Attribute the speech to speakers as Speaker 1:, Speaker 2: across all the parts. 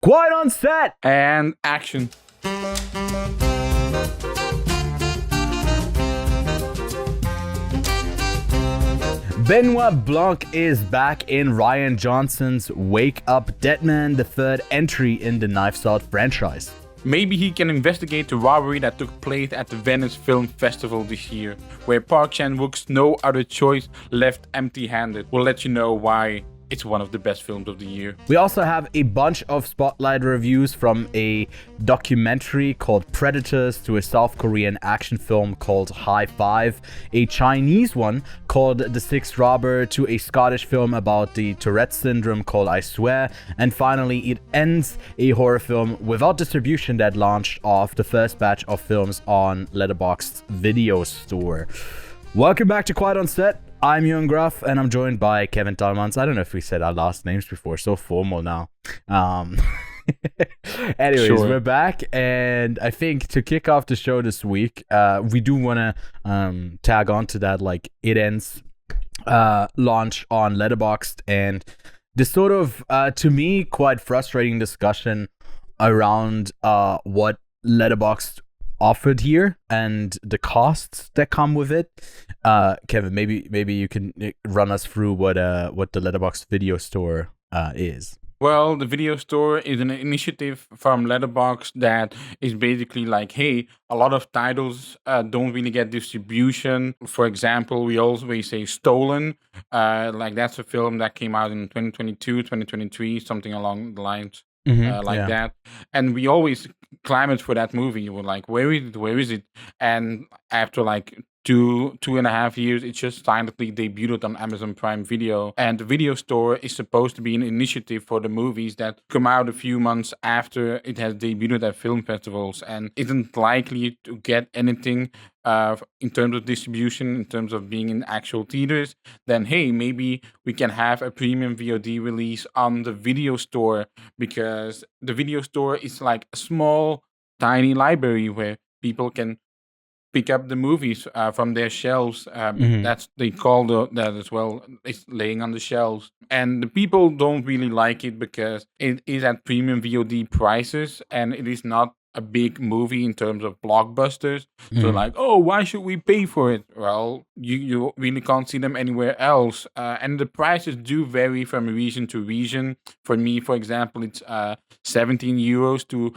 Speaker 1: Quite on set!
Speaker 2: And action.
Speaker 1: Benoit Blanc is back in Rian Johnson's Wake Up Dead Man, the third entry in the Knives Out franchise.
Speaker 2: Maybe he can investigate the robbery that took place at the Venice Film Festival this year, where Park Chan-wook's No Other Choice left empty-handed. We'll let you know why it's one of the best films of the year.
Speaker 1: We also have a bunch of spotlight reviews, from a documentary called Predators to a South Korean action film called High Five, a Chinese one called The Sixth Robber, to a Scottish film about the Tourette syndrome called I Swear, and finally it ends a horror film without distribution that launched off the first batch of films on Letterboxd video store. Welcome back to Quiet on Set. I'm Ewan Graf, and I'm joined by Kevin Taelemans. I don't know if we said our last names before, so formal now. Anyways,
Speaker 2: Sure.
Speaker 1: We're back, and I think to kick off the show this week, we do want to tag on to that, like, It Ends launch on Letterboxd, and this sort of, to me, quite frustrating discussion around what Letterboxd offered here and the costs that come with it. Kevin, maybe you can run us through what the Letterboxd video store is.
Speaker 2: Well, the video store is an initiative from Letterboxd that is basically like, hey, a lot of titles don't really get distribution. For example, we always say Stolen. Like that's a film that came out in 2022, 2023, something along the lines. That, and we always clamored for that movie. We're like, where is it? And after like two and a half years, it just silently debuted on Amazon Prime Video. And the video store is supposed to be an initiative for the movies that come out a few months after it has debuted at film festivals, and isn't likely to get anything in terms of distribution, in terms of being in actual theaters. Then hey, maybe we can have a premium VOD release on the video store, because the video store is like a small tiny library where people can pick up the movies from their shelves. That's they call that as well. It's laying on the shelves, and the people don't really like it because it is at premium VOD prices, and it is not a big movie in terms of blockbusters. So like, oh, why should we pay for it? Well, you really can't see them anywhere else, and the prices do vary from region to region. For me, for example, it's 17 euros to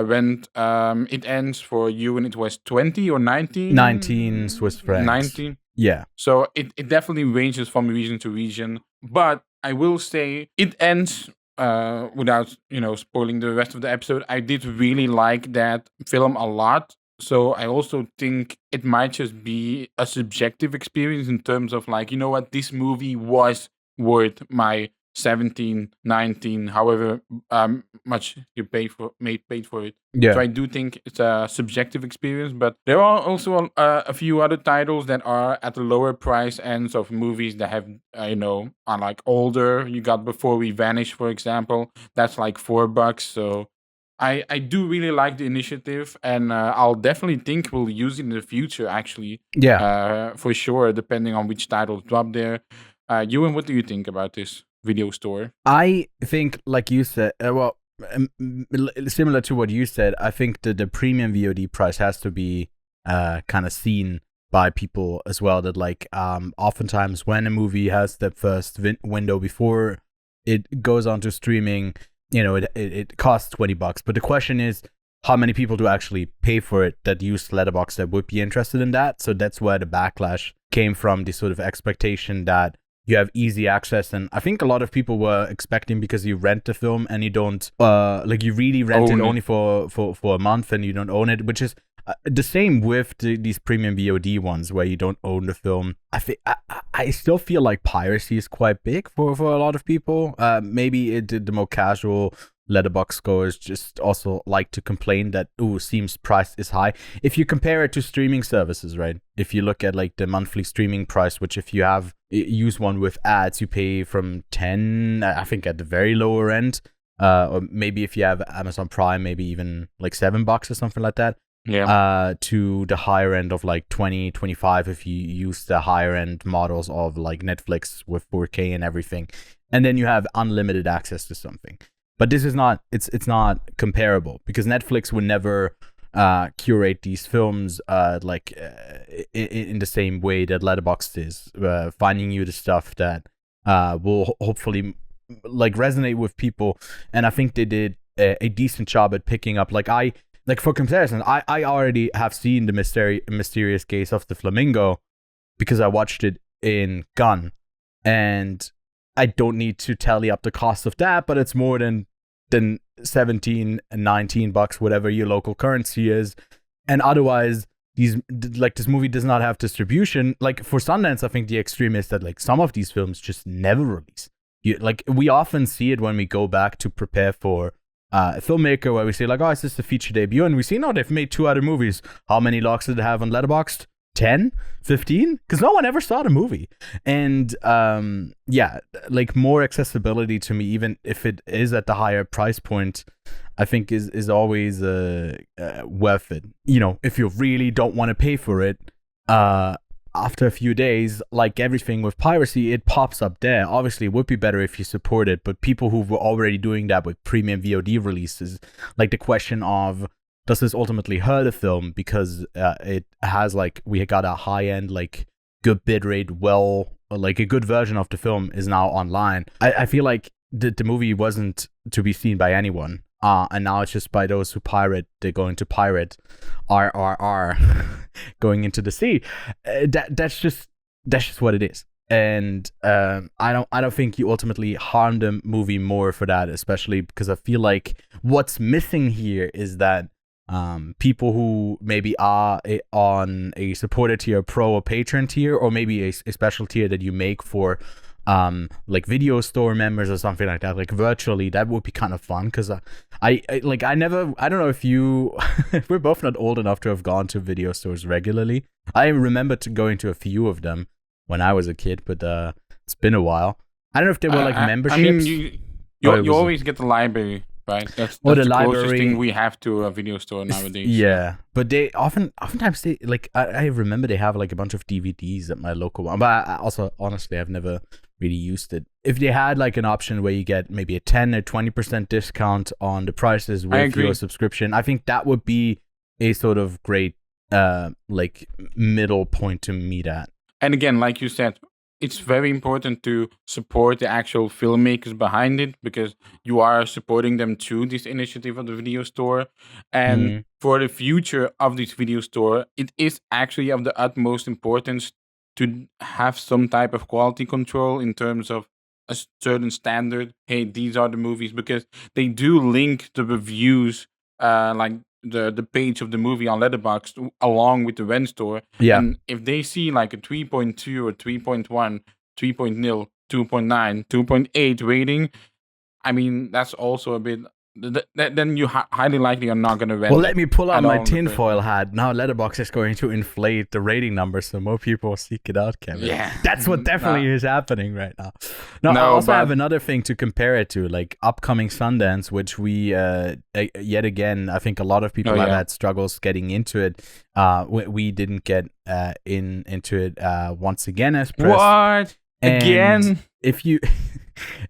Speaker 2: rent It Ends. For you, and it was 20 or 19?
Speaker 1: 19 Swiss francs.
Speaker 2: 19?
Speaker 1: Yeah.
Speaker 2: So it definitely ranges from region to region. But I will say It Ends, without spoiling the rest of the episode, I did really like that film a lot. So I also think it might just be a subjective experience in terms of like, you know what, this movie was worth my 17, 19, however much you paid for it.
Speaker 1: Yeah.
Speaker 2: So I do think it's a subjective experience, but there are also a few other titles that are at the lower price ends of movies that have, are like older. You got Before We Vanish, for example. That's like $4. So I do really like the initiative, and I'll definitely think we'll use it in the future, actually.
Speaker 1: Yeah.
Speaker 2: For sure, depending on which titles drop there. Ewan, what do you think about this video store?
Speaker 1: I think, like you said, similar to what you said, I think the premium VOD price has to be kind of seen by people as well. That like oftentimes when a movie has the first window before it goes on to streaming, it costs $20. But the question is, how many people do actually pay for it that use Letterboxd that would be interested in that? So that's where the backlash came from, the sort of expectation that you have easy access. And I think a lot of people were expecting, because you rent the film and you don't you really rent it only for a month and you don't own it, which is the same with these premium VOD ones where you don't own the film. I still feel like piracy is quite big for a lot of people. Maybe the more casual Letterboxd goers just also like to complain that seems price is high. If you compare it to streaming services, right? If you look at like the monthly streaming price, which if you use one with ads, you pay from 10, I think at the very lower end, or maybe if you have Amazon Prime, maybe even like $7 or something like that.
Speaker 2: Yeah.
Speaker 1: To the higher end of like 20, 25 if you use the higher end models of like Netflix with 4K and everything. And then you have unlimited access to something. But this is not. It's not comparable because Netflix would never curate these films in the same way that Letterboxd is, finding you the stuff that will hopefully like resonate with people. And I think they did a decent job at picking up. Like for comparison, I already have seen the mysterious case of the flamingo because I watched it in Gun, and I don't need to tally up the cost of that, but it's more than $17 and $19, whatever your local currency is. And otherwise, this movie does not have distribution. Like for Sundance, I think the extreme is that like some of these films just never release. We often see it when we go back to prepare for a filmmaker, where we say like, oh, is this a feature debut? And we see, no, they've made 2 other movies. How many logs did they have on Letterboxd? 10, 15? Because no one ever saw the movie. And like more accessibility to me, even if it is at the higher price point, I think is always worth it. You know, if you really don't want to pay for it, after a few days, like everything with piracy, it pops up there. Obviously, it would be better if you support it, but people who were already doing that with premium VOD releases, like the question of, does this ultimately hurt a film because it has like, we got a high end, like good bitrate, like a good version of the film is now online. I feel like the movie wasn't to be seen by anyone. And now it's just by those who pirate. They're going to pirate RRR going into the sea. That's just what it is. And I don't think you ultimately harm the movie more for that, especially because I feel like what's missing here is that people who maybe are on a supporter tier, pro or patron tier, or maybe a special tier that you make for like video store members or something like that, like virtually, that would be kind of fun. Because I don't know if you we're both not old enough to have gone to video stores regularly. I remember going to a few of them when I was a kid, but it's been a while. I don't know if they were like memberships.
Speaker 2: I mean, you always get the library, right? That's the closest thing we have to a video store nowadays.
Speaker 1: Yeah, but they oftentimes they like, I remember they have like a bunch of DVDs at my local one, but I also honestly I've never really used it. If they had like an option where you get maybe a 10 or 20% discount on the prices with your subscription, I think that would be a sort of great like middle point to meet at.
Speaker 2: And again, like you said, it's very important to support the actual filmmakers behind it, because you are supporting them through this initiative of the video store. And for the future of this video store, it is actually of the utmost importance to have some type of quality control in terms of a certain standard. Hey, these are the movies, because they do link the reviews, like the page of the movie on Letterboxd along with the rent store.
Speaker 1: Yeah.
Speaker 2: And if they see like a 3.2 or 3.1, 3.0, 2.9, 2.8 rating, I mean, that's also a bit... Then you highly likely are not going to rent.
Speaker 1: Well, let me pull out my tinfoil hat. Now Letterboxd is going to inflate the rating numbers so more people will seek it out, Kevin.
Speaker 2: Yeah.
Speaker 1: That's what definitely is happening right now. Now, I also have another thing to compare it to, like upcoming Sundance, which we, yet again, I think a lot of people have had struggles getting into it. We didn't get into it once again as press.
Speaker 2: What? Again?
Speaker 1: If you...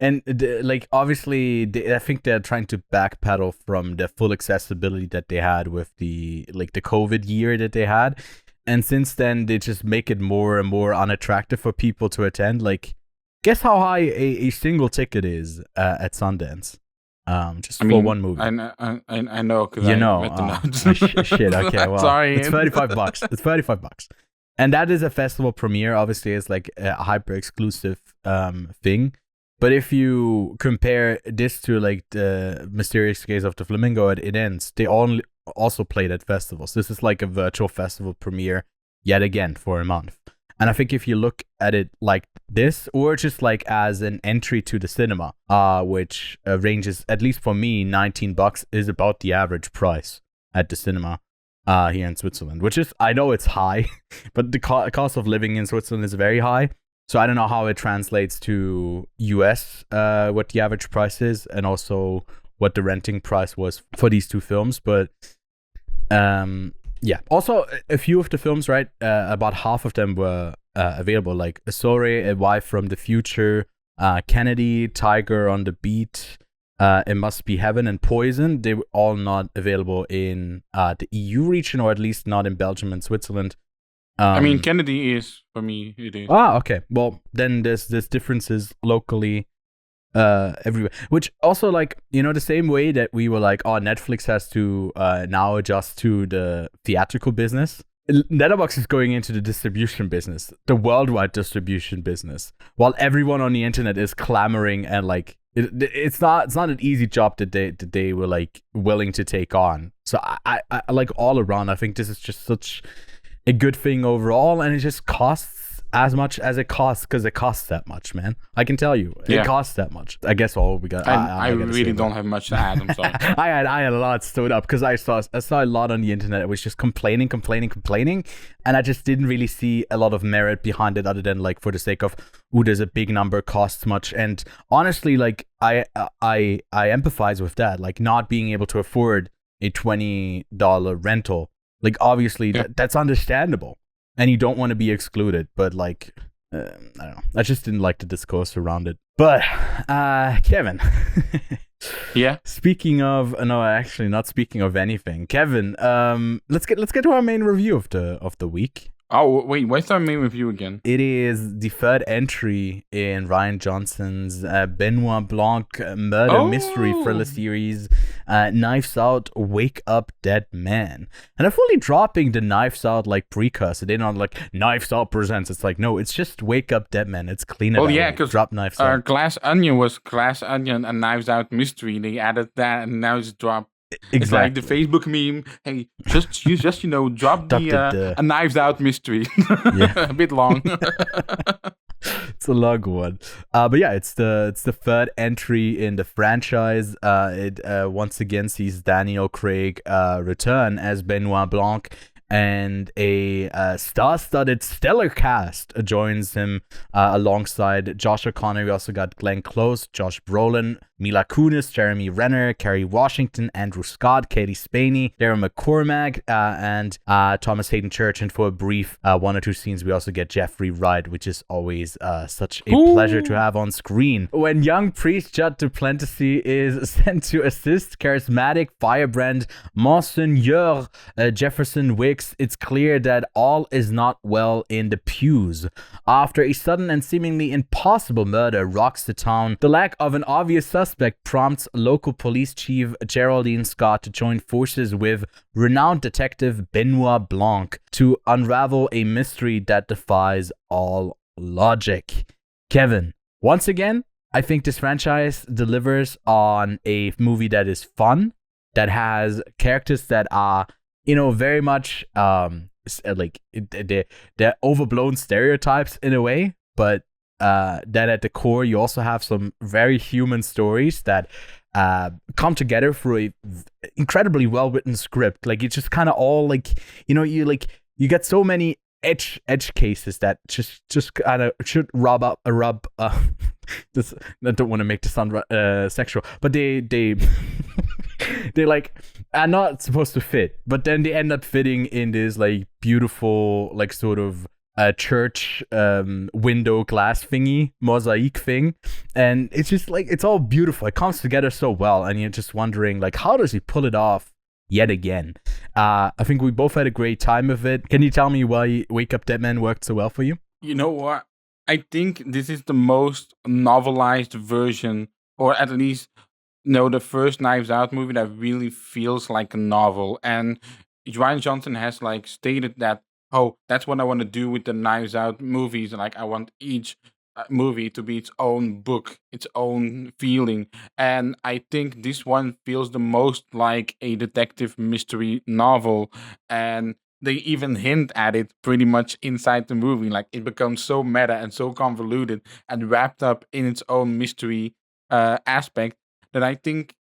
Speaker 1: And like obviously I think they're trying to backpedal from the full accessibility that they had with the COVID year that they had, and since then they just make it more and more unattractive for people to attend. Like, guess how high a single ticket is at Sundance? For one movie.
Speaker 2: I know, because
Speaker 1: you know. Shit. Okay, well,
Speaker 2: sorry.
Speaker 1: It's $35. It's $35, and that is a festival premiere. Obviously, it's like a hyper exclusive thing. But if you compare this to like the Mysterious Case of the Flamingo at It Ends, they also played at festivals. This is like a virtual festival premiere yet again for a month. And I think if you look at it like this, or just like as an entry to the cinema, which ranges, at least for me, $19 is about the average price at the cinema here in Switzerland, which is, I know it's high, but the cost of living in Switzerland is very high. So I don't know how it translates to US, what the average price is, and also what the renting price was for these two films. But yeah, also a few of the films, right? About half of them were available, like Sorry, A Wife from the Future, Kennedy, Tiger on the Beat, It Must Be Heaven, and Poison. They were all not available in the EU region, or at least not in Belgium and Switzerland.
Speaker 2: I mean, Kennedy is, for me, it is.
Speaker 1: Okay. Well, then there's differences locally everywhere, which also, like, the same way that we were like, oh, Netflix has to now adjust to the theatrical business. Letterboxd is going into the distribution business, the worldwide distribution business, while everyone on the internet is clamoring, and like it's not an easy job that they were like willing to take on. So I like, all around, I think this is just such a good thing overall, and it just costs as much as it costs, because it costs that much, man. I can tell you, it costs that much. I guess all we got.
Speaker 2: I really don't have much to add. I'm sorry.
Speaker 1: I had a lot stood up because I saw a lot on the internet. It was just complaining, and I just didn't really see a lot of merit behind it, other than like for the sake of, ooh, there's a big number, costs much. And honestly, like I empathize with that, like not being able to afford a $20 rental. Like obviously that's understandable. And you don't want to be excluded, but like, I don't know. I just didn't like the discourse around it. But, Kevin.
Speaker 2: Yeah.
Speaker 1: Speaking of, no, actually not speaking of anything. Kevin, let's get to our main review of the week.
Speaker 2: Oh, wait, what's our main review again?
Speaker 1: It is the third entry in Rian Johnson's Benoit Blanc murder mystery thriller series, Knives Out, Wake Up Dead Man. And they're fully dropping the Knives Out like precursor. They're not like Knives Out presents. It's like, no, it's just Wake Up Dead Man. It's cleaner.
Speaker 2: Oh, yeah, because
Speaker 1: drop Knives Out.
Speaker 2: Glass Onion was Glass Onion and Knives Out mystery. They added that, and now it's dropped.
Speaker 1: Exactly.
Speaker 2: It's like the Facebook meme. Hey, just drop the Knives Out mystery. A bit long.
Speaker 1: It's a long one. But yeah, it's the third entry in the franchise. It once again sees Daniel Craig return as Benoit Blanc, and a star-studded stellar cast joins him alongside Josh O'Connor. We also got Glenn Close, Josh Brolin, Mila Kunis, Jeremy Renner, Kerry Washington, Andrew Scott, Katie Spaney, Darren McCormack, and Thomas Hayden Church. And for a brief one or two scenes, we also get Jeffrey Wright, which is always such a pleasure to have on screen. When young priest Judd Duplessis is sent to assist charismatic firebrand Monseigneur Jefferson Wicks, it's clear that all is not well in the pews. After a sudden and seemingly impossible murder rocks the town, the lack of an obvious suspect prompts local police chief Geraldine Scott to join forces with renowned detective Benoit Blanc to unravel a mystery that defies all logic. Kevin, once again, I think this franchise delivers on a movie that is fun, that has characters that are, very much like they're overblown stereotypes in a way, but then at the core you also have some very human stories that come together through a incredibly well written script. Like it's just kind of all like, you get so many edge cases that just kind of should rub this, I don't want to make this sound sexual, but they they like are not supposed to fit, but then they end up fitting in this like beautiful like sort of church window glass thingy, mosaic thing, and it's just like it's all beautiful. It comes together so well, and you're just wondering like, how does he pull it off yet again? I think we both had a great time with it. Can you tell me why Wake Up Dead Man worked so well for you?
Speaker 2: You know what? I think this is the most novelized version, or at least the first Knives Out movie that really feels like a novel. And Rian Johnson has like stated that, oh, that's what I want to do with the Knives Out movies. Like I want each movie to be its own book, its own feeling. And I think this one feels the most like a detective mystery novel. And they even hint at it pretty much inside the movie. Like it becomes so meta and so convoluted and wrapped up in its own mystery aspect that I think,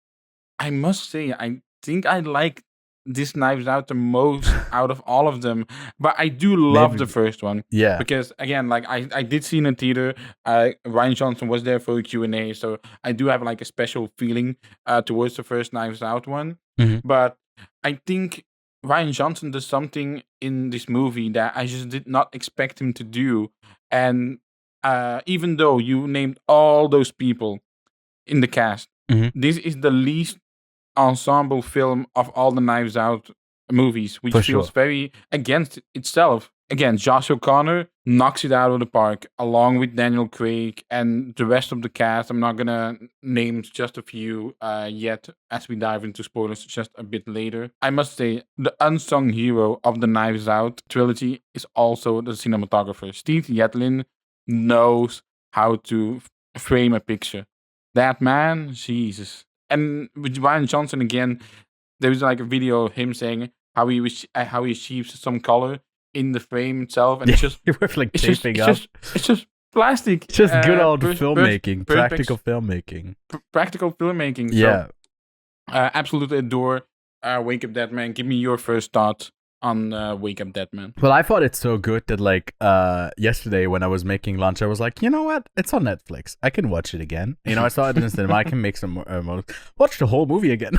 Speaker 2: I must say, I think I like this Knives Out the most out of all of them. But I do love the first one.
Speaker 1: Yeah.
Speaker 2: Because again, like I did see in a theater, Rian Johnson was there for a Q&A, so I do have like a special feeling towards the first Knives Out one.
Speaker 1: Mm-hmm.
Speaker 2: But I think Rian Johnson does something in this movie that I just did not expect him to do. And even though you named all those people in the cast, this is the least ensemble film of all the Knives Out movies, which
Speaker 1: For
Speaker 2: feels
Speaker 1: sure.
Speaker 2: very against itself. Again, Josh O'Connor knocks it out of the park, along with Daniel Craig and the rest of the cast. I'm not gonna name just a few yet, as we dive into spoilers just a bit later. I must say, the unsung hero of the Knives Out trilogy is also the cinematographer. Steve Yetlin knows how to frame a picture. That man, Jesus. And with Ryan Johnson again, there was like a video of him saying how he achieves some color in the frame itself, and it's just
Speaker 1: With like
Speaker 2: it's just
Speaker 1: taping
Speaker 2: it's
Speaker 1: up.
Speaker 2: just plastic.
Speaker 1: It's just good old filmmaking,
Speaker 2: perfect-
Speaker 1: practical filmmaking.
Speaker 2: practical filmmaking.
Speaker 1: Yeah.
Speaker 2: So, absolutely adore Wake Up Dead Man. Give me your first thoughts on Wake Up Dead Man.
Speaker 1: Well, I thought it's so good that like yesterday when I was making lunch, I was like, you know what? It's on Netflix. I can watch it again. You know, I saw it in the cinema. I can make some more. Watch the whole movie again.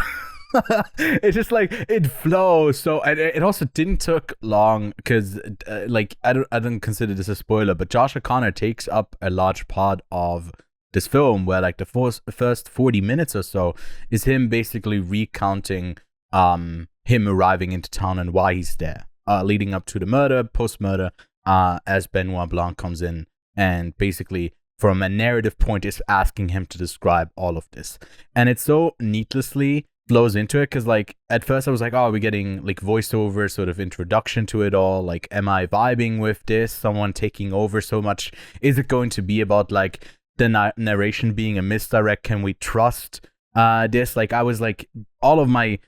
Speaker 1: It's just like it flows. So and it also didn't took long because like I don't consider this a spoiler, but Josh O'Connor takes up a large part of this film where like the first 40 minutes or so is him basically recounting him arriving into town and why he's there, leading up to the murder, post-murder, as Benoit Blanc comes in and basically from a narrative point is asking him to describe all of this. And it so needlessly flows into it because like at first I was like, oh, we're getting like voiceover sort of introduction to it all. Like, am I vibing with this? Someone taking over so much? Is it going to be about like the narration being a misdirect? Can we trust this? Like I was like, all of my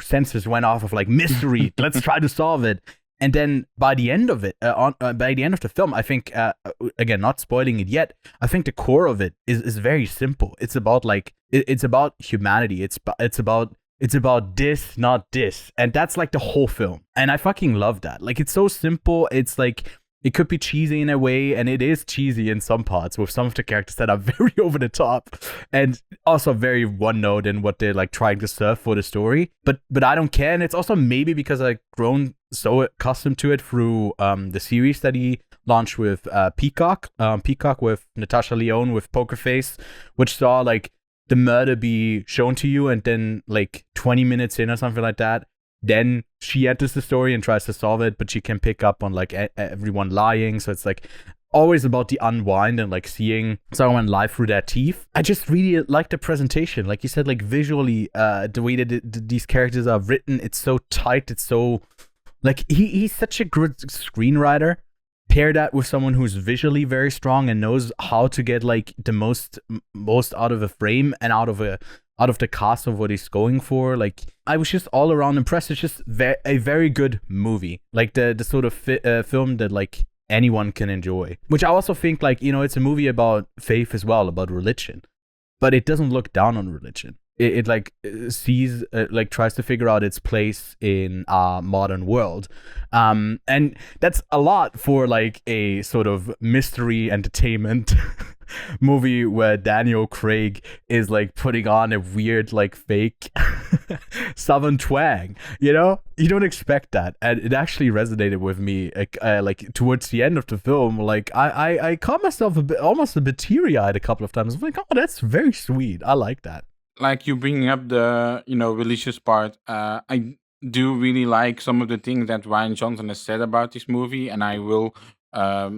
Speaker 1: senses went off of like mystery. Let's try to solve it. And then by the end of it, by the end of the film, I think, again, not spoiling it yet, I think the core of it is very simple. It's about like, it's about humanity. It's about this, not this. And that's like the whole film. And I fucking love that. Like, it's so simple. It's like, it could be cheesy in a way, and it is cheesy in some parts with some of the characters that are very over the top and also very one note in what they're like trying to serve for the story. But I don't care, and it's also maybe because I've grown so accustomed to it through the series that he launched with Peacock with Natasha Lyonne with Poker Face, which saw like the murder be shown to you, and then like 20 minutes in or something like that, then she enters the story and tries to solve it, but she can pick up on like everyone lying. So it's like always about the unwind and like seeing someone lie through their teeth. I just really like the presentation. Like you said, like visually, the way that these characters are written, it's so tight. It's so like he's such a good screenwriter. Pair that with someone who's visually very strong and knows how to get like the most out of a frame and out of the cast of what he's going for. Like I was just all around impressed. It's just a very good movie, like the sort of film that like anyone can enjoy, which I also think like, you know, it's a movie about faith as well, about religion, but it doesn't look down on religion. It like sees like tries to figure out its place in our modern world, and that's a lot for like a sort of mystery entertainment movie where Daniel Craig is like putting on a weird like fake southern twang. You know, you don't expect that, and it actually resonated with me like towards the end of the film. Like I caught myself almost a bit teary-eyed a couple of times. I'm like, oh, that's very sweet. I like that.
Speaker 2: Like you bringing up the religious part, I do really like some of the things that Ryan Johnson has said about this movie, and I will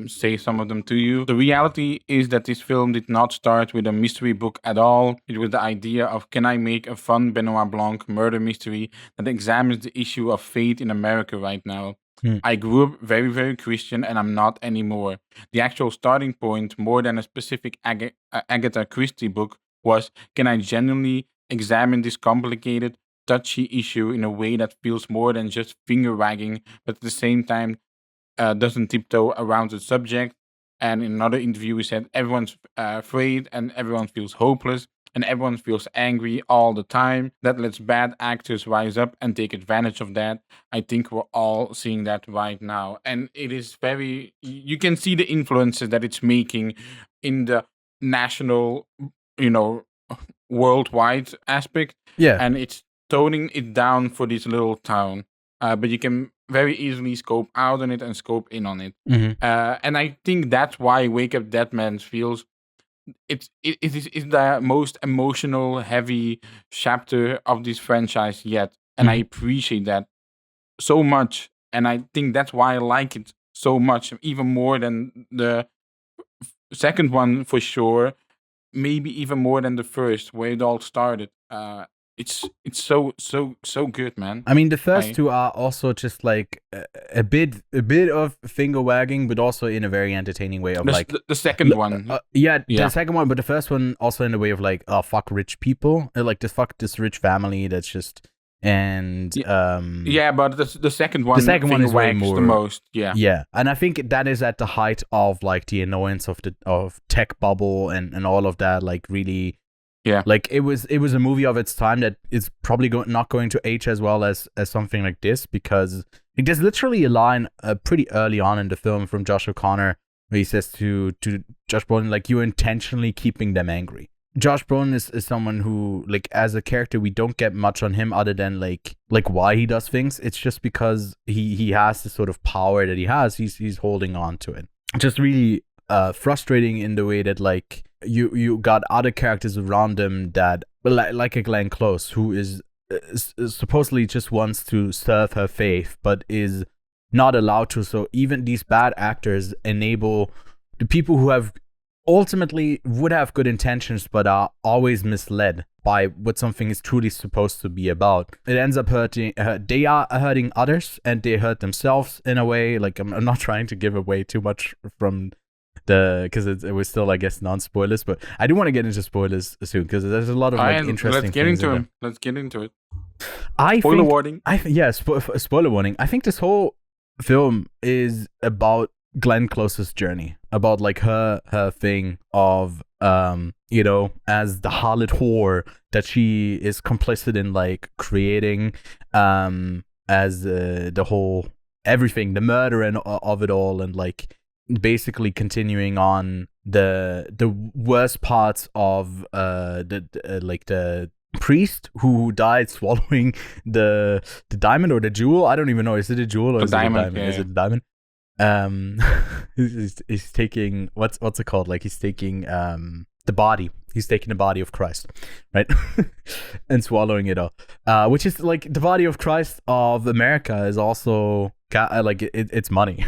Speaker 2: say some of them to you. The reality is that this film did not start with a mystery book at all. It was the idea of, can I make a fun Benoit Blanc murder mystery that examines the issue of faith in America right now? I grew up very, very Christian, and I'm not anymore. The actual starting point, more than a specific Agatha Christie book, was, can I genuinely examine this complicated, touchy issue in a way that feels more than just finger wagging, but at the same time doesn't tiptoe around the subject? And in another interview, he said, everyone's afraid and everyone feels hopeless and everyone feels angry all the time. That lets bad actors rise up and take advantage of that. I think we're all seeing that right now. And it is very, you can see the influences that it's making in the national, worldwide aspect.
Speaker 1: Yeah.
Speaker 2: And it's toning it down for this little town. But you can very easily scope out on it and scope in on it.
Speaker 1: Mm-hmm.
Speaker 2: And I think that's why Wake Up Dead Man feels it is the most emotional heavy chapter of this franchise yet, and I appreciate that so much, and I think that's why I like it so much, even more than the second one for sure, maybe even more than the first where it all started. It's so good, man.
Speaker 1: I mean, the first two are also just like a bit of finger wagging, but also in a very entertaining way of like
Speaker 2: the second one.
Speaker 1: The second one, but the first one also in a way of like, oh, fuck rich people, like this fuck this rich family that's just and
Speaker 2: but the second one
Speaker 1: is way more
Speaker 2: the most.
Speaker 1: Yeah, and I think that is at the height of like the annoyance of tech bubble and all of that, like really.
Speaker 2: Yeah,
Speaker 1: like it was a movie of its time that is probably not going to age as well as something like this, because like, there's literally a line pretty early on in the film from Josh O'Connor where he says to Josh Brolin, like, you're intentionally keeping them angry. Josh Brolin is someone who, like, as a character, we don't get much on him other than like why he does things. It's just because he has this sort of power that he has. He's holding on to it. Just really frustrating in the way that like you got other characters around him that like a Glenn Close, who is supposedly just wants to serve her faith but is not allowed to. So even these bad actors enable the people who have ultimately would have good intentions but are always misled by what something is truly supposed to be about. It ends up hurting they are hurting others and they hurt themselves in a way. Like I'm not trying to give away too much from because it was still, I guess, non-spoilers, but I do want to get into spoilers soon because there's a lot of like interesting
Speaker 2: let's get
Speaker 1: things
Speaker 2: into
Speaker 1: in
Speaker 2: them. Let's get into it.
Speaker 1: Spoiler
Speaker 2: warning.
Speaker 1: Spoiler warning. I think this whole film is about Glenn Close's journey, about like her thing of you know, as the harlot whore that she is complicit in like creating, as the whole everything, the murder and of it all, and like basically continuing on the worst parts of the priest who died swallowing the diamond or the jewel. I don't even know. Is it a jewel or is it a diamond?
Speaker 2: Yeah,
Speaker 1: is it a diamond? He's taking what's it called? Like he's taking the body. He's taking the body of Christ, right? And swallowing it all. Which is like the body of Christ of America is also like it's money.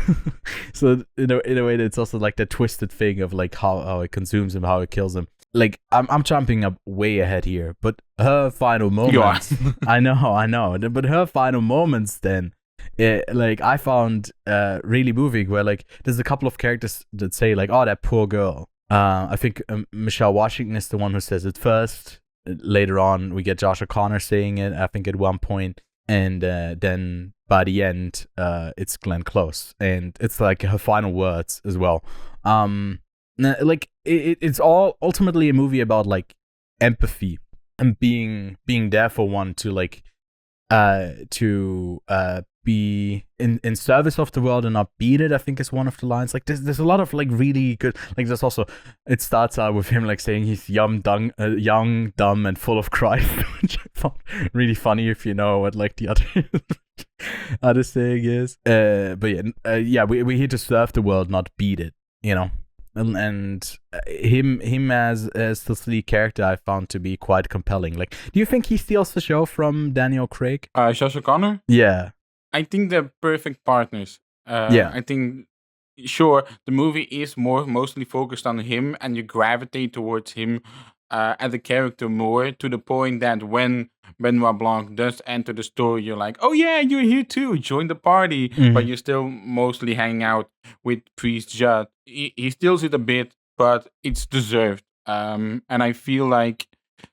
Speaker 1: So in a way it's also like the twisted thing of like how it consumes him, how it kills him. Like I'm jumping up way ahead here, but her final moments. I know, but her final moments then. Like I found really moving, where like there's a couple of characters that say like, oh, that poor girl. I think Michelle Washington is the one who says it first. Later on we get Josh O'Connor saying it, I think at one point, and then by the end it's Glenn Close, and it's like her final words as well. Like it's all ultimately a movie about like empathy and being there for one, to like be in service of the world and not beat it, I think is one of the lines. Like there's a lot of like really good, like there's also, it starts out with him like saying he's young, dumb and full of Christ, which I found really funny if you know what like the other saying is. But yeah, we're here to serve the world, not beat it, you know. And him as the lead character I found to be quite compelling. Like, do you think he steals the show from Daniel Craig?
Speaker 2: Josh O'Connor?
Speaker 1: Yeah.
Speaker 2: I think they're perfect partners. I think, sure, the movie is mostly focused on him, and you gravitate towards him as a character more, to the point that when Benoit Blanc does enter the story, you're like, oh yeah, you're here too, join the party. Mm-hmm. But you're still mostly hanging out with Priest Judd. He steals it a bit, but it's deserved. And I feel like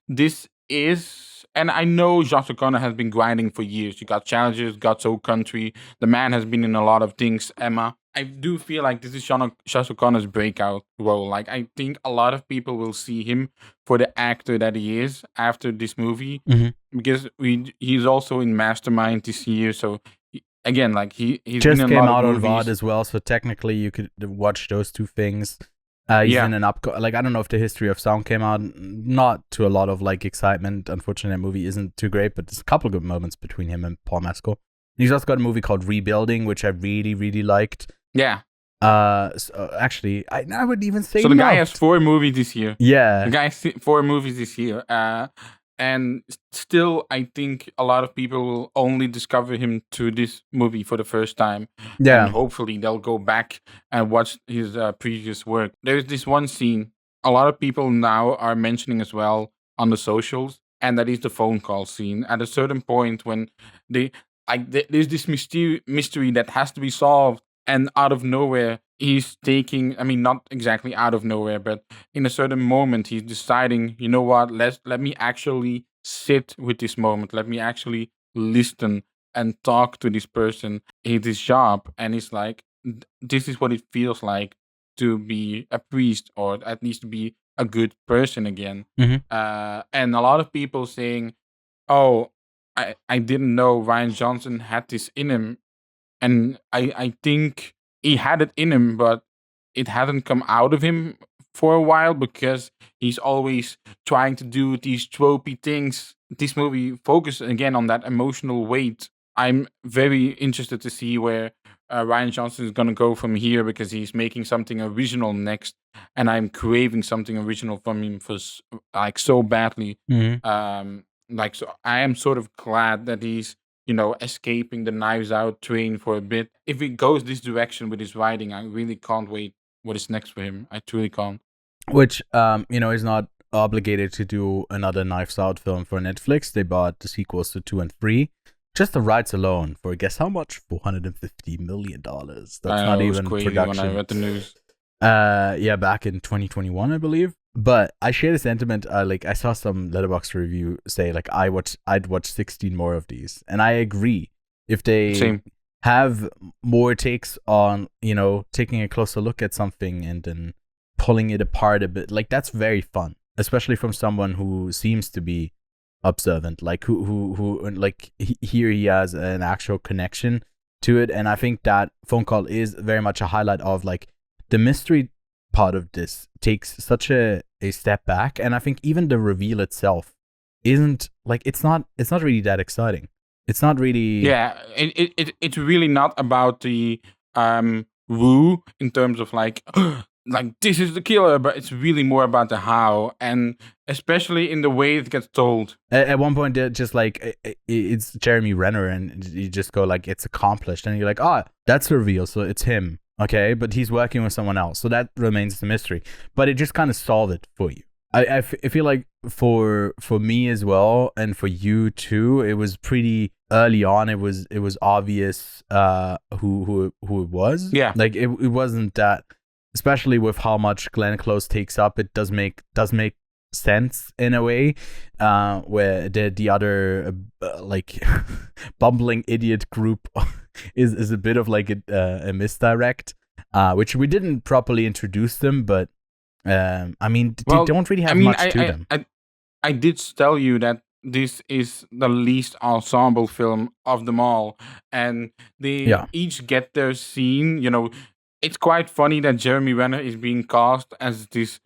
Speaker 2: this is... And I know Josh O'Connor has been grinding for years. You got Challengers, got Soul Country. The man has been in a lot of things, Emma. I do feel like this is Josh O'Connor's breakout role. Like, I think a lot of people will see him for the actor that he is after this movie. Mm-hmm. Because he's also in Mastermind this year. So, again, like, he's
Speaker 1: just
Speaker 2: been in
Speaker 1: came
Speaker 2: a lot
Speaker 1: out
Speaker 2: of
Speaker 1: on
Speaker 2: movies.
Speaker 1: VOD as well. So, technically, you could watch those two things. He's in an like, I don't know if the History of Sound came out, not to a lot of like excitement. Unfortunately, that movie isn't too great, but there's a couple of good moments between him and Paul Mescal. He's also got a movie called Rebuilding, which I really, really liked.
Speaker 2: Yeah.
Speaker 1: Actually, I would even say
Speaker 2: So the guy has
Speaker 1: loved.
Speaker 2: 4 movies this year. The
Speaker 1: Yeah,
Speaker 2: guy has 4 movies this year. And still, I think a lot of people will only discover him through this movie for the first time. And
Speaker 1: yeah,
Speaker 2: hopefully they'll go back and watch his previous work. There's this one scene a lot of people now are mentioning as well on the socials, and that is the phone call scene. At a certain point when they there's this mystery that has to be solved, and out of nowhere he's taking, I mean, not exactly out of nowhere, but in a certain moment he's deciding, you know what, let me actually sit with this moment, let me actually listen and talk to this person. It's his job, and it's like, this is what it feels like to be a priest, or at least to be a good person again.
Speaker 1: hmm
Speaker 2: And a lot of people saying, oh, I didn't know Ryan Johnson had this in him. And I think he had it in him, but it hadn't come out of him for a while because he's always trying to do these tropey things. This movie focuses again on that emotional weight. I'm very interested to see where Ryan Johnson is going to go from here, because he's making something original next, and I'm craving something original from him for like so badly.
Speaker 1: hmm
Speaker 2: Like, so I am sort of glad that he's, escaping the Knives Out train for a bit. If it goes this direction with his writing, I really can't wait what is next for him. I truly can't.
Speaker 1: Which is not obligated to do another Knives Out film for Netflix. They bought the sequels to 2 and 3. Just the rights alone for, guess how much? $450 million. That's
Speaker 2: I know,
Speaker 1: not
Speaker 2: it was
Speaker 1: even
Speaker 2: crazy
Speaker 1: production.
Speaker 2: when I read the news.
Speaker 1: Yeah, back in 2021, I believe. But I share the sentiment. I saw some Letterboxd review say like I'd watch 16 more of these, and I agree. If they
Speaker 2: Same.
Speaker 1: have more takes on, taking a closer look at something and then pulling it apart a bit, like that's very fun, especially from someone who seems to be observant, like who like here he has an actual connection to it. And I think that phone call is very much a highlight of like the mystery part of this takes such a step back, and I think even the reveal itself isn't like it's not really that exciting. It's not really
Speaker 2: Yeah, it's really not about the woo in terms of like like this is the killer, but it's really more about the how, and especially in the way it gets told.
Speaker 1: At one point they're just like it's Jeremy Renner, and you just go like it's accomplished, and you're like, oh, that's a reveal, so it's him. Okay, but he's working with someone else, so that remains the mystery. But it just kind of solved it for you. I feel like for me as well, and for you too, it was pretty early on. It was obvious who it was.
Speaker 2: Yeah.
Speaker 1: Like it wasn't that, especially with how much Glenn Close takes up. It does make sense in a way, where the other like bumbling idiot group is a bit of like a misdirect, which we didn't properly introduce them, but I mean, they don't really have much to them.
Speaker 2: I did tell you that this is the least ensemble film of them all, and they each get their scene. It's quite funny that Jeremy Renner is being cast as this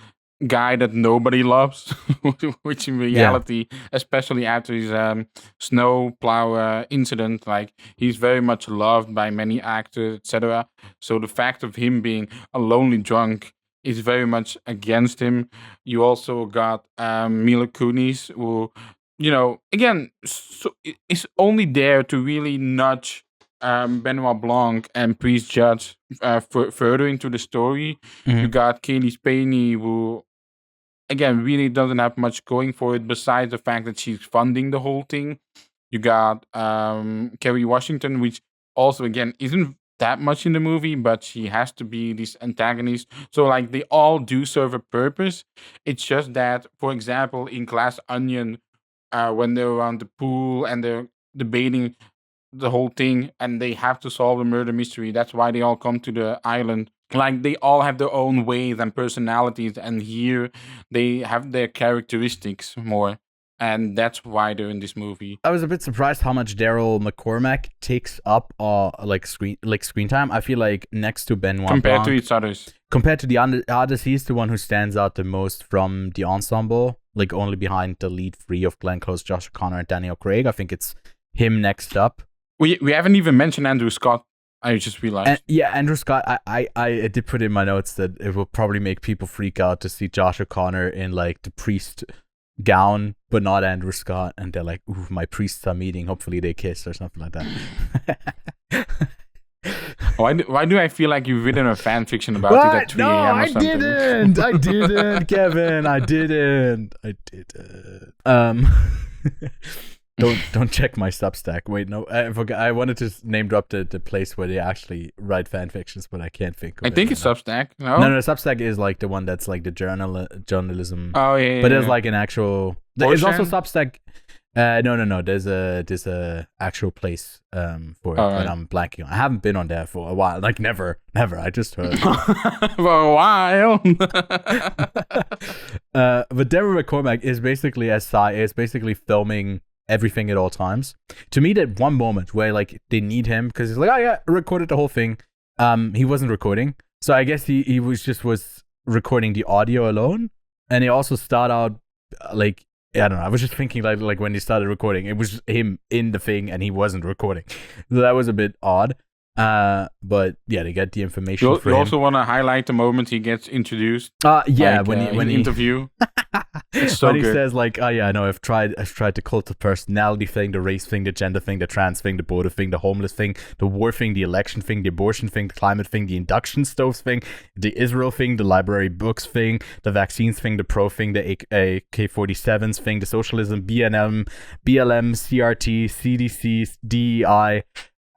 Speaker 2: guy that nobody loves, which in reality, especially after his snow plow incident, like he's very much loved by many actors, etc. So the fact of him being a lonely drunk is very much against him. You also got Mila Kunis, who, again, is only there to really nudge Benoit Blanc and Priest Judge further into the story.
Speaker 1: Mm-hmm.
Speaker 2: You got Kaylee Spaney, who, again, really doesn't have much going for it besides the fact that she's funding the whole thing. You got Kerry Washington, which also, again, isn't that much in the movie, but she has to be this antagonist. So, like, they all do serve a purpose. It's just that, for example, in Glass Onion, when they're around the pool and they're debating the whole thing and they have to solve the murder mystery, that's why they all come to the island. Like, they all have their own ways and personalities, and here they have their characteristics more. And that's why they're in this movie.
Speaker 1: I was a bit surprised how much Daryl McCormack takes up screen time. I feel like next to Benoit
Speaker 2: compared
Speaker 1: Blanc,
Speaker 2: to each others.
Speaker 1: Compared to the others, he's the one who stands out the most from the ensemble, like only behind the lead three of Glenn Close, Josh O'Connor, and Daniel Craig. I think it's him next up.
Speaker 2: We haven't even mentioned Andrew Scott. I just realized.
Speaker 1: Andrew Scott. I did put in my notes that it will probably make people freak out to see Josh O'Connor in like the priest gown, but not Andrew Scott, and they're like, "Ooh, my priests are meeting. Hopefully they kiss or something like that."
Speaker 2: Why do I feel like you've written a fan fiction about it at 3 a.m. or something?
Speaker 1: I didn't, Kevin. I didn't. Don't check my Substack. Wait, no, I forgot. I wanted to name drop the place where they actually write fan fictions, but I can't think of it.
Speaker 2: I think it's Substack. No,
Speaker 1: Substack is like the one that's like the journalism.
Speaker 2: Oh yeah.
Speaker 1: But there's like an actual. There's also Substack. No. There's a actual place for it that I'm blanking on. I haven't been on there for a while. Like never. I just heard
Speaker 2: for a while.
Speaker 1: But Deborah McCormack is basically filming everything at all times. To me, that one moment where like they need him because he's like, oh yeah, I recorded the whole thing. He wasn't recording, so I guess he was recording the audio alone, and he also start out like. I don't know. I was just thinking like when he started recording, it was just him in the thing and he wasn't recording. So that was a bit odd. But yeah, they get the information.
Speaker 2: You also want to highlight the moment he gets introduced.
Speaker 1: Yeah,
Speaker 2: like, when he interview. It's so
Speaker 1: when
Speaker 2: good.
Speaker 1: He says like, oh yeah, I know I've tried the cult of personality thing, the race thing, the gender thing, the trans thing, the border thing, the homeless thing, the war thing, the election thing, the abortion thing, the climate thing, the induction stoves thing, the Israel thing, the library books thing, the vaccines thing, the pro thing, the AK-47s thing, the socialism, BLM, CRT, CDC, DEI.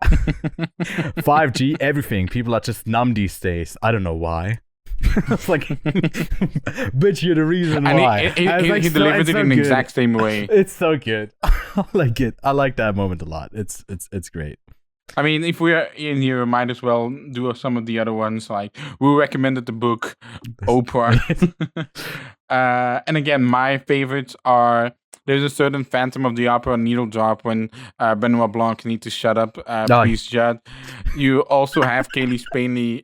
Speaker 1: 5G, everything. People are just numb these days. I don't know why. It's like, bitch, you're the reason why.
Speaker 2: He delivered it in the exact same way.
Speaker 1: It's so good. I like it. I like that moment a lot. It's great.
Speaker 2: I mean, if we are in here, we might as well do some of the other ones. Like, we recommended the book, Oprah. And again, my favorites are... There's a certain Phantom of the Opera needle drop when Benoit Blanc needs to shut up, please Judd. You also have Kaylee Spaney,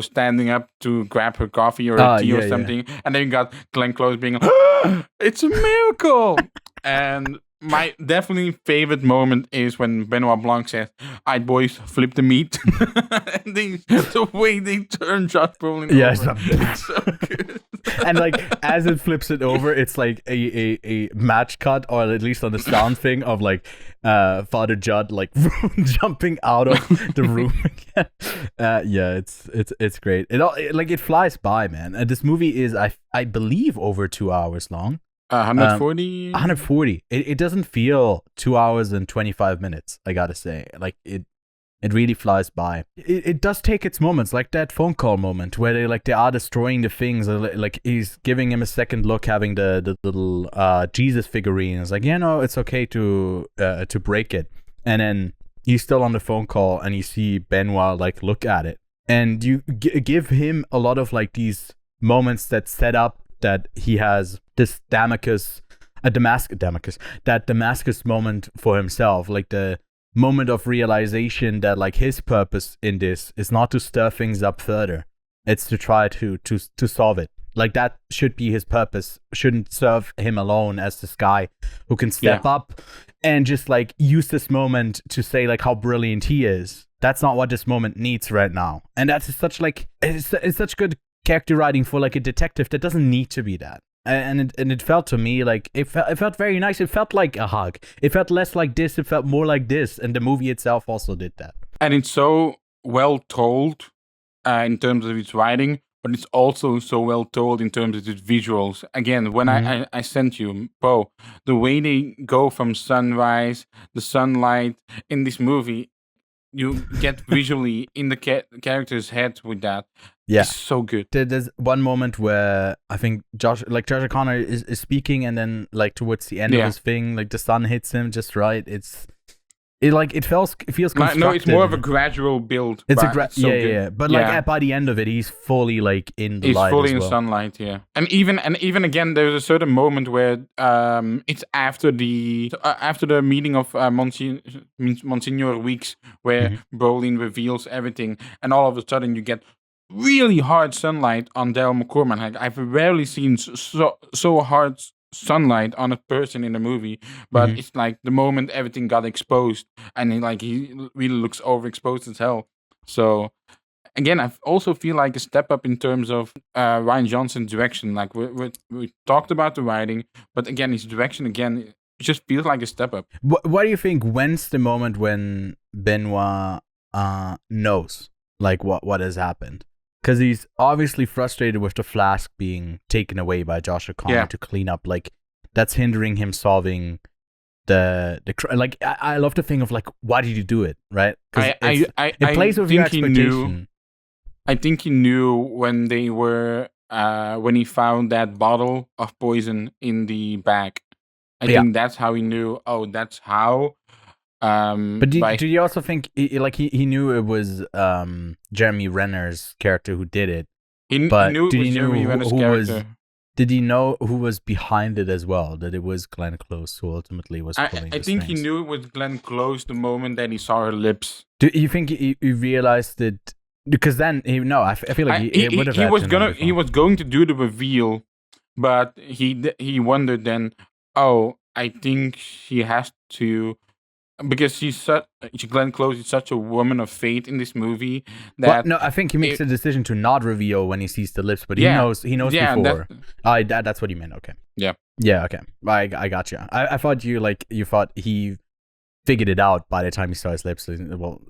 Speaker 2: standing up to grab her coffee or a tea or something. Yeah. And then you got Glenn Close being like, it's a miracle! And my definitely favorite moment is when Benoit Blanc says, "Aight boys, flip the meat." And the way they turn Josh Brolin over. It's so good.
Speaker 1: And like as it flips it over, it's like a match cut, or at least on the sound thing of like Father Judd like jumping out of the room again. It's great. It flies by, man. And this movie is I believe over 2 hours long.
Speaker 2: 140.
Speaker 1: 140. It doesn't feel 2 hours and 25 minutes. I gotta say, like it really flies by. It does take its moments, like that phone call moment where they are destroying the things. Like he's giving him a second look, having the little Jesus figurine. It's like, yeah, no, it's okay to break it. And then he's still on the phone call, and you see Benoit like look at it, and you give him a lot of like these moments that set up that he has this Damascus moment for himself, like the moment of realization that like his purpose in this is not to stir things up further, it's to try to solve it. Like that should be his purpose. Shouldn't serve him alone as this guy who can step up and just like use this moment to say like how brilliant he is. That's not what this moment needs right now, and that's such like it's such good character writing for like a detective that doesn't need to be that. And it felt to me like it felt very nice. It felt like a hug. It felt less like this. It felt more like this. And the movie itself also did that.
Speaker 2: And it's so well told in terms of its writing, but it's also so well told in terms of its visuals. Again, when I sent you, Bo, the way they go from sunrise, the sunlight in this movie, you get visually in the character's head with that.
Speaker 1: Yeah,
Speaker 2: it's so good.
Speaker 1: There's one moment where I think Josh O'Connor is speaking, and then like towards the end of his thing, like the sun hits him just right. It feels constructed.
Speaker 2: No, it's more of a gradual build.
Speaker 1: It's but like by the end of it, he's fully like in the light.
Speaker 2: He's fully
Speaker 1: in
Speaker 2: sunlight, yeah. And even again, there's a certain moment where it's after the meeting of Monsignor Weeks, where Brolin reveals everything, and all of a sudden you get really hard sunlight on Daryl McCormack. Like, I've rarely seen so hard sunlight on a person in the movie, but it's like the moment everything got exposed, and he really looks overexposed as hell. So again, I also feel like a step up in terms of Ryan Johnson's direction. Like we talked about the writing, but again, his direction again it just feels like a step up.
Speaker 1: What do you think? When's the moment when Benoit knows like what has happened? Because he's obviously frustrated with the flask being taken away by Josh O'Connor to clean up. Like that's hindering him solving the like. I love to think of like, why did you do it, right? It plays with your expectation.
Speaker 2: I think he knew when they were when he found that bottle of poison in the bag. I think that's how he knew. Oh, that's how.
Speaker 1: But do you also think he knew it was Jeremy Renner's character who did it?
Speaker 2: He knew it was Jeremy Renner's character.
Speaker 1: Did he know who was behind it as well? That it was Glenn Close who ultimately was pulling
Speaker 2: I think he knew it was Glenn Close the moment that he saw her lips.
Speaker 1: Do you think he realized it? Because then I feel like he would have.
Speaker 2: He was going to do the reveal, but he wondered then. Oh, I think he has to. Because Glenn Close is such a woman of faith in this movie that
Speaker 1: I think he makes the decision to not reveal when he sees the lips, but he knows before. That's what you meant. Okay. Yeah. Okay. I got you. I thought you thought he figured it out by the time he saw his lips. Well,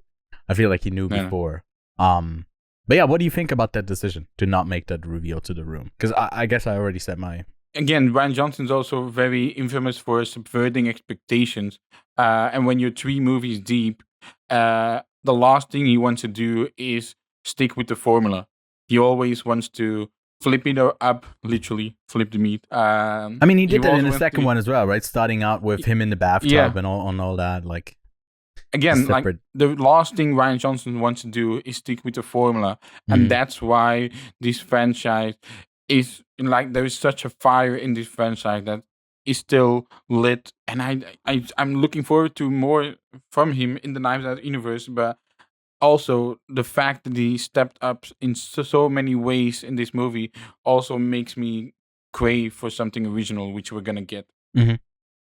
Speaker 1: I feel like he knew before. But yeah, what do you think about that decision to not make that reveal to the room? Because I guess I already said my.
Speaker 2: Again, Ryan Johnson's also very infamous for subverting expectations. And when you're 3 movies deep, the last thing he wants to do is stick with the formula. He always wants to flip it up, literally flip the meat.
Speaker 1: I mean, he did that in the second one as well, right? Starting out with him in the bathtub and all that, like.
Speaker 2: Again, like the last thing Ryan Johnson wants to do is stick with the formula, and that's why this franchise is like there is such a fire in this franchise that is still lit, and I'm looking forward to more from him in the Knives Out universe. But also the fact that he stepped up in so many ways in this movie also makes me crave for something original, which we're gonna get.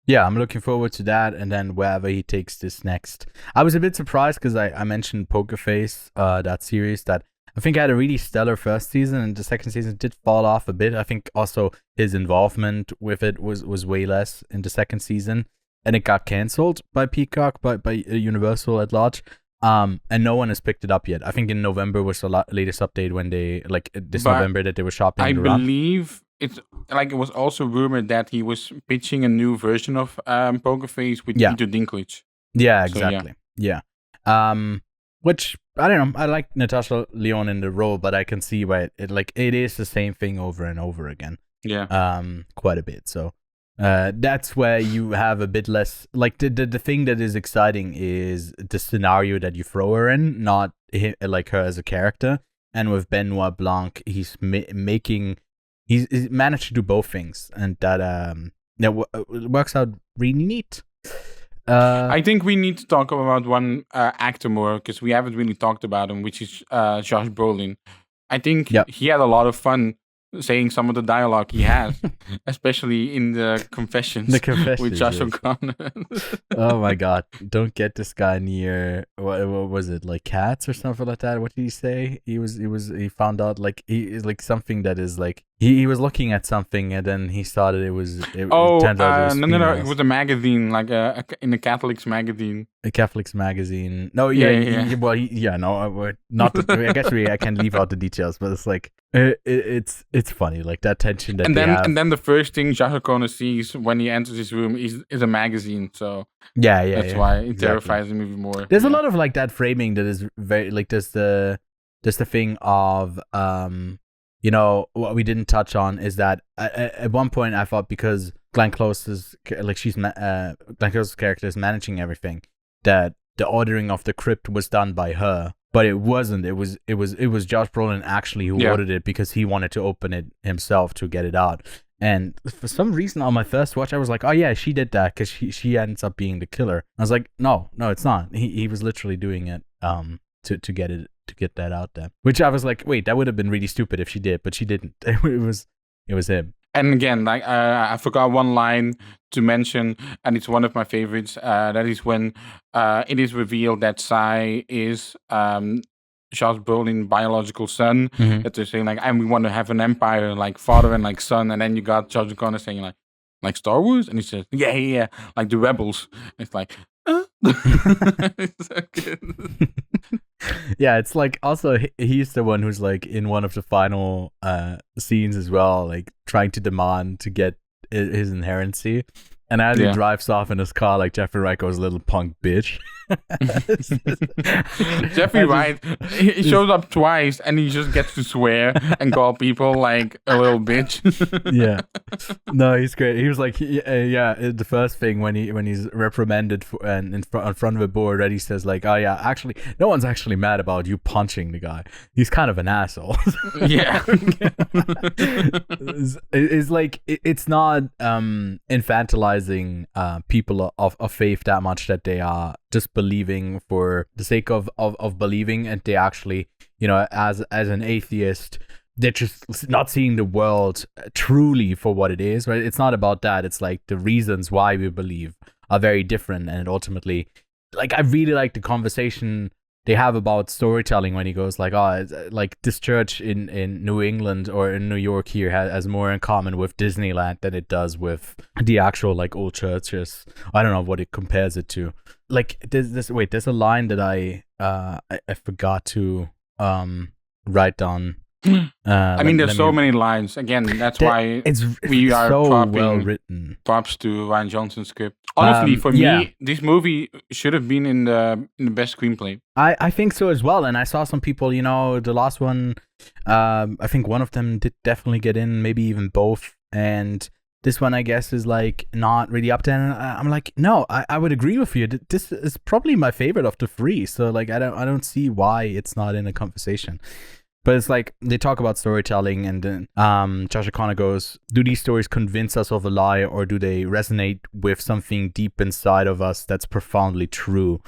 Speaker 1: Yeah, I'm looking forward to that, and then wherever he takes this next. I was a bit surprised because I mentioned Poker Face, that series that I think had a really stellar first season, and the second season did fall off a bit. I think also his involvement with it was way less in the second season, and it got cancelled by Peacock, by Universal at large. And no one has picked it up yet. I think in November was the latest update when they November that they were shopping.
Speaker 2: I believe it's like it was also rumored that he was pitching a new version of Poker Face with Peter Dinklage.
Speaker 1: Yeah, exactly. So, which I don't know. I like Natasha Lyonne in the role, but I can see why it is the same thing over and over again.
Speaker 2: Yeah.
Speaker 1: Quite a bit. So that's where you have a bit less like the thing that is exciting is the scenario that you throw her in, not like her as a character. And with Benoit Blanc, he's he's managed to do both things, and that works out really neat.
Speaker 2: I think we need to talk about one actor more because we haven't really talked about him, which is Josh Brolin. I think he had a lot of fun saying some of the dialogue he has, especially in the confessions with Josh O'Connor.
Speaker 1: Oh my god! Don't get this guy near what was it, like cats or something like that? What did he say? He found out like he is like something that is like he was looking at something and then he saw that it turns out it was
Speaker 2: no, it was a magazine, like in a Catholics magazine.
Speaker 1: A Catholics magazine. No, not. I guess I can leave out the details, but it's like it's funny, like that tension that
Speaker 2: and then the first thing Josh O'Connor sees when he enters his room is a magazine. So that's why it terrifies him even more.
Speaker 1: There's a lot of like that framing that is very like there's the thing of what we didn't touch on is that at one point I thought because Glenn Close's Glenn Close's character is managing everything, that the ordering of the crypt was done by her, but it wasn't. It was Josh Brolin actually who ordered it because he wanted to open it himself to get it out. And for some reason on my first watch, I was like, oh yeah, she did that because she ends up being the killer. I was like, no, it's not. He was literally doing it to get that out there. Which I was like, wait, that would have been really stupid if she did, but she didn't. It was him.
Speaker 2: And again, like I forgot one line to mention, and it's one of my favorites. That is when it is revealed that Sai is Charles Brolin's biological son.
Speaker 1: Mhm.
Speaker 2: That they're saying like, and we want to have an empire like father and like son. And then you got George Connor saying like Star Wars, and he says, yeah, like the rebels. It's like, it's so good.
Speaker 1: Yeah, it's like also he's the one who's like in one of the final scenes as well, like trying to demand to get his inherency. And as he drives off in his car, like Jeffrey Wright goes, "Little punk bitch."
Speaker 2: Jeffrey Wright, he shows up twice, and he just gets to swear and call people like a little bitch.
Speaker 1: Yeah, no, he's great. He was like, the first thing when he's reprimanded and in front of a board, and he says like, "Oh yeah, actually, no one's actually mad about you punching the guy. He's kind of an asshole."
Speaker 2: Yeah,
Speaker 1: it's like it's not infantilizing people of faith that much, that they are just believing for the sake of believing, and they actually, as an atheist, they're just not seeing the world truly for what it is, right? It's not about that. It's like the reasons why we believe are very different, and ultimately, like, I really like the conversation they have about storytelling when he goes like, "Oh, like this church in New England or in New York here has more in common with Disneyland than it does with the actual like old churches." I don't know what it compares it to. Like there's a line that I forgot to write down.
Speaker 2: I mean, there's so many lines. Again, that's why we are
Speaker 1: so well written.
Speaker 2: Props to Ryan Johnson's script. Honestly, for me, this movie should have been in the best screenplay.
Speaker 1: I think so as well. And I saw some people, the last one, I think one of them did definitely get in, maybe even both. And this one, I guess, is like not really up there. And I'm like, no, I would agree with you. This is probably my favorite of the three. So like, I don't see why it's not in a conversation. But it's like they talk about storytelling, and then Josh O'Connor goes, "Do these stories convince us of a lie, or do they resonate with something deep inside of us that's profoundly true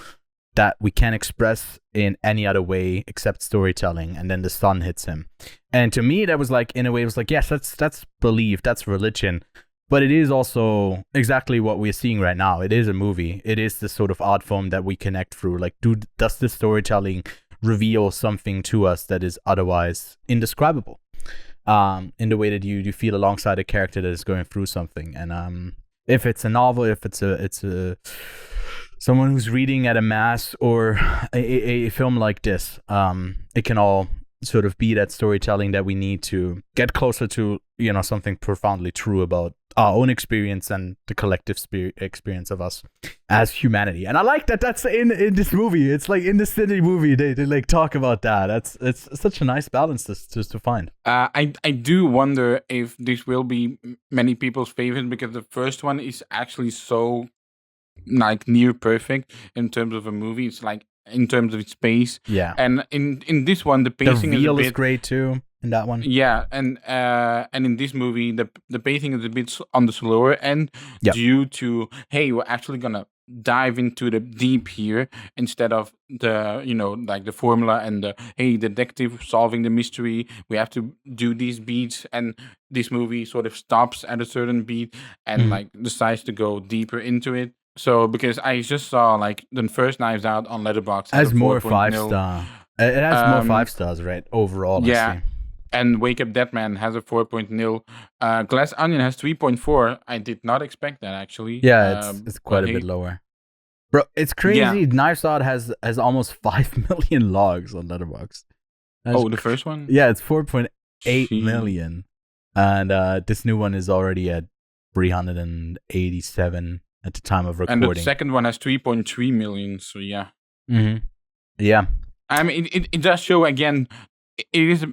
Speaker 1: that we can't express in any other way except storytelling?" And then the sun hits him. And to me, that was like, in a way, it was like, yes, that's belief, that's religion. But it is also exactly what we're seeing right now. It is a movie. It is this sort of art form that we connect through. Like, does this storytelling reveal something to us that is otherwise indescribable, in the way that you feel alongside a character that is going through something? And if it's a novel, if it's a someone who's reading at a mass, or a film like this, it can all sort of be that storytelling that we need to get closer to, something profoundly true about our own experience and the collective experience of us as humanity. And I like that that's in this movie. It's like in the city movie, they like talk about that. It's such a nice balance to find.
Speaker 2: I do wonder if this will be many people's favorite, because the first one is actually so like near perfect in terms of a movie. It's like in terms of its pace.
Speaker 1: Yeah.
Speaker 2: And in this one, the pacing
Speaker 1: is great too. In that one,
Speaker 2: yeah, and in this movie, the pacing is a bit on the slower end, due to, hey, we're actually gonna dive into the deep here instead of the like the formula and the, hey, detective solving the mystery, we have to do these beats, and this movie sort of stops at a certain beat and like decides to go deeper into it. So because I just saw like the first Knives Out on Letterboxd
Speaker 1: has more 5-star. It has more 5 stars, right? Overall,
Speaker 2: yeah. And Wake Up Dead Man has a 4.0. Glass Onion has 3.4. I did not expect that, actually.
Speaker 1: Yeah, it's quite a bit lower. Bro, it's crazy. Yeah. Knives Out has almost 5 million logs on Letterboxd.
Speaker 2: The first one?
Speaker 1: Yeah, it's 4.8 million. And this new one is already at 387 at the time of recording.
Speaker 2: And the second one has 3.3 million, so yeah.
Speaker 1: Mm-hmm. Yeah.
Speaker 2: I mean, it does show, again, it is...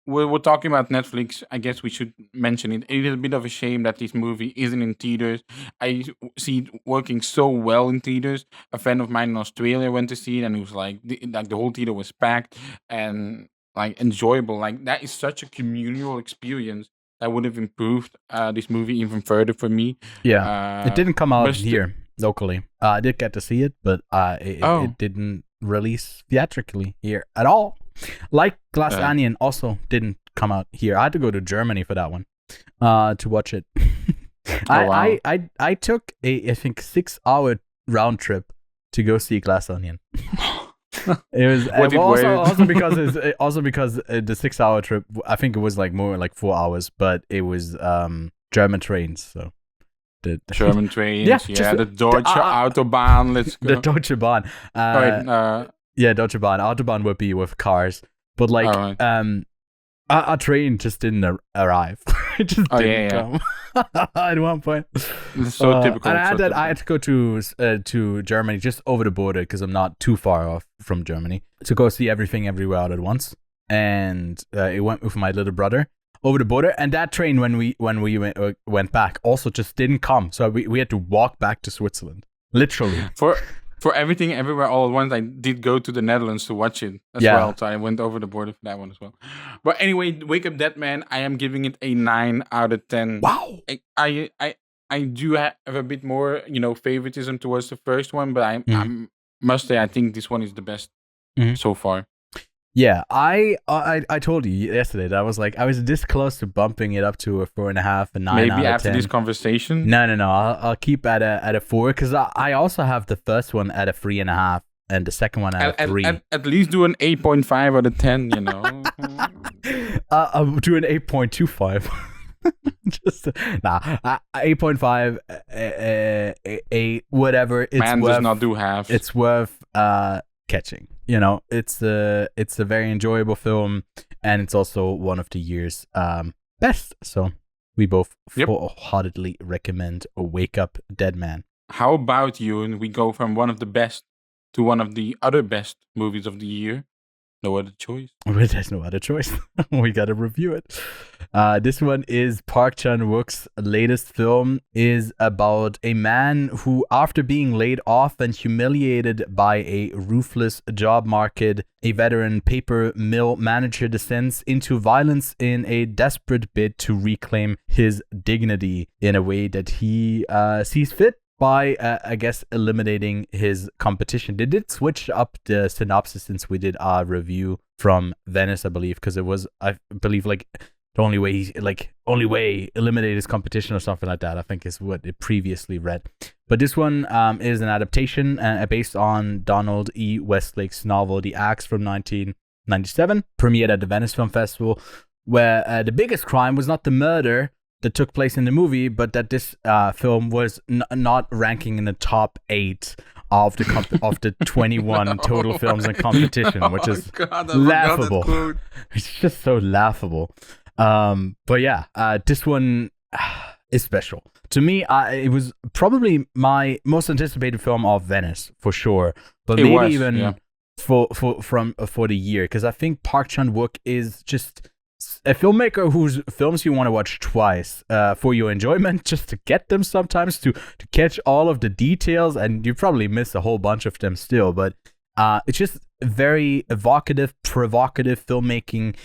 Speaker 2: We're talking about Netflix. I guess we should mention it. It is a bit of a shame that this movie isn't in theaters. I see it working so well in theaters. A friend of mine in Australia went to see it, and it was like the whole theater was packed and like enjoyable. Like, that is such a communal experience that would have improved this movie even further for me.
Speaker 1: Yeah, it didn't come out here locally. I did get to see it, but it didn't release theatrically here at all. Like Glass Onion also didn't come out here. I had to go to Germany for that one. to watch it.
Speaker 2: wow.
Speaker 1: I took I think 6-hour round trip to go see Glass Onion. It was
Speaker 2: Was it
Speaker 1: also because the 6-hour trip, I think it was like more like 4 hours, but it was German trains, so the
Speaker 2: German trains,
Speaker 1: yeah,
Speaker 2: the Deutsche Autobahn. Let's go.
Speaker 1: the Deutsche Bahn. Yeah, Deutsche Bahn. Autobahn would be with cars, but like
Speaker 2: alright.
Speaker 1: our train just didn't arrive. It just didn't come at one point.
Speaker 2: It's so typical.
Speaker 1: And I had to go to Germany, just over the border, because I'm not too far off from Germany, to go see Everything Everywhere All at Once. And it went with my little brother over the border. And that train, when we went back, also just didn't come. So we had to walk back to Switzerland, literally.
Speaker 2: For Everything Everywhere All at Once, I did go to the Netherlands to watch it as well. So I went over the border for that one as well. But anyway, Wake Up Dead Man, I am giving it a 9 out of 10.
Speaker 1: Wow.
Speaker 2: I do have a bit more, favoritism towards the first one, but I must say I think this one is the best so far.
Speaker 1: Yeah, I told you yesterday that I was this close to bumping it up to a 4.5, a 9
Speaker 2: Maybe
Speaker 1: out of
Speaker 2: after
Speaker 1: 10.
Speaker 2: this conversation.
Speaker 1: No. I'll keep at a 4, because I also have the first one at a 3.5 and the second one at a 3.
Speaker 2: At least do an 8.5 out of 10.
Speaker 1: I'll do an 8.25. Just 8.5, 8, whatever. It's
Speaker 2: Man
Speaker 1: worth,
Speaker 2: does not do halves.
Speaker 1: It's worth catching. It's a very enjoyable film, and it's also one of the year's best. So we both wholeheartedly recommend Wake Up Dead Man.
Speaker 2: How about you? And we go from one of the best to one of the other best movies of the year. No other choice.
Speaker 1: There's no other choice. We gotta review it. This one is Park Chan-wook's latest film. Is about a man who, after being laid off and humiliated by a ruthless job market, a veteran paper mill manager descends into violence in a desperate bid to reclaim his dignity in a way that he sees fit, by, I guess, eliminating his competition. They did switch up the synopsis since we did our review from Venice, I believe, because it was, I believe, like, the only way eliminate his competition or something like that, I think is what it previously read. But this one is an adaptation based on Donald E. Westlake's novel The Axe from 1997, premiered at the Venice Film Festival, where the biggest crime was not the murder that took place in the movie, but that this film was not ranking in the top 8 of the 21 total films in competition, which is laughable. It's just so laughable. But yeah, this one is special to me. It was probably my most anticipated film of Venice for sure, but for the year, because I think Park Chan-wook is just a filmmaker whose films you want to watch twice for your enjoyment, just to get them sometimes, to catch all of the details, and you probably miss a whole bunch of them still, but it's just very evocative, provocative filmmaking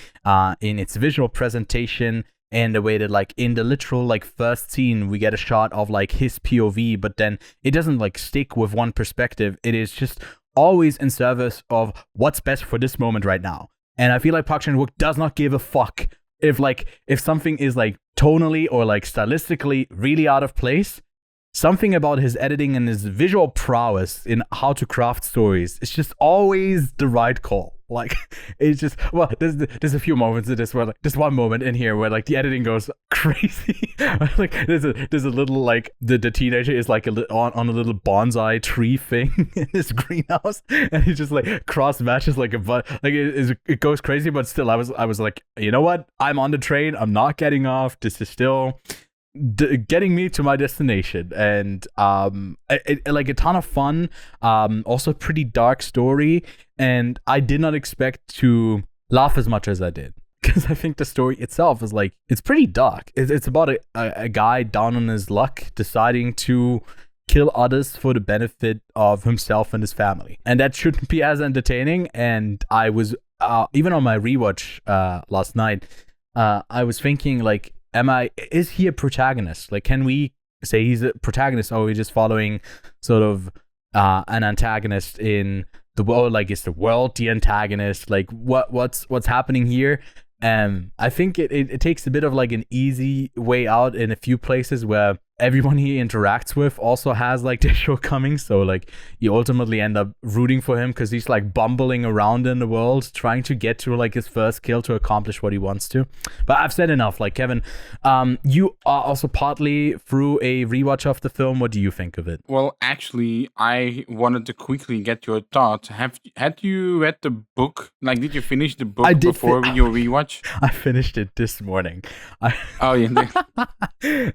Speaker 1: in its visual presentation, and the way that, like, in the literal, like, first scene, we get a shot of, like, his POV, but then it doesn't, like, stick with one perspective. It is just always in service of what's best for this moment right now. And I feel like Park Chan-wook does not give a fuck if something is, like, tonally or, like, stylistically really out of place. Something about his editing and his visual prowess in how to craft stories, it's just always the right call. Like, it's just, well, there's a few moments in this where, like, there's one moment in here where, like, the editing goes crazy. Like, there's a little, like, the teenager is, like, on a little bonsai tree thing in his greenhouse, and he just, like, cross matches like it goes crazy. But still, I was like, you know what? I'm on the train. I'm not getting off. This is still getting me to my destination, and like a ton of fun, also pretty dark story, and I did not expect to laugh as much as I did, because I think the story itself is, like, it's pretty dark. It's about a guy down on his luck deciding to kill others for the benefit of himself and his family, and that shouldn't be as entertaining. And I was even on my rewatch last night, I was thinking, like, is he a protagonist? Like, can we say he's a protagonist, or are we just following sort of an antagonist in the world? Like, is the world the antagonist? Like, what's happening here? I think it takes a bit of like an easy way out in a few places where everyone he interacts with also has like their shortcomings. So like you ultimately end up rooting for him because he's like bumbling around in the world trying to get to like his first kill to accomplish what he wants to. But I've said enough. Like Kevin, you are also partly through a rewatch of the film. What do you think of it?
Speaker 2: Well, actually, I wanted to quickly get your thoughts. Had you read the book? Like, did you finish the book before your rewatch?
Speaker 1: I finished it this morning.
Speaker 2: Oh yeah.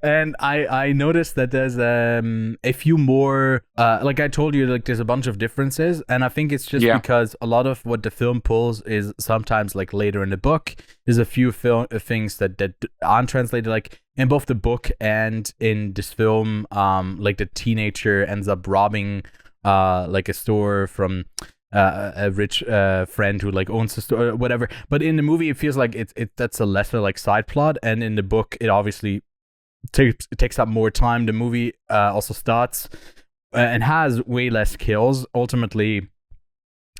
Speaker 1: And I noticed that there's a few more like I told you, like there's a bunch of differences, and I think it's just because a lot of what the film pulls is sometimes like later in the book. There's a few things that aren't translated, like in both the book and in this film. Like the teenager ends up robbing like a store from a rich friend who like owns the store or whatever. But in the movie, it feels like that's a lesser like side plot, and in the book, it obviously takes up more time. The movie also starts and has way less kills. Ultimately,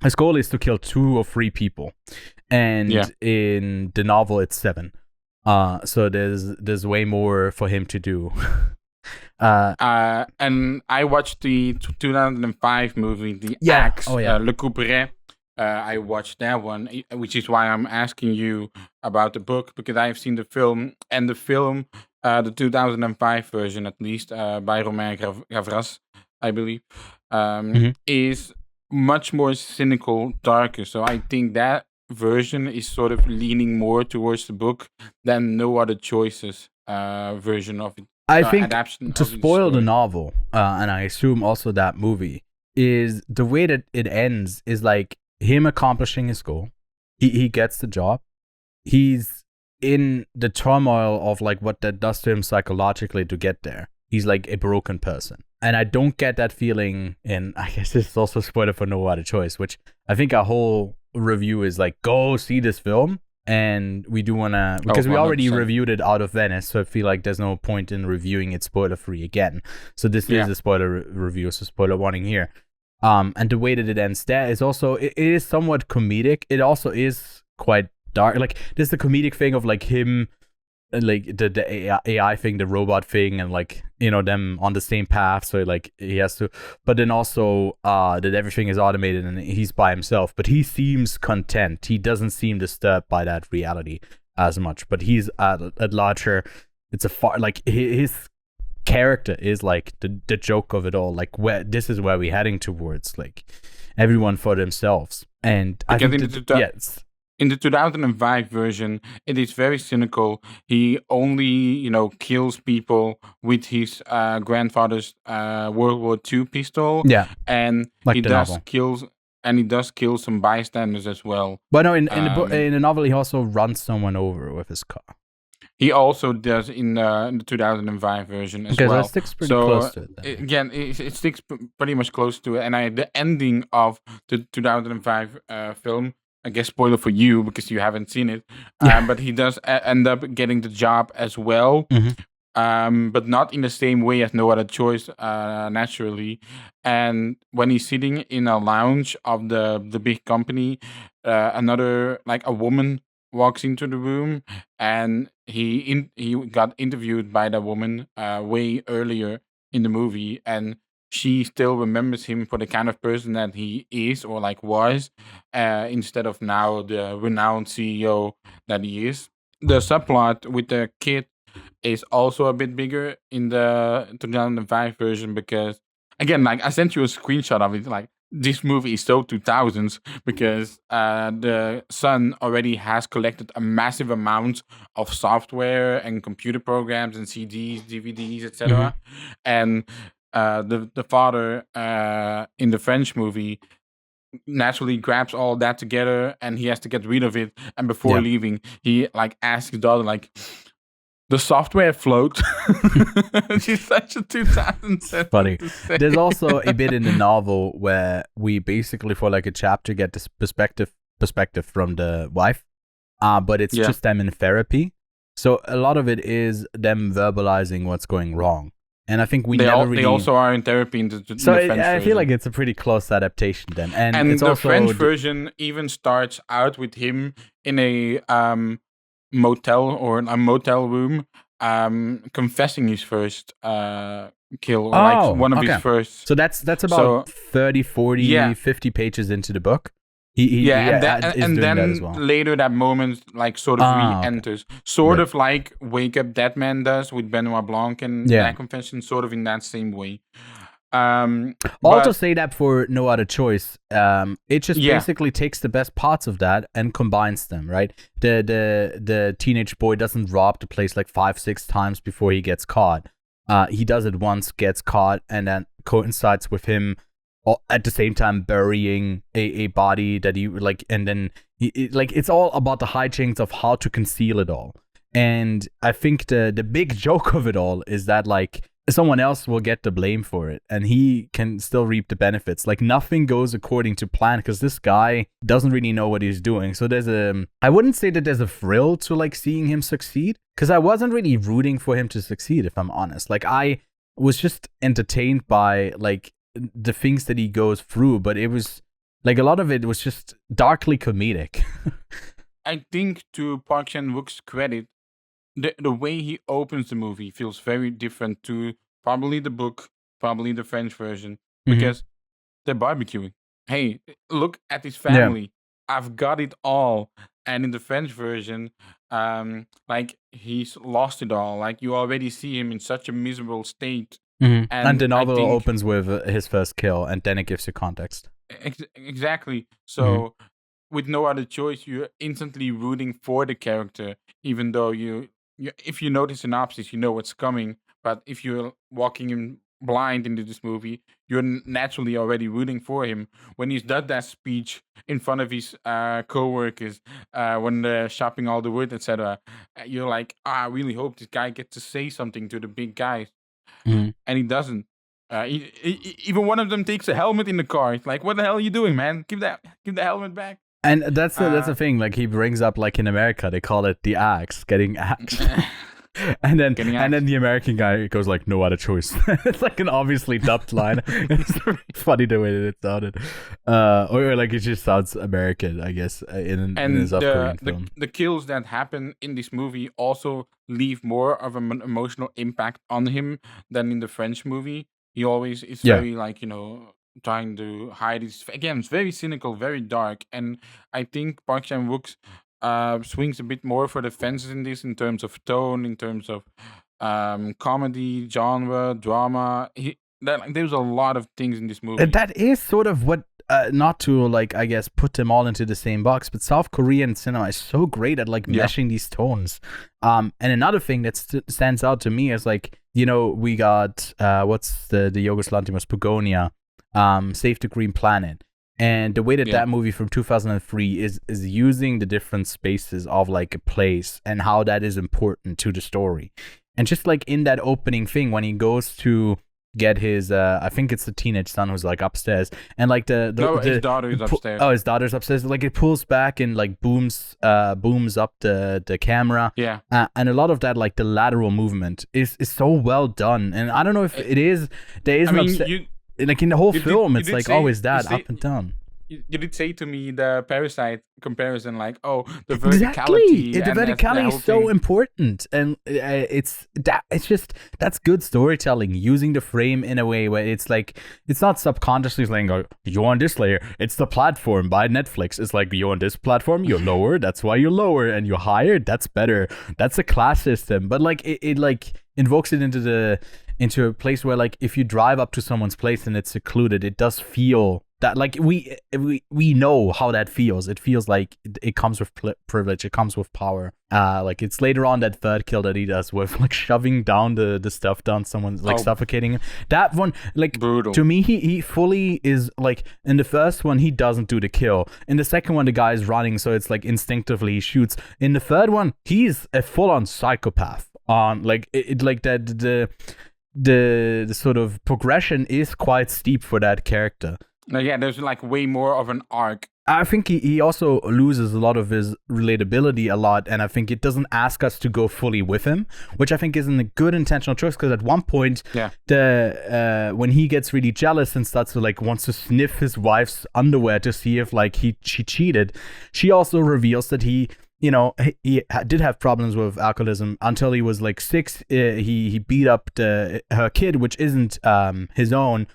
Speaker 1: his goal is to kill 2 or 3 people, and in the novel, it's 7. So there's way more for him to do.
Speaker 2: And I watched the 2005 movie, The Axe, Le Couperet. I watched that one, which is why I'm asking you about the book, because I've seen the film, and the film, the 2005 version at least, by Romain Gavras, I believe, is much more cynical, darker. So I think that version is sort of leaning more towards the book than No Other Choices version of it.
Speaker 1: I think to spoil the novel, and I assume also that movie, is the way that it ends is like him accomplishing his goal. He gets the job. He's in the turmoil of like what that does to him psychologically to get there. He's like a broken person. And I don't get that feeling in, I guess this is also a spoiler for No Other Choice, which I think our whole review is like, go see this film. And we do want to, because we already reviewed it out of Venice, so I feel like there's no point in reviewing it spoiler-free again. So this is a spoiler review, so spoiler warning here. And the way that it ends there is also, it is somewhat comedic. It also is quite dark. Like, there's the comedic thing of like him, like the AI thing, the robot thing, and like, you know, them on the same path. So like he has to, but then also that everything is automated and he's by himself. But he seems content. He doesn't seem disturbed by that reality as much. But he's at larger. It's a far like his character is like the joke of it all. Like this is where we're heading towards. Like everyone for themselves. And I think
Speaker 2: in the 2005 version, it is very cynical. He only, kills people with his grandfather's World War II pistol.
Speaker 1: Yeah,
Speaker 2: and
Speaker 1: like
Speaker 2: he does kill some bystanders as well.
Speaker 1: But no, in the novel, he also runs someone over with his car.
Speaker 2: He also does in the 2005 version as well.
Speaker 1: Because it sticks pretty close to it.
Speaker 2: Then. Again, it sticks pretty much close to it. And the ending of the 2005 film, I guess spoiler for you because you haven't seen it, but he does end up getting the job as well, but not in the same way as No Other Choice, naturally. And when he's sitting in a lounge of the big company, another, like a woman walks into the room, and he got interviewed by the woman way earlier in the movie, and she still remembers him for the kind of person that he is or like was, instead of now the renowned CEO that he is. The subplot with the kid is also a bit bigger in the 2005 version because, again, like I sent you a screenshot of it, like this movie is so 2000s because the son already has collected a massive amount of software and computer programs and CDs, DVDs, etc. And the father in the French movie naturally grabs all that together and he has to get rid of it. And before leaving, he like asks his daughter, like, the software float. She's such a 2000s.
Speaker 1: Funny. There's also a bit in the novel where we basically for like a chapter get this perspective from the wife, but it's just them in therapy. So a lot of it is them verbalizing what's going wrong. And I think they
Speaker 2: also are in therapy in the French version.
Speaker 1: I feel like it's a pretty close adaptation then. And it's
Speaker 2: the
Speaker 1: also
Speaker 2: French version even starts out with him in a motel or a motel room, confessing his first kill, or like one of his first.
Speaker 1: So that's about 30, 40, 50 pages into the book. He
Speaker 2: and then
Speaker 1: that as well.
Speaker 2: Later that moment like sort of re-enters, sort of like Wake Up Dead Man does with Benoit Blanc and that confession, sort of in that same way.
Speaker 1: Also say that for No Other Choice, it just basically takes the best parts of that and combines them, right? The teenage boy doesn't rob the place like 5-6 times before he gets caught. He does it once, gets caught, and then coincides with him at the same time burying a body that he like, and then it's all about the hijinks of how to conceal it all. And I think the big joke of it all is that like someone else will get the blame for it and he can still reap the benefits. Like nothing goes according to plan because this guy doesn't really know what he's doing. So I wouldn't say that there's a thrill to like seeing him succeed, because I wasn't really rooting for him to succeed, if I'm honest. Like I was just entertained by like the things that he goes through, but it was like a lot of it was just darkly comedic.
Speaker 2: I think to Park Chan-wook's credit, the way he opens the movie feels very different to probably the book, probably the French version, because they're barbecuing. Hey, look at his family. Yeah. I've got it all. And in the French version, like he's lost it all. Like you already see him in such a miserable state.
Speaker 1: Mm-hmm. And the novel opens with his first kill, and then it gives you context.
Speaker 2: Exactly. So with No Other Choice, you're instantly rooting for the character, even though if you know the synopsis, you know what's coming. But if you're walking in blind into this movie, you're naturally already rooting for him. When he's done that speech in front of his co-workers, when they're chopping all the wood, etc., you're like, I really hope this guy gets to say something to the big guys. And he doesn't. Even one of them takes a helmet in the car. It's like, what the hell are you doing, man? Give the helmet back.
Speaker 1: And that's the thing. Like he brings up, like in America, they call it the axe, getting axed. and then the American guy goes like, no other choice. It's like an obviously dubbed line. It's really funny the way that it sounded, or like it just sounds American, I guess, in his Korean film.
Speaker 2: The kills that happen in this movie also leave more of an emotional impact on him than in the French movie. He always is very like, trying to hide his... Again, it's very cynical, very dark. And I think Park Chan-wook swings a bit more for the fences in this, in terms of tone, in terms of comedy, genre, drama. There's a lot of things in this movie.
Speaker 1: That is sort of what... not to, like, I guess, put them all into the same box, but South Korean cinema is so great at, like, meshing these tones. And another thing that stands out to me is, like, we got, what's the Yorgos Lanthimos, Pugonia, Save the Green Planet. And the way that movie from 2003 is using the different spaces of, like, a place and how that is important to the story. And just, like, in that opening thing, when he goes to get his I think it's the teenage son who's like upstairs, and like his
Speaker 2: daughter is upstairs.
Speaker 1: His daughter's upstairs. Like it pulls back and like booms up the camera.
Speaker 2: Yeah.
Speaker 1: And a lot of that, like the lateral movement is so well done. And I don't know if it is. There is like in the whole film, it's like always that up and down.
Speaker 2: You did say to me the Parasite comparison, like, the verticality.
Speaker 1: Exactly. The verticality is so important, and it's that's good storytelling, using the frame in a way where it's like it's not subconsciously saying, "Oh, you're on this layer." It's the platform by Netflix. It's like you're on this platform, you're lower. That's why you're lower, and you're higher. That's better. That's a class system. But like it like invokes it into a place where, like, if you drive up to someone's place and it's secluded, it does feel that, like, we know how that feels. It feels like it comes with privilege. It comes with power. Like it's later on that third kill that he does with like shoving down the stuff down someone's, like suffocating him. That one, like,
Speaker 2: brutal.
Speaker 1: To me, he fully is like, in the first one he doesn't do the kill. In the second one the guy is running, so it's like instinctively he shoots. In the third one he's a full-on psychopath. Like it like that the sort of progression is quite steep for that character.
Speaker 2: There's like way more of an arc.
Speaker 1: I think he also loses a lot of his relatability a lot, and I think it doesn't ask us to go fully with him, which I think isn't a good intentional choice, because at one point, when he gets really jealous and starts to like wants to sniff his wife's underwear to see if like she cheated, she also reveals that he he did have problems with alcoholism until he was like 6. He beat up her kid, which isn't his own.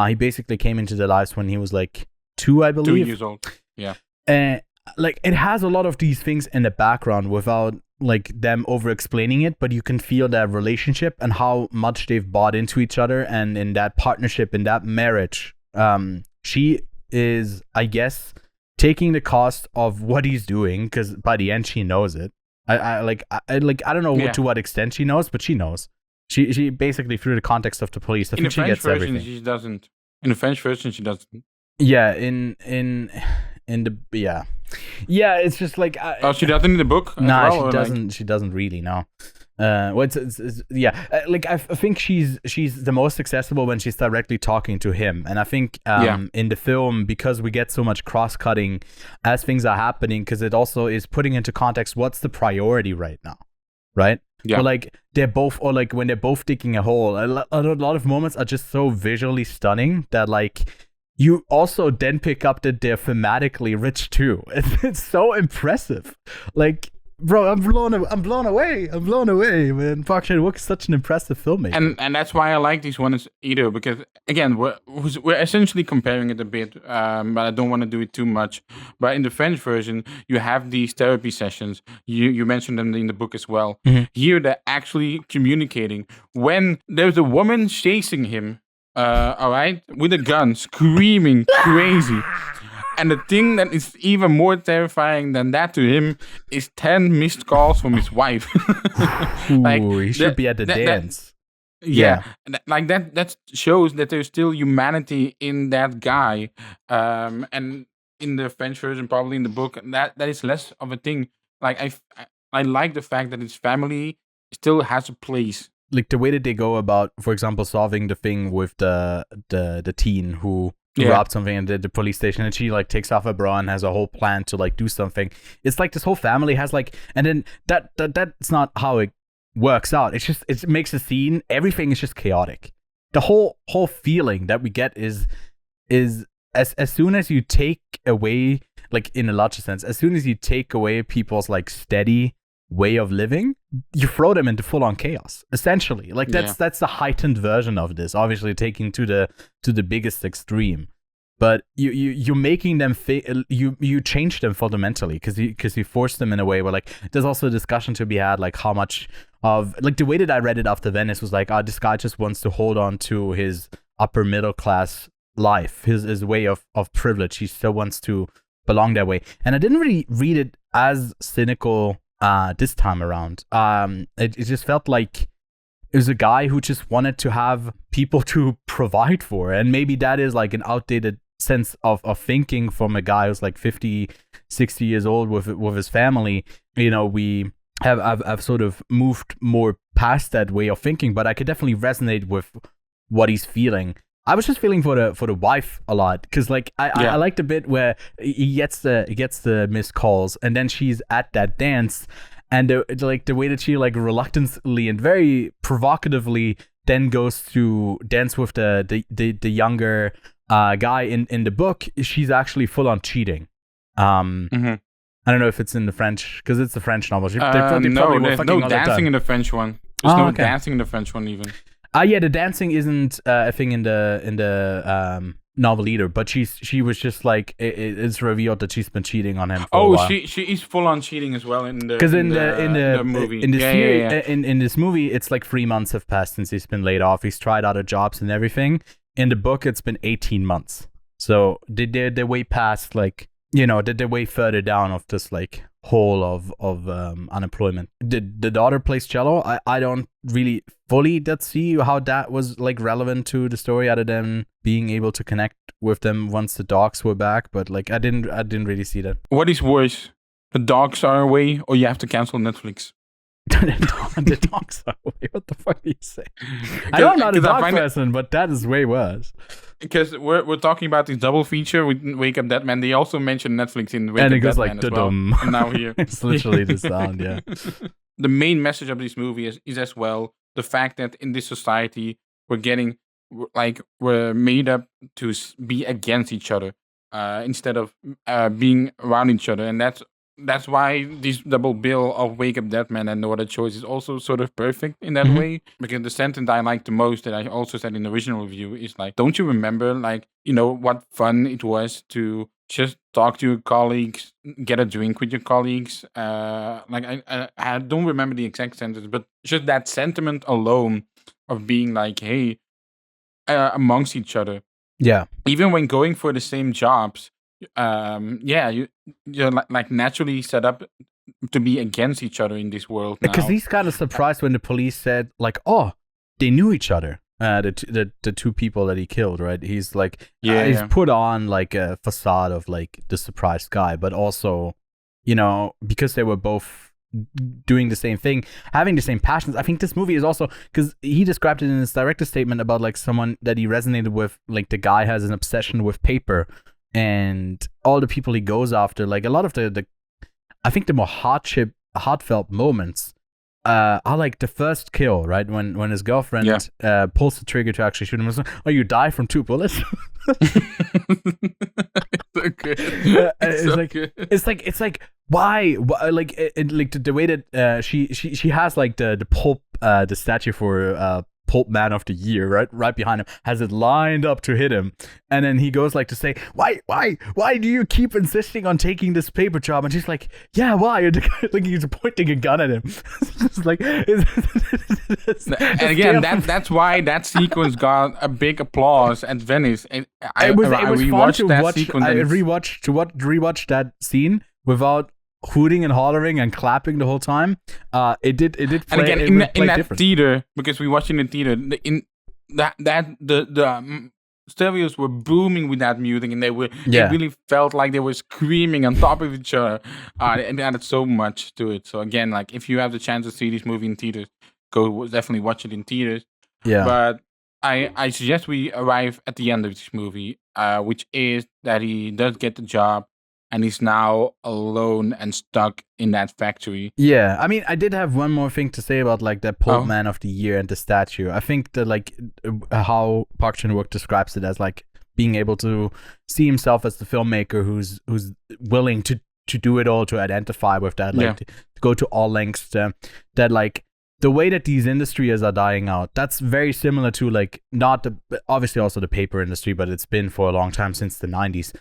Speaker 1: He basically came into their lives when he was like 2, I believe.
Speaker 2: 2 years old. Yeah.
Speaker 1: And like it has a lot of these things in the background without like them over explaining it, but you can feel that relationship and how much they've bought into each other, and in that partnership, in that marriage. She is, I guess, taking the cost of what he's doing, because by the end she knows it. I don't know to what extent she knows, but she knows. She basically, through the context of the police, I think she gets everything. In the French version,
Speaker 2: she doesn't. In the French version, she doesn't.
Speaker 1: Yeah, in the it's just like
Speaker 2: she doesn't in the book.
Speaker 1: Nah, she doesn't. Like... She doesn't really. No. I think she's the most accessible when she's directly talking to him, and I think in the film, because we get so much cross-cutting as things are happening, because it also is putting into context what's the priority right now, right? Yeah. Or like they're both, or like when they're both digging a hole, a lot of moments are just so visually stunning that like you also then pick up that they're thematically rich too. It's so impressive, like. Bro, I'm blown away. I'm blown away, man. Park Chan-wook is such an impressive filmmaker.
Speaker 2: And that's why I like these ones either, because again, we're essentially comparing it a bit, but I don't want to do it too much. But in the French version, you have these therapy sessions. You mentioned them in the book as well. Mm-hmm. Here, they're actually communicating. When there's a woman chasing him, all right, with a gun, screaming crazy. And the thing that is even more terrifying than that to him is 10 missed calls from his wife.
Speaker 1: Like, ooh, he should be at the dance.
Speaker 2: That shows that there's still humanity in that guy. And in the French version, probably in the book, that is less of a thing. Like I like the fact that his family still has a place.
Speaker 1: Like the way that they go about, for example, solving the thing with the teen who robbed something in the police station, and she like takes off her bra and has a whole plan to like do something. It's like this whole family has like, and then that's not how it works out. It's just, it makes a scene, everything is just chaotic. The whole feeling that we get is as soon as you take away, like in a larger sense, as soon as you take away people's like steady way of living, you throw them into full-on chaos, essentially. Like that's the heightened version of this, obviously taking to the biggest extreme. But you're making them you change them fundamentally, because you force them in a way where like there's also a discussion to be had, like how much of, like the way that I read it after Venice was like, this guy just wants to hold on to his upper middle class life, his way of privilege. He still wants to belong that way. And I didn't really read it as cynical this time around. It just felt like it was a guy who just wanted to have people to provide for, and maybe that is like an outdated sense of thinking from a guy who's like 50, 60 years old with his family. You know, I've sort of moved more past that way of thinking, but I could definitely resonate with what he's feeling. I was just feeling for the wife a lot, because like I like the bit where he gets the missed calls, and then she's at that dance, and the way that she like reluctantly and very provocatively then goes to dance with the younger guy in the book. She's actually full on cheating. I don't know if it's in the French, because it's a French novel. They probably
Speaker 2: there's no dancing in the French one. There's no dancing in the French one even.
Speaker 1: The dancing isn't a thing in the novel either, but she was just like, it's revealed that she's been cheating on him for a while.
Speaker 2: she is full on cheating as well in the,
Speaker 1: because in the
Speaker 2: movie.
Speaker 1: In this in this movie, it's like 3 months have passed since he's been laid off. He's tried other jobs and everything. In the book, it's been 18 months. So they're way past, like, you know, they're way further down of this like hole of unemployment. The daughter plays cello. I don't really fully see how that was like relevant to the story, other than being able to connect with them once the dogs were back. But like I didn't really see that.
Speaker 2: What is worse, the dogs are away, or you have to cancel Netflix?
Speaker 1: The dogs are away. What the fuck are you saying? I know I'm not a dog person, but that is way worse.
Speaker 2: Because we're talking about this double feature with Wake Up Dead Man. They also mentioned Netflix in Wake Up Dead Man as well. And now here.
Speaker 1: It's literally the sound, yeah.
Speaker 2: The main message of this movie is as well the fact that in this society we're made up to be against each other instead of being around each other. And that's that's why this double bill of Wake Up Dead Man and No Other Choice is also sort of perfect in that way. Because the sentence I like the most that I also said in the original review is like, don't you remember, like, what fun it was to just talk to your colleagues, get a drink with your colleagues. I don't remember the exact sentence, but just that sentiment alone of being like, hey, amongst each other.
Speaker 1: Yeah.
Speaker 2: Even when going for the same jobs, you're like naturally set up to be against each other in this world now.
Speaker 1: Because he's kind of surprised when the police said, like, oh, they knew each other. The two people that he killed, right? He's like, he's put on like a facade of like the surprised guy, but also, because they were both doing the same thing, having the same passions. I think this movie is also, because he described it in his director's statement about like someone that he resonated with, like the guy has an obsession with paper, and all the people he goes after, like a lot of the I think the more heartfelt moments are like the first kill, right? When his girlfriend pulls the trigger to actually shoot him. Like, oh, you die from 2 bullets. It's like why like the way that she has like the pulp the statue for Pulp Man of the Year right behind him, has it lined up to hit him, and then he goes like to say, why do you keep insisting on taking this paper job? And she's like, yeah, why? And like he's pointing a gun at him. It's like, and
Speaker 2: again, that's why that sequence got a big applause at Venice.
Speaker 1: I rewatched that scene without hooting and hollering and clapping the whole time. It did play. And again,
Speaker 2: in that theater, because we watched in the theater, the stereos were booming with that music, and they really felt like they were screaming on top of each other. And added so much to it. So again, like if you have the chance to see this movie in theaters, go definitely watch it in theaters.
Speaker 1: Yeah.
Speaker 2: But I suggest we arrive at the end of this movie, which is that he does get the job. And he's now alone and stuck in that factory.
Speaker 1: Yeah, I mean, I did have one more thing to say about like the Pulp Man of the Year and the statue. I think that like how Park Chan-wook describes it as like being able to see himself as the filmmaker who's willing to do it all, to identify with that, like to go to all lengths. That like the way that these industries are dying out, that's very similar to like obviously also the paper industry, but it's been for a long time, since the 90s.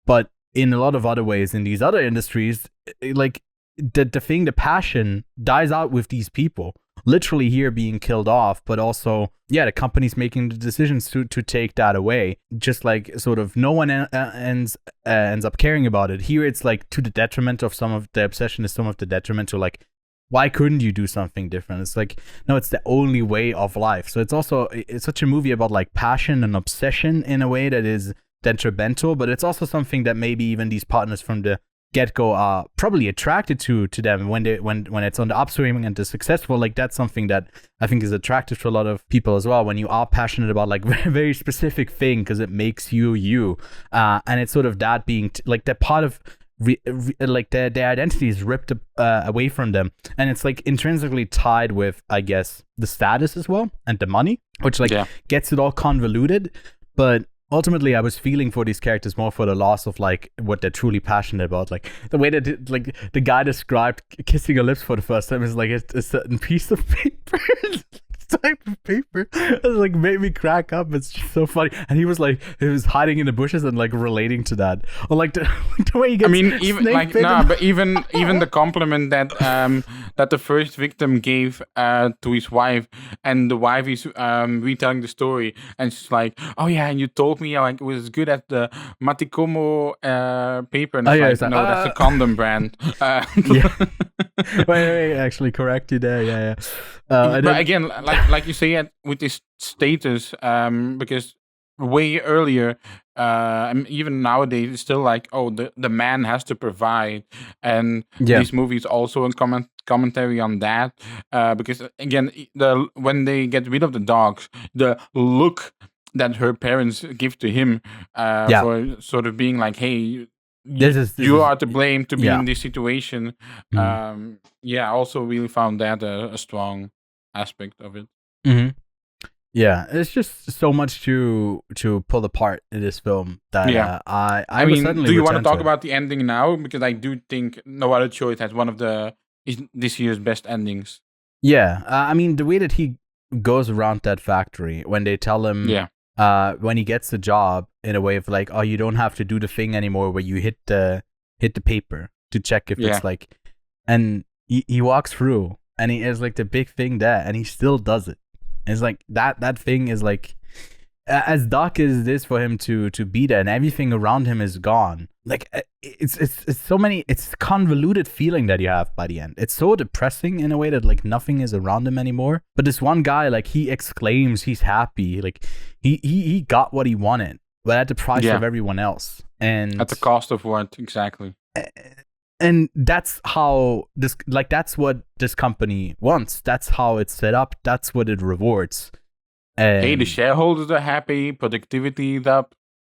Speaker 1: But in a lot of other ways, in these other industries, like the passion dies out with these people, literally here being killed off, but also, the company's making the decisions to take that away. Just like sort of no one ends up caring about it. Here it's like to the detriment of some of the obsession, is some of the detriment to like, why couldn't you do something different? It's like, no, it's the only way of life. So it's such a movie about like passion and obsession in a way that is detrimental, but it's also something that maybe even these partners from the get-go are probably attracted to them when it's on the upswing and they're successful. Like that's something that I think is attractive to a lot of people as well, when you are passionate about like a very specific thing, because it makes you and it's sort of that being like that part of like their identity is ripped away from them, and it's like intrinsically tied with, I guess, the status as well and the money, which like gets it all convoluted. But ultimately, I was feeling for these characters more for the loss of like what they're truly passionate about. Like the way that like the guy described kissing her lips for the first time is like a certain piece of paper. Type of paper. It like made me crack up. It's just so funny. And he was hiding in the bushes and like relating to that, or like the way he gets.
Speaker 2: I mean, even like but even the compliment that that the first victim gave to his wife, and the wife is retelling the story, and she's like, "Oh yeah, and you told me I was good at the Matikomo paper," and it's like, no, that's a condom brand.
Speaker 1: Wait, actually correct you there. Yeah.
Speaker 2: But then, again, like you say, with this status, because way earlier, even nowadays, it's still like, oh, the man has to provide, and these movies also a commentary on that, because again, when they get rid of the dogs, the look that her parents give to him, for sort of being like, hey, you are to blame to be in this situation. I also really found that a strong aspect of it.
Speaker 1: Mm-hmm. Yeah, it's just so much to pull apart in this film that
Speaker 2: Yeah.
Speaker 1: I
Speaker 2: I
Speaker 1: would
Speaker 2: mean,
Speaker 1: certainly
Speaker 2: do you want to
Speaker 1: return
Speaker 2: talk
Speaker 1: to it.
Speaker 2: about the ending now? Because I do think No Other Choice has one of this year's best endings.
Speaker 1: Yeah, I mean the way that he goes around that factory when they tell him,
Speaker 2: Yeah.
Speaker 1: when he gets the job, in a way of like, oh, you don't have to do the thing anymore where you hit the paper to check if
Speaker 2: Yeah.
Speaker 1: it's like, and he walks through and he is like the big thing there and he still does it. It's like that thing is like, as dark as it is for him to be there and everything around him is gone. Like it's so many, it's convoluted feeling that you have by the end. It's so depressing in a way that like nothing is around him anymore. But this one guy, like, he exclaims he's happy, like he got what he wanted, but at the price of everyone else, and
Speaker 2: at the cost of what exactly.
Speaker 1: And that's how this, like, that's what this company wants. That's how it's set up. That's what it rewards.
Speaker 2: Hey, the shareholders are happy, productivity is up.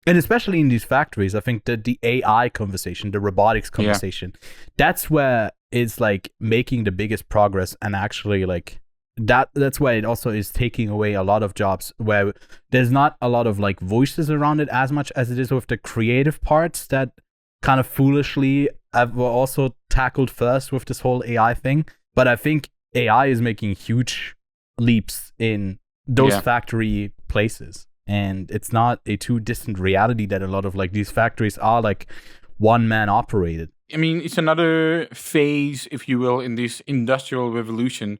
Speaker 1: And especially in these factories, I think that the AI conversation, the robotics conversation, that's where it's like making the biggest progress, and actually like that's why it also is taking away a lot of jobs, where there's not a lot of like voices around it as much as it is with the creative parts that kind of foolishly were also tackled first with this whole AI thing. But I think AI is making huge leaps in those factory places, and it's not a too distant reality that a lot of like these factories are like one man operated.
Speaker 2: I mean, it's another phase, if you will, in this industrial revolution.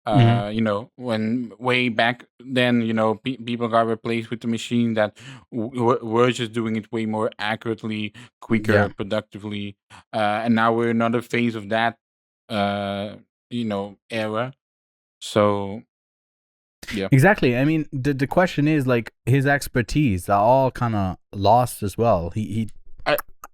Speaker 2: You know, when way back then, you know, people got replaced with the machine that were just doing it way more accurately, quicker, productively, and now we're in another phase of that, you know, era. So. Yeah.
Speaker 1: Exactly. I mean, the question is like his expertise are all kind of lost as well.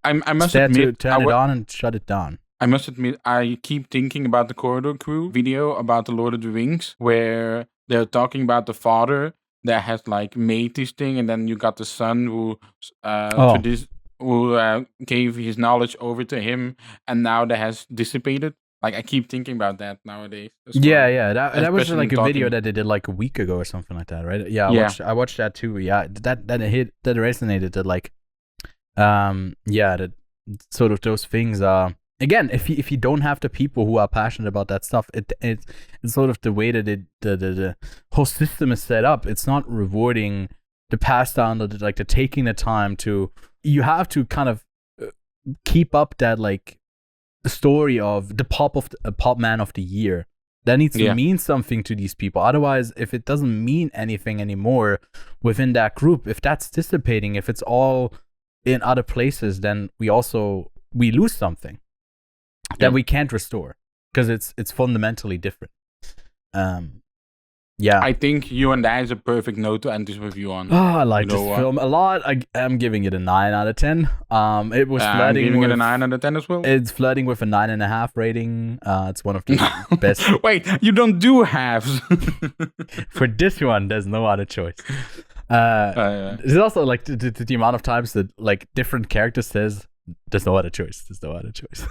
Speaker 2: I must admit,
Speaker 1: turn it on and shut it down.
Speaker 2: I must admit, I keep thinking about the Corridor Crew video about the Lord of the Rings, where they're talking about the father that has like made this thing, and then you got the son who gave his knowledge over to him, and now that has dissipated. Like, I keep thinking about that nowadays.
Speaker 1: Yeah. That was like a video that they did like a week ago or something like that, right? Yeah, I watched that too. Yeah, that resonated. That like, that sort of those things are, again, if you don't have the people who are passionate about that stuff, it's sort of the way that the whole system is set up. It's not rewarding the pass down, the taking the time to. You have to kind of keep up that like. The story of the pop man of the year that needs to mean something to these people. Otherwise, if it doesn't mean anything anymore within that group, if that's dissipating, if it's all in other places, then we lose something that we can't restore because it's fundamentally different.
Speaker 2: I think You and I is a perfect note to end this review on.
Speaker 1: Oh, I like this film a lot. I'm giving it a 9 out of 10. It was flirting
Speaker 2: I'm giving
Speaker 1: with
Speaker 2: it a 9 out of 10 as well.
Speaker 1: It's flirting with a 9.5 rating. It's one of the best.
Speaker 2: Wait, you don't do halves.
Speaker 1: For this one, there's no other choice. There's also like the amount of times that like different characters says, there's no other choice. There's no other choice.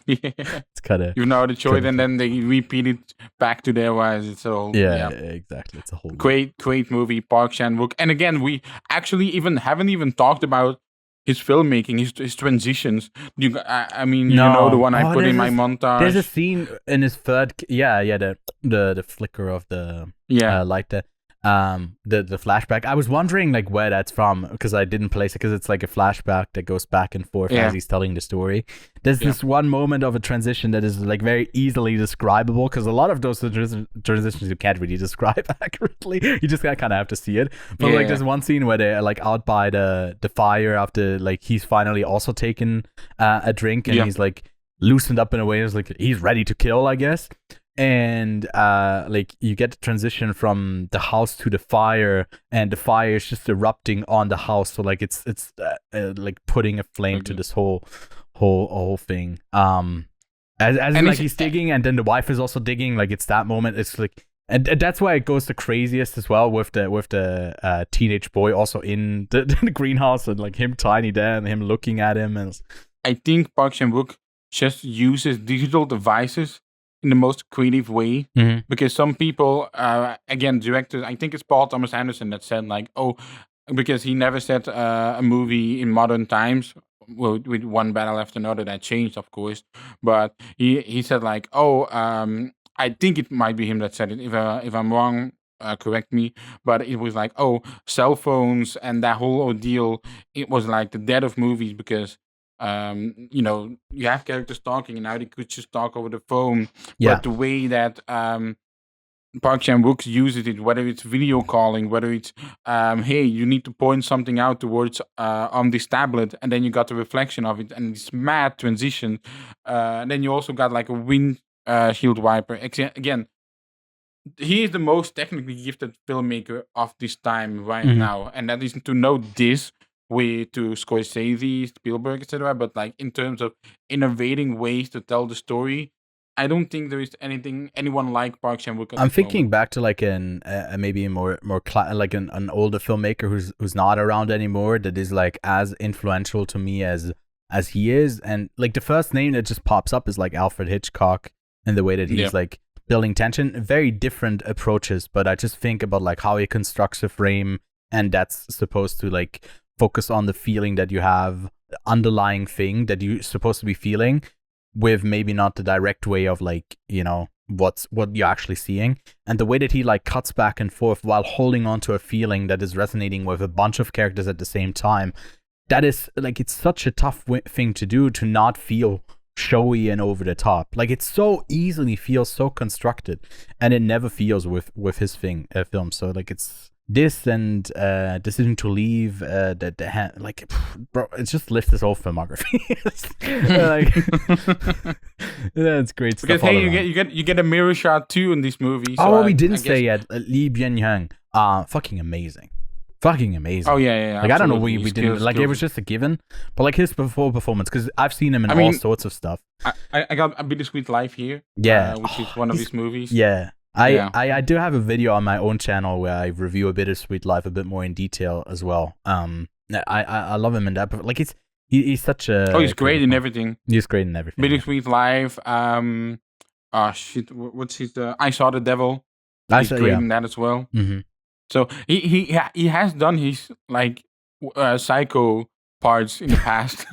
Speaker 1: It's kind of.
Speaker 2: You know the choice, and then they repeat it back to their wives. It's all.
Speaker 1: Yeah, exactly. It's a whole.
Speaker 2: Great movie, Park Chan-wook. And again, we actually haven't even talked about his filmmaking, his transitions. I mean, you know the one I put in my montage.
Speaker 1: There's a scene in his third. The flicker of the light there. The flashback. I was wondering like where that's from because I didn't place it because it's like a flashback that goes back and forth as he's telling the story. There's this one moment of a transition that is like very easily describable because a lot of those transitions you can't really describe accurately. You just kind of have to see it. But like there's one scene where they're like out by the fire after like he's finally also taken a drink and he's like loosened up in a way. It's like he's ready to kill, I guess. And like you get the transition from the house to the fire, and the fire is just erupting on the house. So like it's like putting a flame to this whole thing. As like he's digging, and then the wife is also digging. Like it's that moment. It's like, and that's why it goes the craziest as well with the teenage boy also in the greenhouse and like him tiny there and him looking at him. And
Speaker 2: I think Park Chan-wook just uses digital devices in the most creative way.
Speaker 1: Mhm.
Speaker 2: Because some people, again, directors, I think it's Paul Thomas Anderson that said like, oh, because he never said a movie in modern times. Well, with one battle after another, that changed, of course. But he said like, oh, I think it might be him that said it. If I'm wrong, correct me. But it was like, oh, cell phones and that whole ordeal. It was like the death of movies because you have characters talking and now they could just talk over the phone.
Speaker 1: Yeah.
Speaker 2: But the way that Park Chan-wook uses it, whether it's video calling, whether it's hey, you need to point something out towards on this tablet, and then you got the reflection of it, and it's mad transition. Then you also got like a wind shield wiper. Again, he is the most technically gifted filmmaker of this time right now, and that is to note this way to Scorsese, Spielberg, etc. But like in terms of innovating ways to tell the story, I don't think there is anyone like Park Chan-wook.
Speaker 1: I'm thinking back to like maybe a more like an older filmmaker who's not around anymore that is like as influential to me as he is, and like the first name that just pops up is like Alfred Hitchcock and the way that he's like building tension. Very different approaches, but I just think about like how he constructs a frame, and that's supposed to like focus on the feeling that you have, the underlying thing that you're supposed to be feeling, with maybe not the direct way of like, what you're actually seeing, and the way that he like cuts back and forth while holding on to a feeling that is resonating with a bunch of characters at the same time. That is like, it's such a tough thing to do, to not feel showy and over the top. Like it so easily feels so constructed, and it never feels with his film. So like it's this and Decision to Leave, bro, it's just lifts his whole filmography. That's great stuff.
Speaker 2: Because hey, you get a mirror shot too in this movie. So
Speaker 1: we didn't say yet. Lee Byung-hun, fucking amazing.
Speaker 2: Oh yeah.
Speaker 1: Like I don't know, we didn't like it was just a given, but like his performance, because I've seen him in all sorts of stuff.
Speaker 2: I got A Bittersweet Life here.
Speaker 1: Yeah,
Speaker 2: which is one of his movies.
Speaker 1: Yeah. I do have a video on my own channel where I review A Bittersweet Life a bit more in detail as well. I love him in that, but like he's such a
Speaker 2: he's great in everything.
Speaker 1: He's great in everything.
Speaker 2: Bittersweet Life. What's his? I Saw the Devil. He's great in that as well.
Speaker 1: Mm-hmm.
Speaker 2: So he has done his like psycho parts in the past.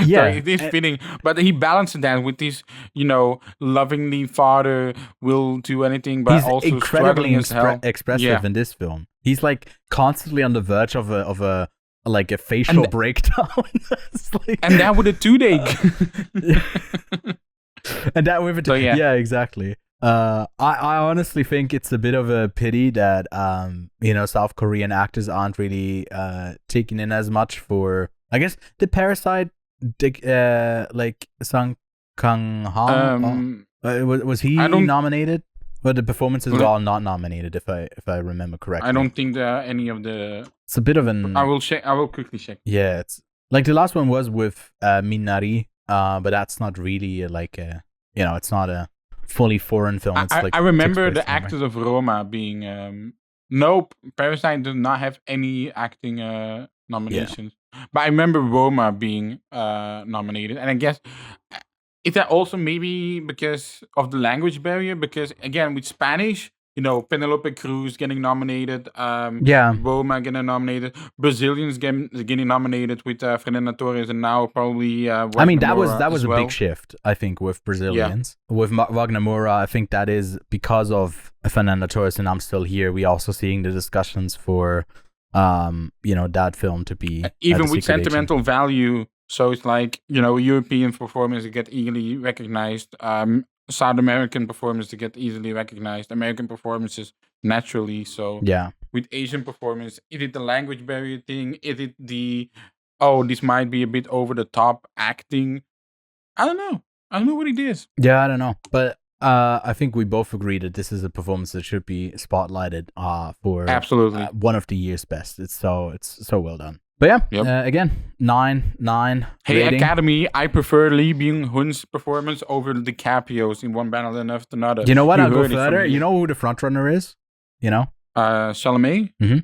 Speaker 1: Yeah,
Speaker 2: so it is fitting, but he balanced that with this, lovingly father will do anything, but he's also
Speaker 1: incredibly expressive
Speaker 2: Yeah.
Speaker 1: in this film. He's like constantly on the verge of a facial breakdown.
Speaker 2: And that with a toothache.
Speaker 1: And that with a yeah, exactly. I honestly think it's a bit of a pity that South Korean actors aren't really taken in as much for, I guess, the Parasite, like Sung Kang-ha. Was he nominated? But the performances were all not nominated, if I remember correctly.
Speaker 2: I don't think there are any of the.
Speaker 1: It's a bit of an.
Speaker 2: I will check. I will quickly check.
Speaker 1: Yeah, it's like the last one was with Minari, but that's not really it's not a fully foreign film. It's
Speaker 2: I remember the actors of Roma being nope, Parasite did not have any acting nominations. But I remember Roma being nominated, and I guess is that also maybe because of the language barrier? Because again, with Spanish, Penelope Cruz getting nominated, Roma getting nominated, Brazilians getting nominated with Fernanda Torres, and now probably.
Speaker 1: I mean, that was a big shift, I think, with Brazilians. Yeah. With Wagner Moura, I think that is because of Fernanda Torres and I'm Still Here. We also seeing the discussions for, that film to be
Speaker 2: even with sentimental value. So it's like European performers get eagerly recognized. South American performances get easily recognized. American performances naturally. So with Asian performance, is it the language barrier thing? Is it this might be a bit over the top acting? I don't know what it is.
Speaker 1: Yeah, I don't know. But I think we both agree that this is a performance that should be spotlighted for
Speaker 2: absolutely
Speaker 1: one of the year's best. It's so well done. But yeah, again, 9.
Speaker 2: Hey,
Speaker 1: rating.
Speaker 2: Academy, I prefer Lee Byung-hun's performance over DiCaprio's in One Battle After Another.
Speaker 1: You know what? I'll go further. You know who the frontrunner is?
Speaker 2: Chalamet?
Speaker 1: Mm-hmm.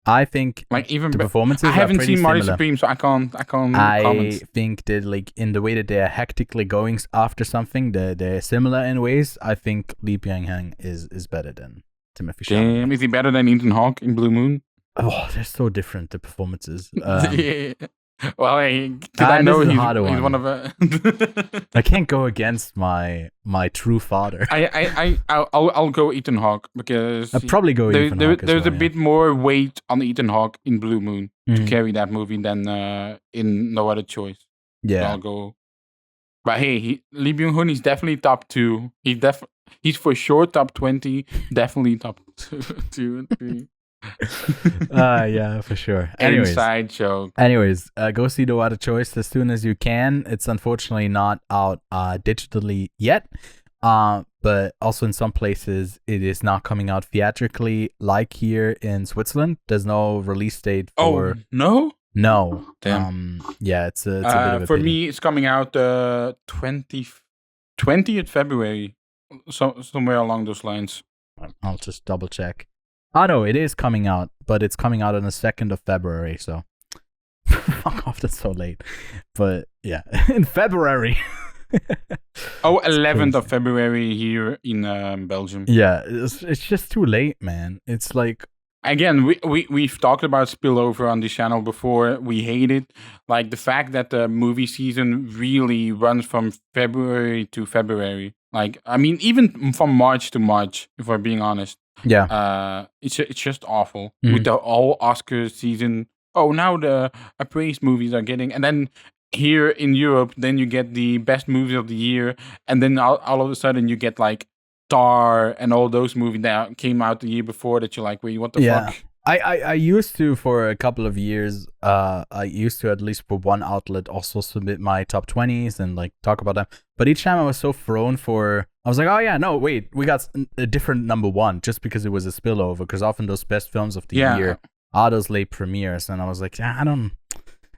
Speaker 1: I think
Speaker 2: Like even
Speaker 1: the performances
Speaker 2: I haven't
Speaker 1: are pretty
Speaker 2: seen Marty
Speaker 1: similar.
Speaker 2: Supreme, so I can't
Speaker 1: I
Speaker 2: comment.
Speaker 1: think that like in the way that they're hectically going after something, they're similar in ways. I think Lee Byung-hun is better than Timothy Chalamet.
Speaker 2: Damn, is he better than Ethan Hawke in Blue Moon?
Speaker 1: Oh, they're so different, the performances.
Speaker 2: Yeah. Well, I know he's one of a.
Speaker 1: I can't go against my true father.
Speaker 2: I'll go Ethan Hawke because
Speaker 1: I'd probably go Ethan Hawke.
Speaker 2: There's a bit more weight on Ethan Hawke in Blue Moon to
Speaker 1: Mhm.
Speaker 2: carry that movie than in No Other Choice. So
Speaker 1: Yeah.
Speaker 2: I'll go. But hey, Lee Byung-hun is definitely top 2. He's for sure top 20. Definitely top 2 and 3.
Speaker 1: Yeah, for sure. Anyways,
Speaker 2: Inside joke.
Speaker 1: Anyways, go see No Other Choice as soon as you can. It's unfortunately not out digitally yet, but also in some places it is not coming out theatrically. Like here in Switzerland, there's no release date for.
Speaker 2: Oh no.
Speaker 1: No.
Speaker 2: Damn.
Speaker 1: Yeah, it's a bit of a
Speaker 2: for
Speaker 1: pity.
Speaker 2: me, it's coming out 20th February, somewhere along those lines.
Speaker 1: I'll just double check. Oh no, it is coming out, but it's coming out on the 2nd of February. So fuck off, that's so late. But yeah, in February.
Speaker 2: 11th of February here in Belgium.
Speaker 1: Yeah, it's just too late, man. It's like.
Speaker 2: Again, we've talked about spillover on this channel before. We hate it. Like the fact that the movie season really runs from February to February. Like, I mean, even from March to March, if we're being honest.
Speaker 1: Yeah.
Speaker 2: It's just awful. With the whole Oscar season. Oh, now the appraised movies are getting... And then here in Europe, then you get the best movies of the year. And then all of a sudden you get like Tar and all those movies that came out the year before that you're like, wait, what the fuck?
Speaker 1: I used to, for a couple of years, I used to at least for one outlet also submit my top 20s and like talk about them. But each time I was so thrown for, I was like, oh yeah, no, wait, we got a different number 1 just because it was a spillover. Because often those best films of the year are those late premieres. And I was like,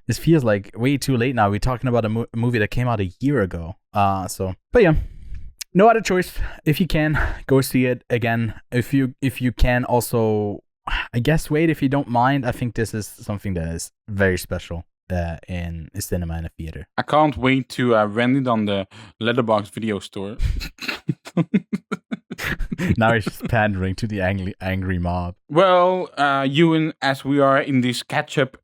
Speaker 1: this feels like way too late now. We're talking about a movie that came out a year ago. But yeah. No Other Choice. If you can, go see it again. If you can also, I guess, wait if you don't mind. I think this is something that is very special in a cinema and a theater.
Speaker 2: I can't wait to rent it on the Letterboxd video store.
Speaker 1: Now he's just pandering to the angry mob.
Speaker 2: Well, Ewan, as we are in this catch-up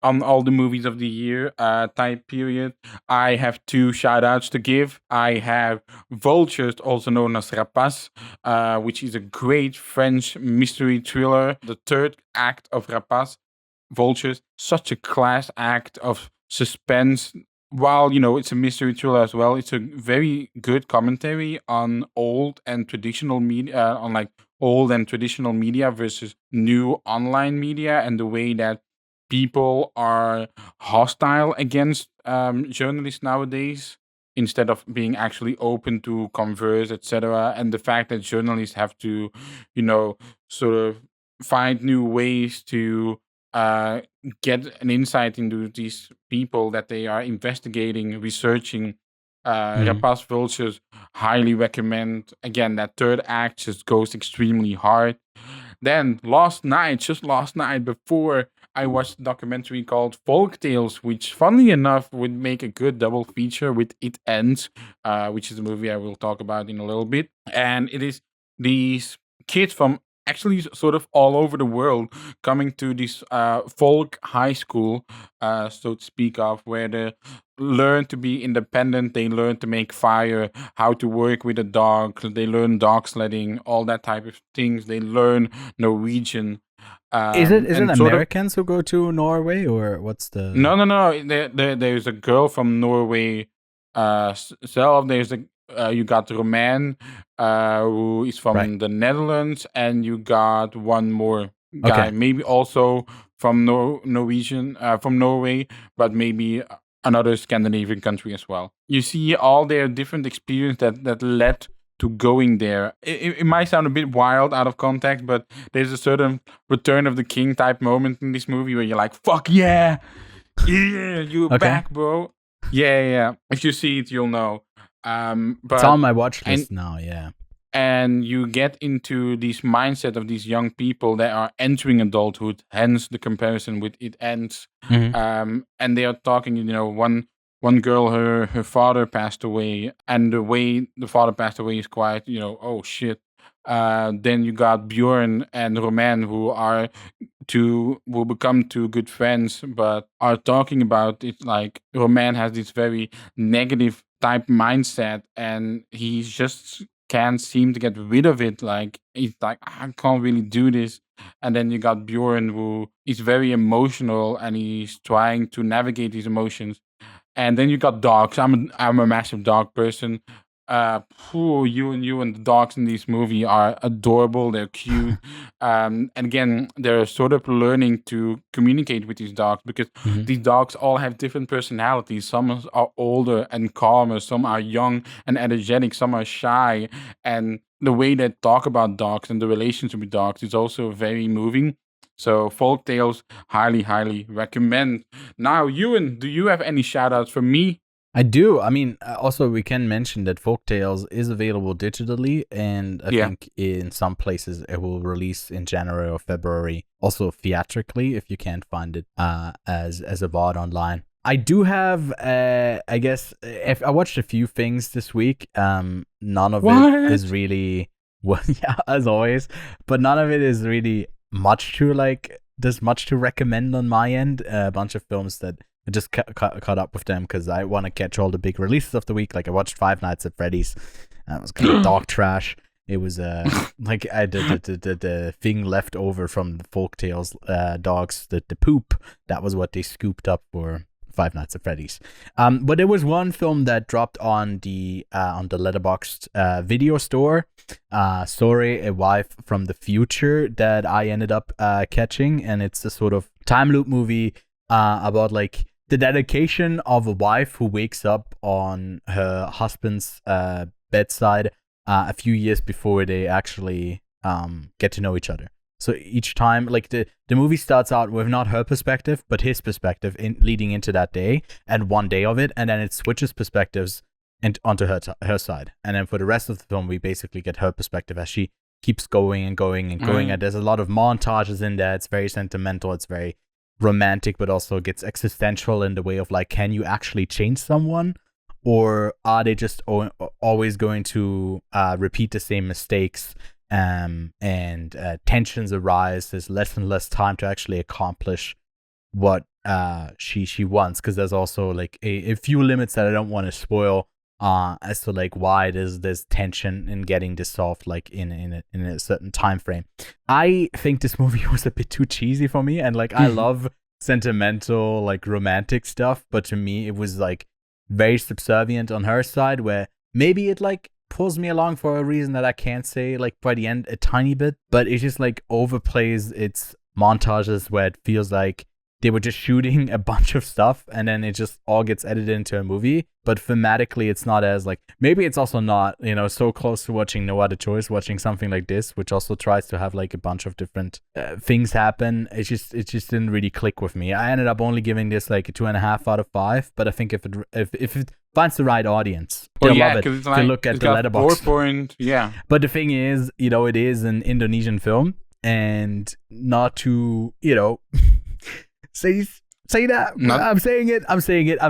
Speaker 2: on all the movies of the year type period, I have 2 shout-outs to give. I have Vultures, also known as Rapace, which is a great French mystery thriller. The 3rd act of Rapace, Vultures, such a class act of suspense. While, it's a mystery thriller as well, it's a very good commentary on old and traditional media, versus new online media, and the way that people are hostile against journalists nowadays instead of being actually open to converse, etc. And the fact that journalists have to, sort of find new ways to get an insight into these people that they are investigating, researching. Rapace Vultures, highly recommend. Again, that 3rd act just goes extremely hard. Then just last night before, I watched a documentary called Folktales, which funnily enough would make a good double feature with It Ends, which is a movie I will talk about in a little bit. And it is these kids from actually sort of all over the world coming to this folk high school, so to speak of, where they learn to be independent, they learn to make fire, how to work with a dog, they learn dog sledding, all that type of things. They learn Norwegian.
Speaker 1: Is it Americans who go to Norway, or what's the...
Speaker 2: No. There's a girl from Norway. There's you got Roman, who is from the Netherlands, and you got one more guy, maybe also from Norwegian, from Norway, but maybe another Scandinavian country as well. You see all their different experience that led to going there. It might sound a bit wild out of context, but there's a certain Return of the King type moment in this movie where you're like, fuck yeah, you're back, bro. Yeah. If you see it, you'll know. But
Speaker 1: it's on my watch list now, yeah.
Speaker 2: and you get into this mindset of these young people that are entering adulthood, hence the comparison with It Ends. And they are talking, one girl, her father passed away, and the way the father passed away is quite, oh shit. Then you got Bjorn and Roman, who become two good friends, but are talking about it like Roman has this very negative type mindset, and he just can't seem to get rid of it. Like he's like, I can't really do this. And then you got Bjorn, who is very emotional, and he's trying to navigate his emotions. And then you got dogs. I'm a massive dog person. You and the dogs in this movie are adorable. They're cute. And again, they're sort of learning to communicate with these dogs, because these dogs all have different personalities. Some are older and calmer. Some are young and energetic. Some are shy. And the way they talk about dogs and the relationship with dogs is also very moving. So Folktales, highly, highly recommend. Now, Ewan, do you have any shout outs for me?
Speaker 1: I do. I mean, also we can mention that Folktales is available digitally, and I think in some places it will release in January or February, also theatrically if you can't find it as a VOD online. I do have, I guess, if I watched a few things this week. None of it is really, well, yeah, as always, but none of it is really much to there's much to recommend on my end. A bunch of films that I just caught up with them because I want to catch all the big releases of the week. Like I watched Five Nights at Freddy's. That was kind of dog trash. It was like the thing left over from the Folktales dogs, the poop. That was what they scooped up for Five Nights at Freddy's. But there was one film that dropped on the Letterboxd video store. Sorry, A Wife from the Future, that I ended up catching, and it's a sort of time loop movie about like the dedication of a wife who wakes up on her husband's bedside a few years before they actually get to know each other. So each time, like the movie starts out with not her perspective, but his perspective leading into that day and one day of it, and then it switches perspectives and onto her side. And then for the rest of the film, we basically get her perspective as she keeps going and going and going. And there's a lot of montages in there. It's very sentimental. It's very romantic, but also gets existential in the way of like, can you actually change someone, or are they just always going to repeat the same mistakes? And tensions arise. There's less and less time to actually accomplish what she wants, because there's also like a few limits that I don't want to spoil as to like why there's tension in getting this solved like in a certain time frame. I think this movie was a bit too cheesy for me, and like I love sentimental like romantic stuff, but to me it was like very subservient on her side, where maybe it like pulls me along for a reason that I can't say like by the end a tiny bit, but it just like overplays its montages where it feels like they were just shooting a bunch of stuff and then it just all gets edited into a movie. But thematically, it's not as like, maybe it's also not, so close to watching No Other Choice, watching something like this, which also tries to have like a bunch of different things happen. It just didn't really click with me. I ended up only giving this like a 2.5 out of 5. But I think if it finds the right audience, they'll love it. If you look at the Letterboxd.
Speaker 2: Yeah.
Speaker 1: But the thing is, it is an Indonesian film, and not to, say that. I'm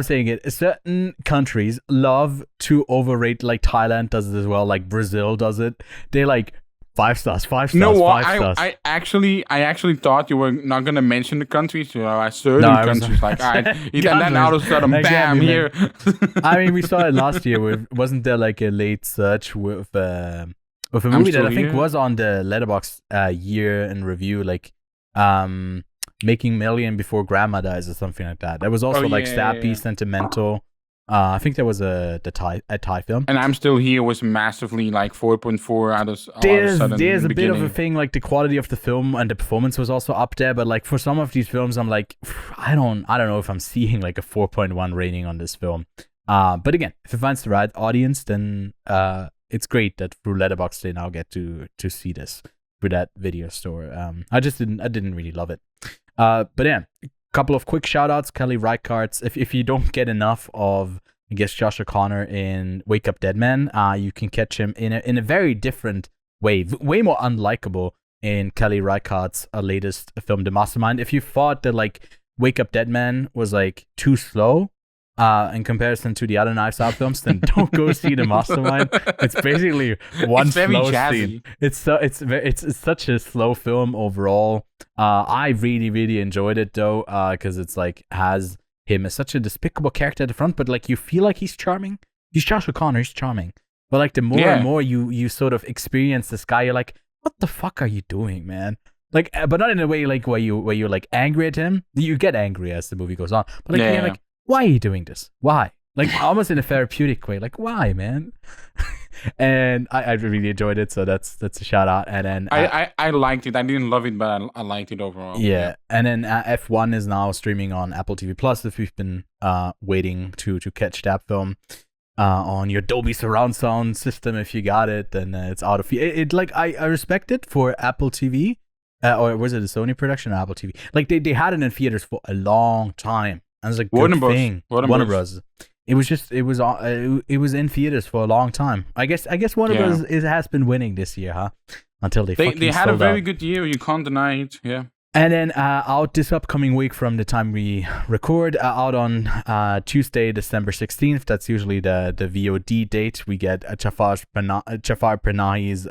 Speaker 1: saying it. Certain countries love to overrate, like Thailand does it as well, like Brazil does it. They like 5 stars.
Speaker 2: No,
Speaker 1: 5 stars.
Speaker 2: I actually thought you were not gonna mention the countries. Certain countries like and then all of a sudden, bam, here.
Speaker 1: I mean, we saw it last year. Wasn't there like a late search with a movie that I think was on the Letterboxd year in review, like Making Million Before Grandma Dies or something like that. That was also sappy, sentimental. I think there was a Thai film.
Speaker 2: And I'm Still Here was massively like 4.4 out of
Speaker 1: There's a bit of a thing, like the quality of the film and the performance was also up there, but like for some of these films, I'm like, I don't know if I'm seeing like a 4.1 rating on this film. But again, if it finds the right audience, then it's great that through Letterboxd they now get to see this through that video store. I didn't really love it. But yeah, a couple of quick shout outs. Kelly Reichardt's, if you don't get enough of I guess Josh O'Connor in Wake Up Dead Man. You can catch him in a very different way, way more unlikable in Kelly Reichardt's latest film, The Mastermind. If you thought that like Wake Up Dead Man was like too slow in comparison to the other Knives Out films, then don't go see The Mastermind. It's basically one slow scene. It's such a slow film overall. I really enjoyed it though, because it's like has him as such a despicable character at the front, but like you feel like he's charming. He's Josh O'Connor, he's charming. But like the more and more you sort of experience this guy, you're like, what the fuck are you doing, man? Like, but not in a way like where you're like angry at him. You get angry as the movie goes on, but like you're like, why are you doing this? Why? Like almost in a therapeutic way. Like why, man? And I really enjoyed it, so that's a shout out. And then
Speaker 2: I liked it. I didn't love it, but I liked it overall.
Speaker 1: Yeah, and then F1 is now streaming on Apple TV Plus. If you've been waiting to catch that film. On your Dolby surround sound system, if you got it, then it's out of it. Like I respect it for Apple TV, or was it a Sony production or Apple TV? Like they had it in theaters for a long time, and it's like good thing. Warner Bros. It was in theaters for a long time. I guess Warner Bros. Has been winning this year, huh? Until they
Speaker 2: had a very good year. You can't deny it. Yeah.
Speaker 1: And then out this upcoming week from the time we record, out on Tuesday, December 16th, that's usually the VOD date, we get Jafar Panahi's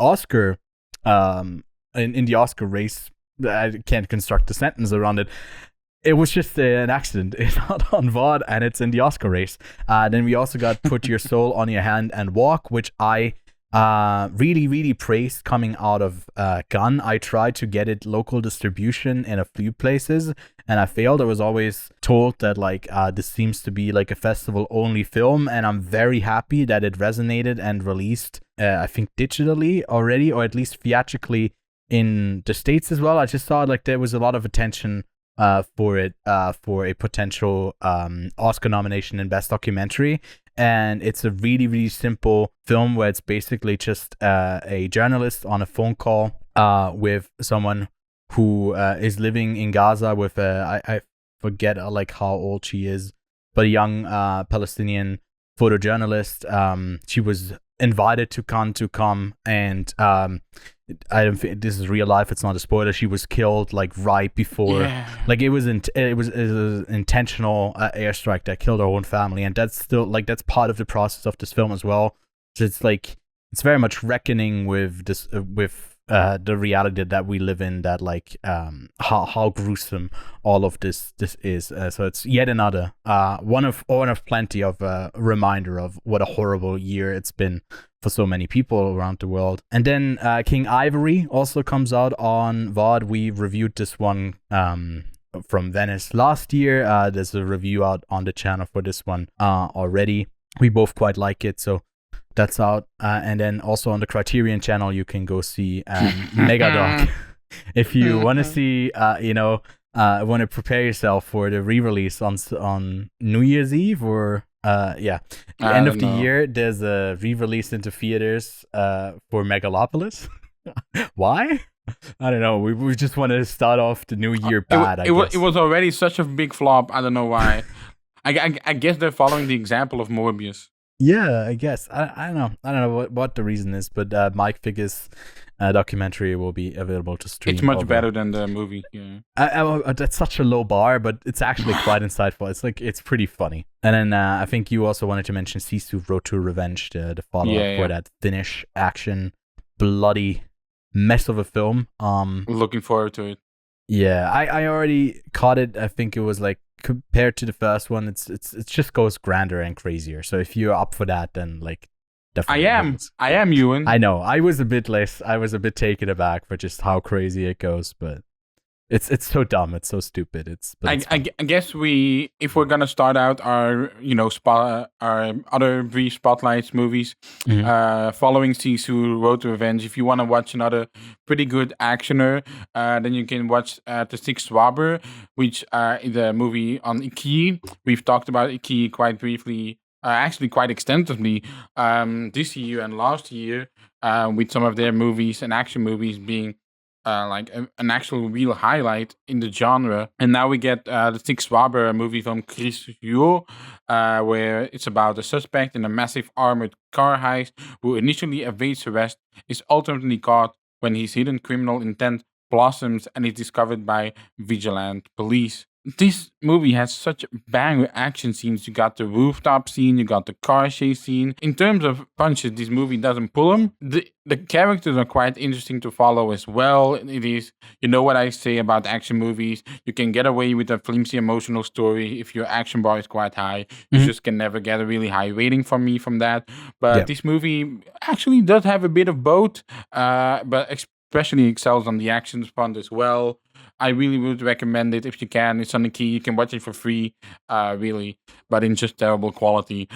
Speaker 1: Oscar in the Oscar race. I can't construct a sentence around it. It was just an accident. It's not on VOD, and it's in the Oscar race. Then we also got Put Your Soul on Your Hand and Walk, which I really praised coming out of Gun. I tried to get it local distribution in a few places, and I failed. I was always told that like this seems to be like a festival only film, and I'm very happy that it resonated and released I think digitally already, or at least theatrically in the States as well. I just thought like there was a lot of attention for it for a potential Oscar nomination in Best Documentary. And it's a really simple film where it's basically just a journalist on a phone call with someone who is living in Gaza with I forget like how old she is, but a young Palestinian photojournalist. She was invited to come and I don't think this is real life. It's not a spoiler. She was killed like right before, like it was an intentional airstrike that killed her own family, and that's still like that's part of the process of this film as well. So it's like it's very much reckoning with this the reality that we live in, that like how gruesome all of this is. So it's yet another one of plenty of reminder of what a horrible year it's been for so many people around the world. And then King Ivory also comes out on VOD. We reviewed this one from Venice last year. There's a review out on the channel for this one already. We both quite like it, so that's out. And then also on the Criterion channel, you can go see Megadoc. If you want to see, want to prepare yourself for the re-release on New Year's Eve or end of the year, there's a re-release into theaters for Megalopolis. Why? I don't know. We just want to start off the new year bad.
Speaker 2: It was already such a big flop. I don't know why. I guess they're following the example of Morbius.
Speaker 1: Yeah, I guess. I don't know. I don't know what the reason is, but Mike Figge's documentary will be available to stream.
Speaker 2: It's much better than the movie. Yeah.
Speaker 1: That's such a low bar, but it's actually quite insightful. It's pretty funny. And then I think you also wanted to mention Sisu Road to Revenge, the follow-up for that Finnish action bloody mess of a film.
Speaker 2: Looking forward to it.
Speaker 1: Yeah, I already caught it. I think it was like compared to the first one, it just goes grander and crazier. So if you're up for that, then like definitely.
Speaker 2: I am Ewan.
Speaker 1: I know. I was a bit taken aback for just how crazy it goes, but it's so dumb. It's so stupid.
Speaker 2: I guess if we're gonna start out our our other three spotlights movies, following Sisu Road to Revenge. If you want to watch another pretty good actioner, then you can watch The Six Swabber, which is a movie on Iki. We've talked about Iki quite briefly, actually quite extensively, this year and last year, with some of their movies and action movies being an actual real highlight in the genre. And now we get the Six Swabber movie from Chris Yu, where it's about a suspect in a massive armored car heist who initially evades arrest, is ultimately caught when his hidden criminal intent blossoms and is discovered by vigilant police. This movie has such banger action scenes. You got the rooftop scene, you got the car chase scene. In terms of punches, this movie doesn't pull them. The characters are quite interesting to follow as well. It is, you know what I say about action movies, you can get away with a flimsy emotional story if your action bar is quite high. You just can never get a really high rating from me from that. But this movie actually does have a bit of both, but especially excels on the action front as well. I really would recommend it if you can. It's on the key. You can watch it for free, really, but in just terrible quality.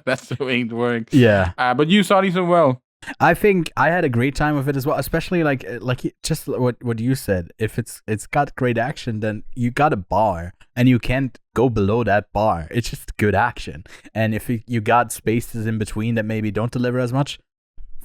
Speaker 2: That's the way it works.
Speaker 1: Yeah.
Speaker 2: But you saw these as well.
Speaker 1: I think I had a great time with it as well, especially like just what you said. If it's got great action, then you got a bar, and you can't go below that bar. It's just good action. And if you got spaces in between that maybe don't deliver as much,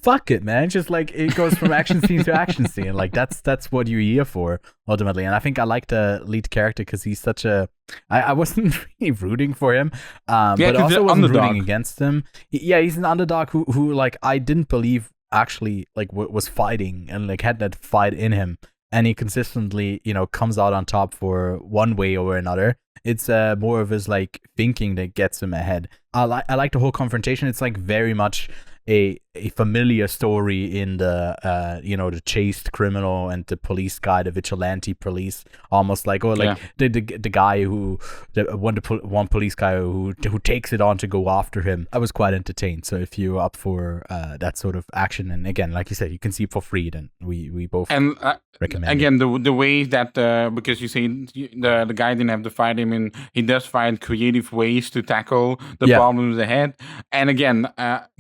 Speaker 1: fuck it, man. Just like it goes from action scene to action scene. Like that's what you're here for ultimately. And I think I like the lead character because he's such a. I wasn't really rooting for him, but also wasn't rooting against him. He's an underdog who like I didn't believe actually like was fighting and like had that fight in him, and he consistently comes out on top for one way or another. It's more of his like thinking that gets him ahead. I like the whole confrontation. It's like very much a familiar story in the the chased criminal and the police guy, the vigilante police, almost like the guy one police guy who takes it on to go after him. I was quite entertained. So if you're up for that sort of action, and again, like you said, you can see it for free, then we both recommend
Speaker 2: again it. The way that because you say the guy didn't have to fight him, and he does find creative ways to tackle the problems ahead. And again,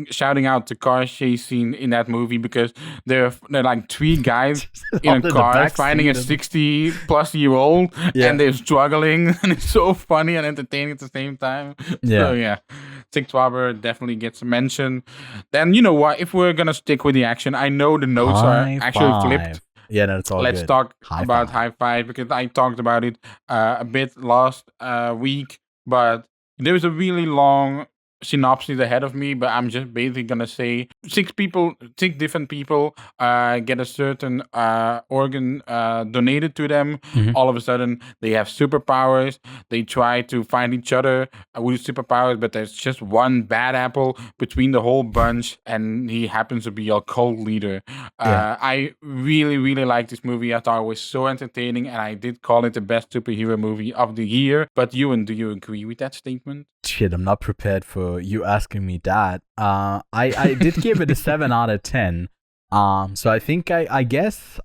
Speaker 2: shouting out the car chase scene in that movie, because they're like three guys in a car fighting a 60-plus-year-old, and they're struggling, and it's so funny and entertaining at the same time. So Six Swabber definitely gets a mention. Then you know what? If we're gonna stick with the action, I know the notes are actually flipped.
Speaker 1: Yeah, no, it's all
Speaker 2: Let's
Speaker 1: good.
Speaker 2: talk about High Five, because I talked about it a bit last week, but there was a really long synopsis ahead of me, but I'm just basically gonna say six different people get a certain organ donated to them. All of a sudden they have superpowers. They try to find each other with superpowers, but there's just one bad apple between the whole bunch, and he happens to be a cult leader. I really, really like this movie. I thought it was so entertaining, and I did call it the best superhero movie of the year. But Ewan, do you agree with that statement?
Speaker 1: Shit, I'm not prepared for you asking me that. I did give it a 7 out of 10. So I think I guess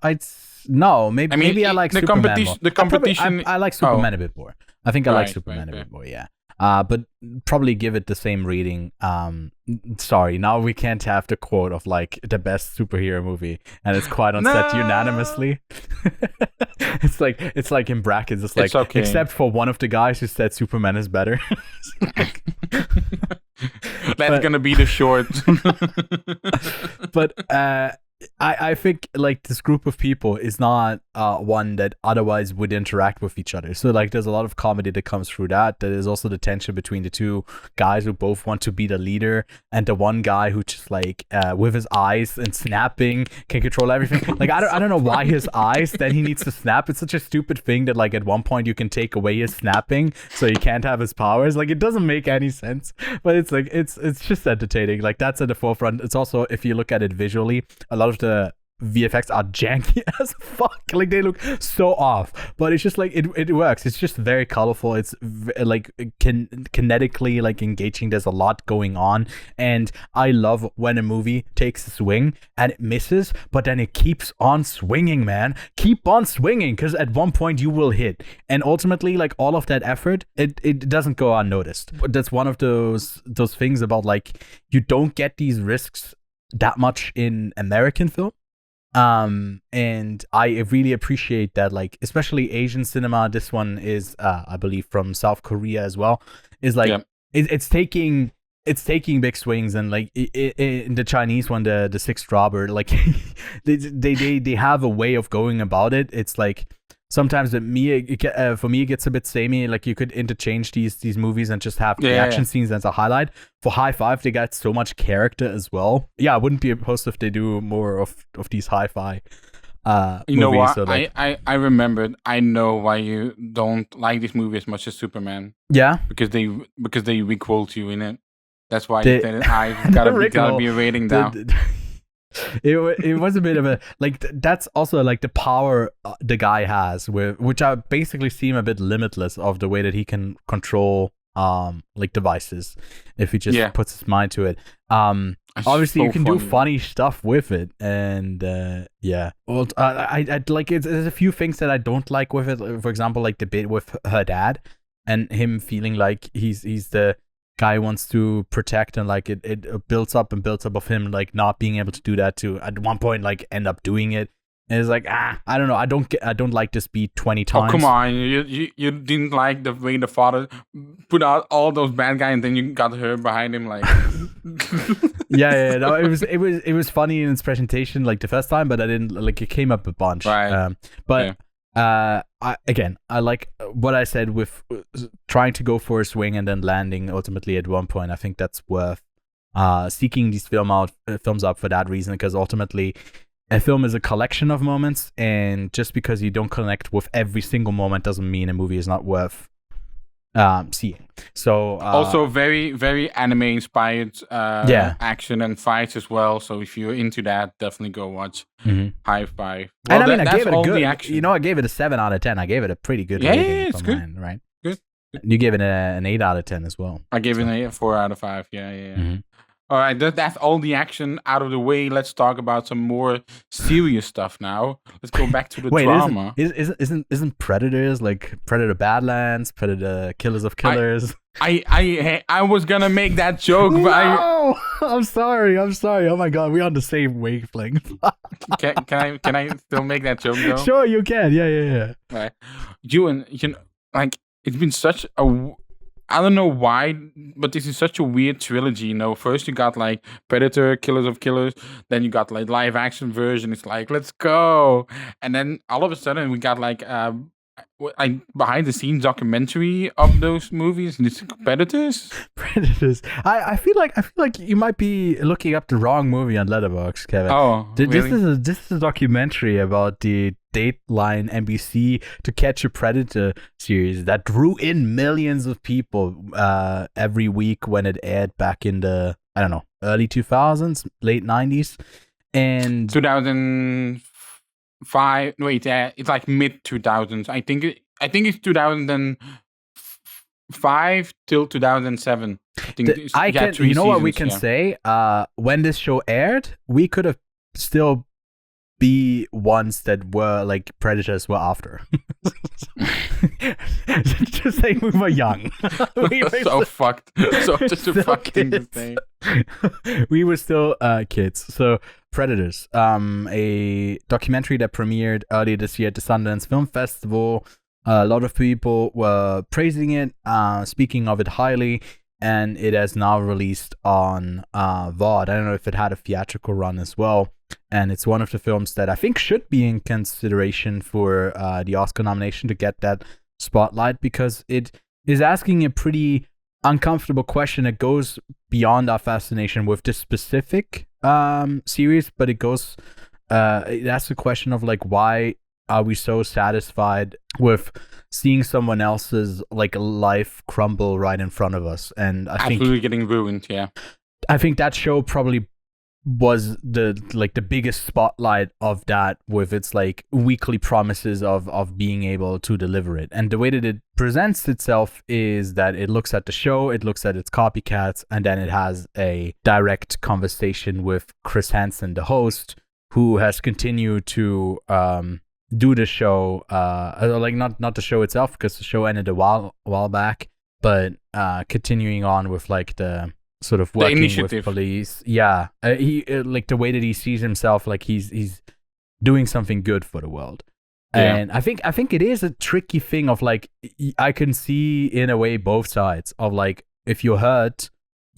Speaker 1: maybe I like Superman more.
Speaker 2: The competition.
Speaker 1: I like Superman a bit more. I think I like Superman a bit more. Yeah. But probably give it the same rating. Sorry, now we can't have the quote of like the best superhero movie, and it's quite on set unanimously. It's like in brackets. It's like
Speaker 2: okay.
Speaker 1: Except for one of the guys who said Superman is better.
Speaker 2: That's gonna be the short.
Speaker 1: But I think like this group of people is not one that otherwise would interact with each other. So like there's a lot of comedy that comes through that. There is also the tension between the two guys who both want to be the leader, and the one guy who just like with his eyes and snapping can control everything. Like I don't know why his eyes then he needs to snap. It's such a stupid thing that like at one point you can take away his snapping so he can't have his powers. Like it doesn't make any sense. But it's like it's just entertaining. Like that's at the forefront. It's also, if you look at it visually, a lot of the VFX are janky as fuck. Like they look so off, but it's just like it works. It's just very colorful. It's like kinetically like engaging. There's a lot going on, and I love when a movie takes a swing and it misses, but then it keeps on swinging, man. Keep on swinging, because at one point you will hit, and ultimately like all of that effort, it doesn't go unnoticed. That's one of those things about like you don't get these risks that much in American film. And I really appreciate that, like especially Asian cinema. This one is I believe from South Korea as well, is like it's taking it's taking big swings, and like in the Chinese one, the sixth robber, like they have a way of going about it. It's like sometimes for me it gets a bit samey. Like you could interchange these movies and just have the action scenes as a highlight. For High Five, they got so much character as well. Yeah, I wouldn't be opposed if they do more of these Hi-Fi.
Speaker 2: You know
Speaker 1: movies,
Speaker 2: what?
Speaker 1: so like,
Speaker 2: I remembered. I know why you don't like this movie as much as Superman.
Speaker 1: Yeah,
Speaker 2: because they re-quote you in it. That's why you said I've gotta be a rating down.
Speaker 1: It was a bit of a like that's also like the power the guy has, which I basically seem a bit limitless of the way that he can control like devices if he just puts his mind to it. Obviously, you can do funny stuff with it, and well, I like it. There's a few things that I don't like with it. For example, like the bit with her dad and him feeling like he's the guy who wants to protect, and like it builds up of him like not being able to do that, to at one point like end up doing it. And it's like, I don't know. I don't like this beat 20 times.
Speaker 2: Oh, come on. You didn't like the way the father put out all those bad guys and then you got her behind him like
Speaker 1: yeah. No, it was funny in its presentation like the first time, but I didn't like it came up a bunch.
Speaker 2: Right.
Speaker 1: I like what I said with trying to go for a swing and then landing ultimately at one point. I think that's worth seeking these films out for that reason, because ultimately a film is a collection of moments, and just because you don't connect with every single moment doesn't mean a movie is not worth seeing. So
Speaker 2: also very, very anime inspired action and fights as well. So if you're into that, definitely go watch High Five.
Speaker 1: Well, and I mean, I gave it a good. I gave it a 7 out of 10. I gave it a pretty good rating.
Speaker 2: Yeah, it's good.
Speaker 1: Mine, right?
Speaker 2: Good.
Speaker 1: You gave it an 8 out of 10 as well.
Speaker 2: I gave it a 4 out of 5. Yeah. Mm-hmm. All right, that's all the action out of the way. Let's talk about some more serious stuff now. Let's go back to the drama.
Speaker 1: Isn't Predators like Predator Badlands, Predator Killers of Killers?
Speaker 2: I was gonna make that joke, but
Speaker 1: I'm sorry. Oh my god, we're on the same wavelength.
Speaker 2: can I still make that joke though?
Speaker 1: Sure, you can. Yeah.
Speaker 2: Right. Ewan, like it's been such a. I don't know why, but this is such a weird trilogy, you know. First you got like Predator, Killers of Killers, then you got like live action version. It's like, let's go. And then all of a sudden we got like behind the scenes documentary of those movies. It's Predators.
Speaker 1: I feel like you might be looking up the wrong movie on Letterboxd, Kevin.
Speaker 2: Oh, really?
Speaker 1: This is a documentary about the Dateline NBC To Catch a Predator series that drew in millions of people every week when it aired back in the, I don't know, early 2000s, late 90s, and
Speaker 2: 2005. Wait, it's like mid 2000s. I think it's 2005 till 2007. I think
Speaker 1: you know what we can say? When this show aired, we could have still be ones that were like Predators were after. Just saying, we were young.
Speaker 2: We were so fucked. So just a fucked thing to say.
Speaker 1: We were still kids. So Predators, a documentary that premiered earlier this year at the Sundance Film Festival. A lot of people were praising it, speaking of it highly, and it has now released on VOD. I don't know if it had a theatrical run as well. And it's one of the films that I think should be in consideration for the Oscar nomination to get that spotlight, because it is asking a pretty uncomfortable question that goes beyond our fascination with this specific series, but it asks a question of like, why are we so satisfied with seeing someone else's like life crumble right in front of us? And I think
Speaker 2: absolutely getting ruined. Yeah,
Speaker 1: I think that show probably was the biggest spotlight of that, with its like weekly promises of being able to deliver it. And the way that it presents itself is that it looks at the show, it looks at its copycats, and then it has a direct conversation with Chris Hansen, the host, who has continued to do the show, like not the show itself, because the show ended a while back, but continuing on with like the sort of working with police. Yeah, he like the way that he sees himself, like he's doing something good for the world. Yeah. And I think it is a tricky thing of like, I can see in a way both sides of like, if you're hurt,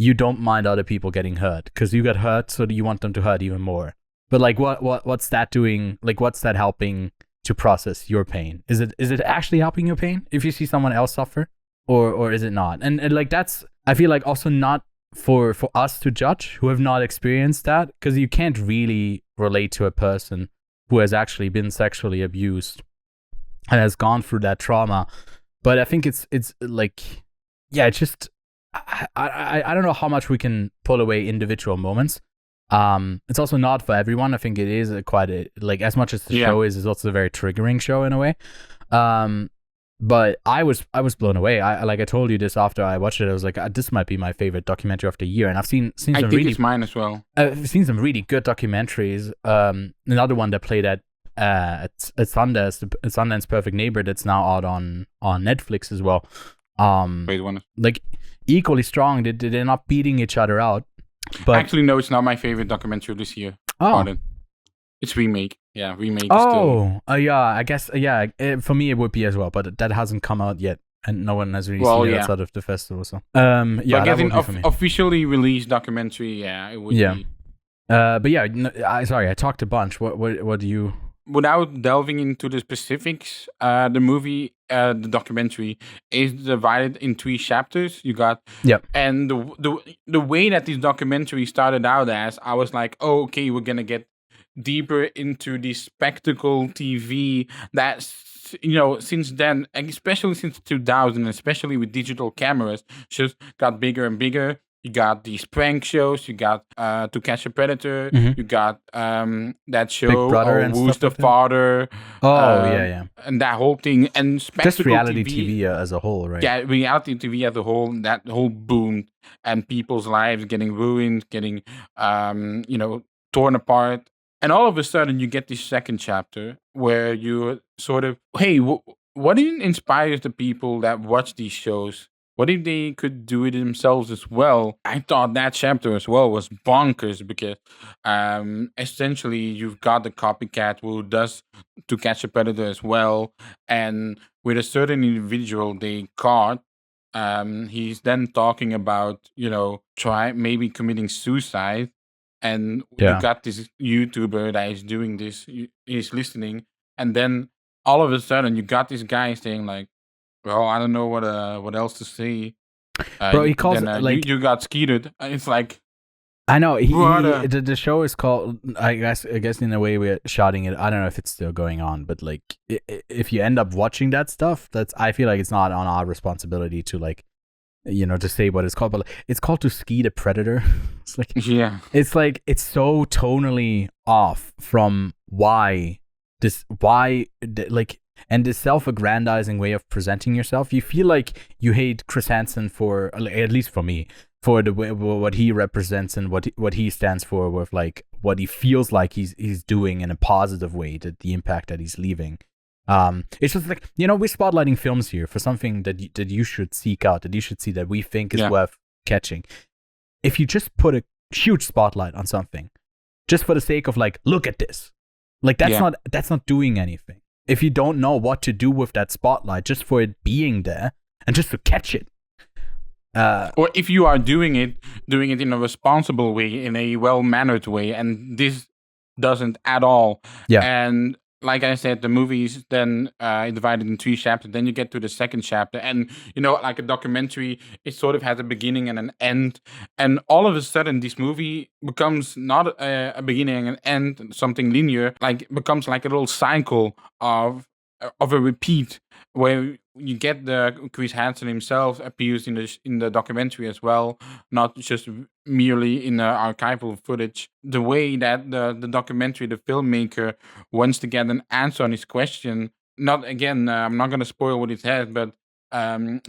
Speaker 1: you don't mind other people getting hurt because you got hurt, so you want them to hurt even more. But like, what's that doing? Like, what's that helping to process your pain? Is it actually helping your pain if you see someone else suffer, or is it not? And like, that's, I feel like, also not for us to judge who have not experienced that, because you can't really relate to a person who has actually been sexually abused and has gone through that trauma. But I think it's like, yeah, it's just, I don't know how much we can pull away individual moments. It's also not for everyone. I think it is quite a, like, as much as the show is also a very triggering show in a way. But I was blown away. I told you this after I watched it. I was like, this might be my favorite documentary of the year. And I've seen some
Speaker 2: I think
Speaker 1: really,
Speaker 2: it's mine as well.
Speaker 1: I've seen some really good documentaries. Another one that played at Sundance Perfect Neighbor, that's now out on Netflix as well.
Speaker 2: Great one.
Speaker 1: Like, equally strong. They're not beating each other out. But
Speaker 2: actually, no, it's not my favorite documentary this year.
Speaker 1: Oh.
Speaker 2: Pardon. It's remake. Yeah, remake.
Speaker 1: Oh, yeah. I guess, yeah. For me, it would be as well, but that hasn't come out yet, and no one has really seen it outside of the festival. So, yeah,
Speaker 2: but
Speaker 1: that would be for me.
Speaker 2: Officially released documentary, yeah, it would be.
Speaker 1: But yeah, sorry, I talked a bunch. What do you?
Speaker 2: Without delving into the specifics, the movie, the documentary, is divided in 3 chapters. You got, and the way that this documentary started out as, I was like, oh, okay, we're gonna get deeper into the spectacle TV that's, since then, especially since 2000, especially with digital cameras, just got bigger and bigger. You got these prank shows. You got To Catch a Predator.
Speaker 1: Mm-hmm.
Speaker 2: You got that show, Who's the
Speaker 1: like
Speaker 2: Father?
Speaker 1: Yeah.
Speaker 2: And that whole thing. And spectacle
Speaker 1: just reality
Speaker 2: TV
Speaker 1: as a whole, right?
Speaker 2: Yeah, reality TV as a whole. That whole boom, and people's lives getting ruined, getting torn apart. And all of a sudden, you get this second chapter where you sort of, hey, what inspires the people that watch these shows? What if they could do it themselves as well? I thought that chapter as well was bonkers because essentially you've got the copycat who does To Catch a Predator as well. And with a certain individual they caught, he's then talking about, maybe committing suicide. And you got this YouTuber that is doing this, he's listening. And then all of a sudden you got this guy saying like, well, I don't know what else to say.
Speaker 1: Bro, he calls it like,
Speaker 2: you got skeeted. It's like,
Speaker 1: I know the show is called. I guess in a way we're shouting it. I don't know if it's still going on, but like if you end up watching that stuff, I feel like it's not on our responsibility to like, to say what it's called. But it's called To Ski the Predator. It's like,
Speaker 2: yeah,
Speaker 1: it's like, it's so tonally off from and this self-aggrandizing way of presenting yourself. You feel like you hate Chris Hansen for, at least for me, for the way, what he represents and what he stands for, with like what he feels like he's doing in a positive way, the impact that he's leaving. It's just like, we're spotlighting films here for something that you should seek out, that you should see, that we think is worth catching. If you just put a huge spotlight on something, just for the sake of like, look at this, like that's not doing anything. If you don't know what to do with that spotlight, just for it being there and just to catch it.
Speaker 2: Or if you are doing it in a responsible way, in a well-mannered way, and this doesn't at all.
Speaker 1: Yeah.
Speaker 2: And like I said, the movie is then divided in 3 chapters. Then you get to the second chapter. And, like a documentary, it sort of has a beginning and an end. And all of a sudden, this movie becomes not a beginning and an end, something linear, like becomes like a little cycle of a repeat, where you get the Chris Hansen himself appears in the documentary as well, not just merely in the archival footage. The way that the documentary, the filmmaker, wants to get an answer on his question. Not again, I'm not going to spoil what it has, but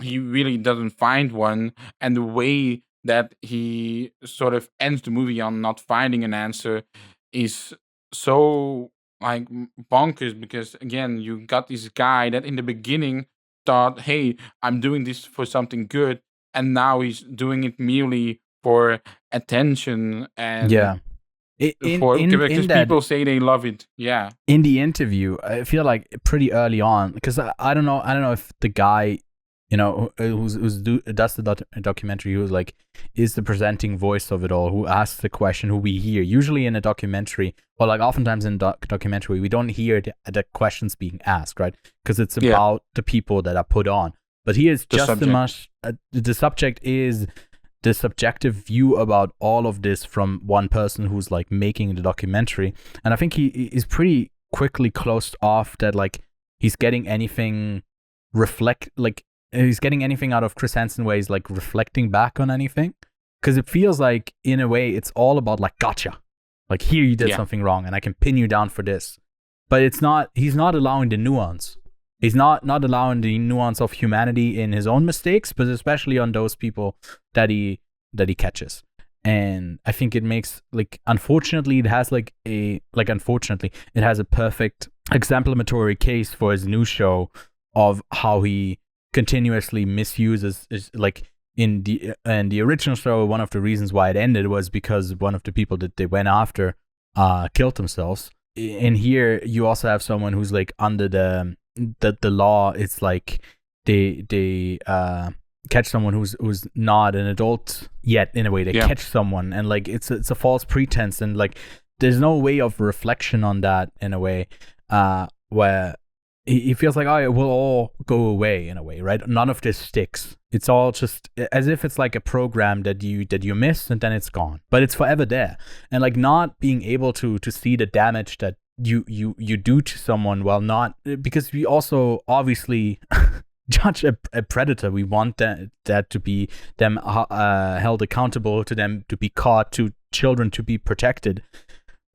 Speaker 2: he really doesn't find one, and the way that he sort of ends the movie on not finding an answer is so like bonkers, because again, you got this guy that in the beginning thought, hey, I'm doing this for something good, and now he's doing it merely for attention and because people say they love it. Yeah.
Speaker 1: In the interview, I feel like pretty early on, because I don't know if the guy does the documentary, who's like is the presenting voice of it all, who asks the question, who we hear usually in a documentary, or like oftentimes in documentary we don't hear the questions being asked, right? Because it's about the people that are put on. But here it's just as much the subject is the subjective view about all of this from one person who's like making the documentary. And I think he is pretty quickly closed off that like he's getting anything out of Chris Hansen where he's like reflecting back on anything, because it feels like in a way it's all about like gotcha, like here you did something wrong and I can pin you down for this. But he's not allowing the nuance. He's not allowing the nuance of humanity in his own mistakes, but especially on those people that he catches. And I think it makes like, unfortunately it has a perfect exemplary case for his new show of how he continuously misuses like in the original show. One of the reasons why it ended was because one of the people that they went after killed themselves. In here you also have someone who's like under the law. It's like they catch someone who's not an adult yet, in a way. They catch someone and like it's a false pretense, and like there's no way of reflection on that in a way where he feels like, oh, it will all go away in a way, right? None of this sticks. It's all just as if it's like a program that you miss and then it's gone, but it's forever there. And like not being able to see the damage that you do to someone, while not, because we also obviously judge a predator. We want that to be them held accountable, to them to be caught, to children to be protected.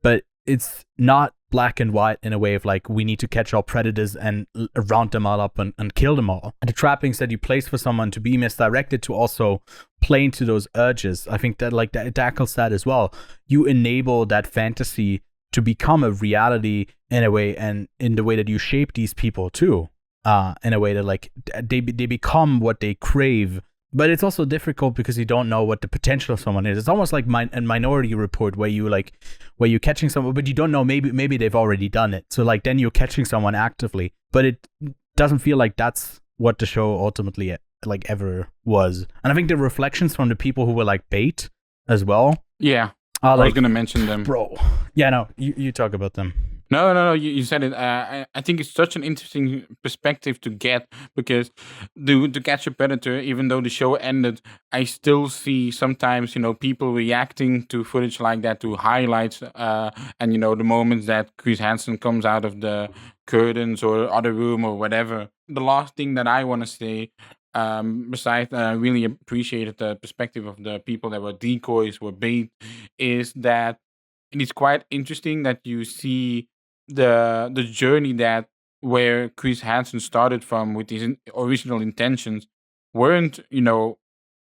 Speaker 1: But it's not black and white in a way of like, we need to catch all predators and round them all up and kill them all. And the trappings that you place for someone to be misdirected to also play into those urges, I think that like that tackles that as well. You enable that fantasy to become a reality in a way, and in the way that you shape these people too, in a way that like they become what they crave. But it's also difficult because you don't know what the potential of someone is. It's almost like a Minority Report, where you're catching someone, but you don't know, maybe they've already done it. So like then you're catching someone actively, but it doesn't feel like that's what the show ultimately like ever was. And I think the reflections from the people who were like bait as well.
Speaker 2: Yeah, I was gonna mention them,
Speaker 1: bro. Yeah, no, you talk about them.
Speaker 2: No, you said it. I think it's such an interesting perspective to get, because to catch a predator, even though the show ended, I still see sometimes, people reacting to footage like that, to highlights, and, the moments that Chris Hansen comes out of the curtains or other room or whatever. The last thing that I want to say, besides I really appreciated the perspective of the people that were decoys, were bait, is that it is quite interesting that you see the journey that where Chris Hansen started from with his original intentions weren't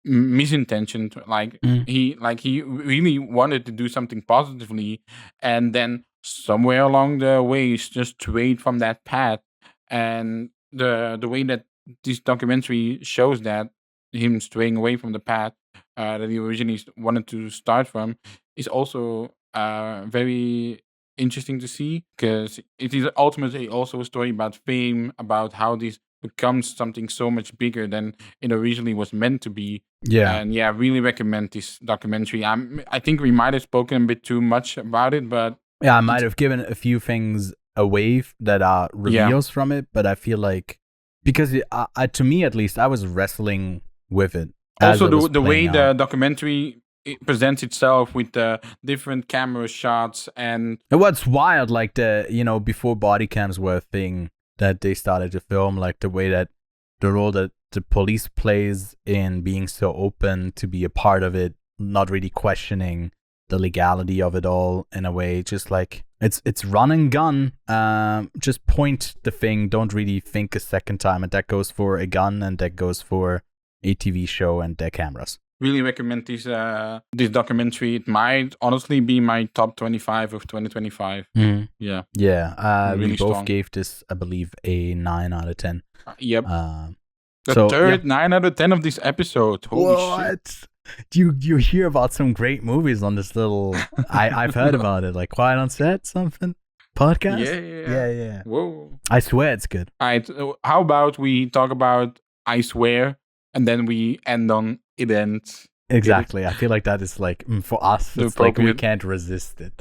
Speaker 2: misintentioned. Like he really wanted to do something positively, and then somewhere along the way he's just strayed from that path. And the way that this documentary shows that him straying away from the path that he originally wanted to start from is also very interesting to see, because it is ultimately also a story about fame, about how this becomes something so much bigger than it originally was meant to be. And I really recommend this documentary. I think we might have spoken a bit too much about it, but
Speaker 1: I might have given a few things away that are reveals from it, but I feel like, because to me at least, I was wrestling with it.
Speaker 2: Also, the way the documentary it presents itself with the different camera shots, and
Speaker 1: what's wild, like before body cams were a thing that they started to film, like the way that the role that the police plays in being so open to be a part of it, not really questioning the legality of it all in a way, just like it's run and gun, just point the thing, don't really think a second time. And that goes for a gun, and that goes for a TV show and their cameras.
Speaker 2: Really recommend this documentary. It might honestly be my top 25 of 2025.
Speaker 1: Yeah.
Speaker 2: Really
Speaker 1: we both
Speaker 2: strong.
Speaker 1: gave this, I believe, a 9 out of 10.
Speaker 2: Yep. The third 9 out of 10 of this episode. Holy shit.
Speaker 1: You hear about some great movies on this little I've heard about it, like Quiet on Set something podcast.
Speaker 2: Yeah.
Speaker 1: Yeah.
Speaker 2: Whoa.
Speaker 1: I swear it's good.
Speaker 2: Alright, how about we talk about I swear, and then we end on it ends.
Speaker 1: Exactly. I feel like that is like for us,
Speaker 2: The
Speaker 1: it's like we
Speaker 2: appropriate-
Speaker 1: can't resist it.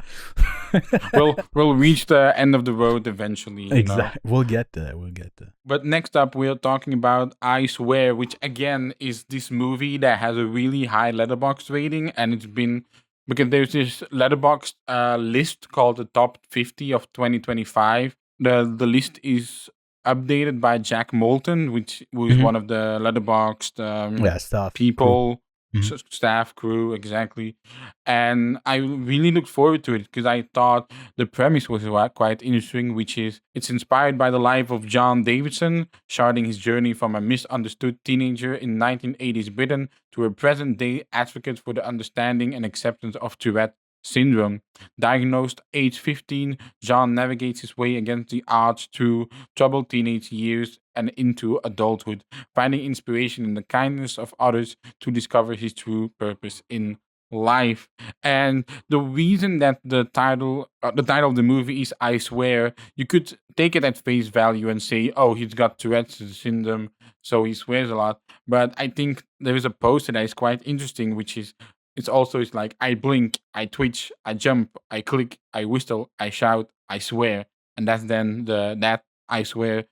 Speaker 2: We'll reach the end of the road eventually. You know?
Speaker 1: Exactly. We'll get there. We'll get there.
Speaker 2: But next up, we're talking about I Swear, which again is this movie that has a really high Letterboxd rating, and it's been because there's this Letterboxd list called the Top 50 of 2025. The list is updated by Jack Moulton, who is one of the Letterboxd
Speaker 1: Stuff.
Speaker 2: people.
Speaker 1: Mhm.
Speaker 2: Staff, crew, exactly. And I really looked forward to it because I thought the premise was quite interesting, which is it's inspired by the life of John Davidson, charting his journey from a misunderstood teenager in 1980s Britain to a present-day advocate for the understanding and acceptance of Tourette syndrome. Diagnosed age 15, John navigates his way against the odds through troubled teenage years and into adulthood, finding inspiration in the kindness of others to discover his true purpose in life. And the reason that the title of the movie is I Swear, you could take it at face value and say, oh, he's got Tourette's syndrome, so he swears a lot. But I think there is a poster that is quite interesting, which is it's like I blink, I twitch, I jump, I click, I whistle, I shout, I swear, and that's then that I swear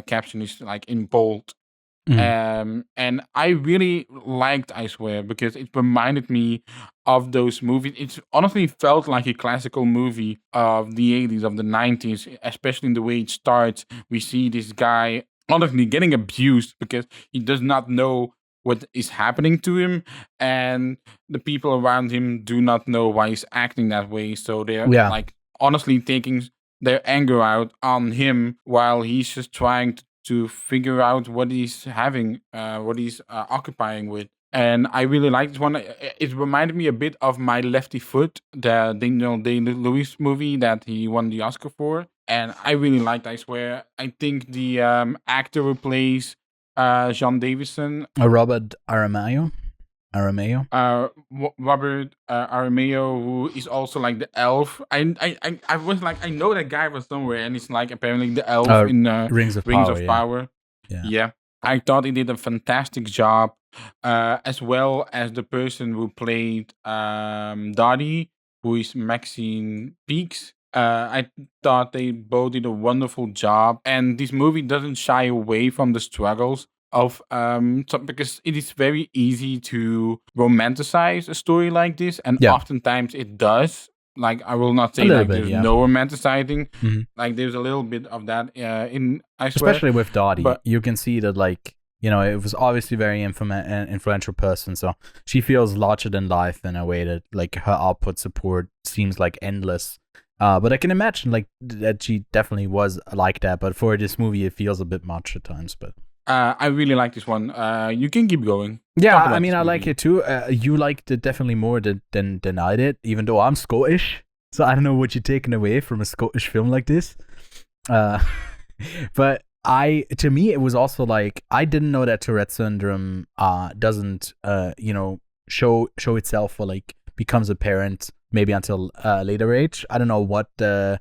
Speaker 2: caption is like in bold. And I really liked I Swear because it reminded me of those movies. It honestly felt like a classical movie of the 80s, of the 90s, especially in the way it starts. We see this guy honestly getting abused because he does not know what is happening to him, and the people around him do not know why he's acting that way. So they're like honestly taking their anger out on him while he's just trying to figure out what he's having, what he's occupying with. And I really like this one. It reminded me a bit of My Lefty Foot, the Daniel Day-Lewis movie that he won the Oscar for. And I really liked I Swear. I think the actor who plays John Davison,
Speaker 1: Robert Aramayo.
Speaker 2: Robert Aramayo, who is also like the elf. I was like, I know that guy was somewhere, and it's like apparently the elf in
Speaker 1: Rings of Power.
Speaker 2: Yeah, I thought he did a fantastic job, as well as the person who played Dottie, who is Maxine Peaks. I thought they both did a wonderful job, and this movie doesn't shy away from the struggles of because it is very easy to romanticize a story like this, and oftentimes it does. Like, I will not say like there's no romanticizing. Like, there's a little bit of that in I Swear.
Speaker 1: Especially with Dottie, but you can see that, like, you know, it was obviously very influential person, so she feels larger than life in a way that, like, her output support seems like endless. But I can imagine like that she definitely was like that. But for this movie, it feels a bit much at times. But
Speaker 2: I really like this one. You can keep going.
Speaker 1: Yeah, I mean, I like it too. You liked it definitely more than I did, even though I'm Scottish. So I don't know what you're taking away from a Scottish film like this. But to me, it was also like, I didn't know that Tourette syndrome doesn't show itself or like becomes apparent maybe until later age. I don't know what I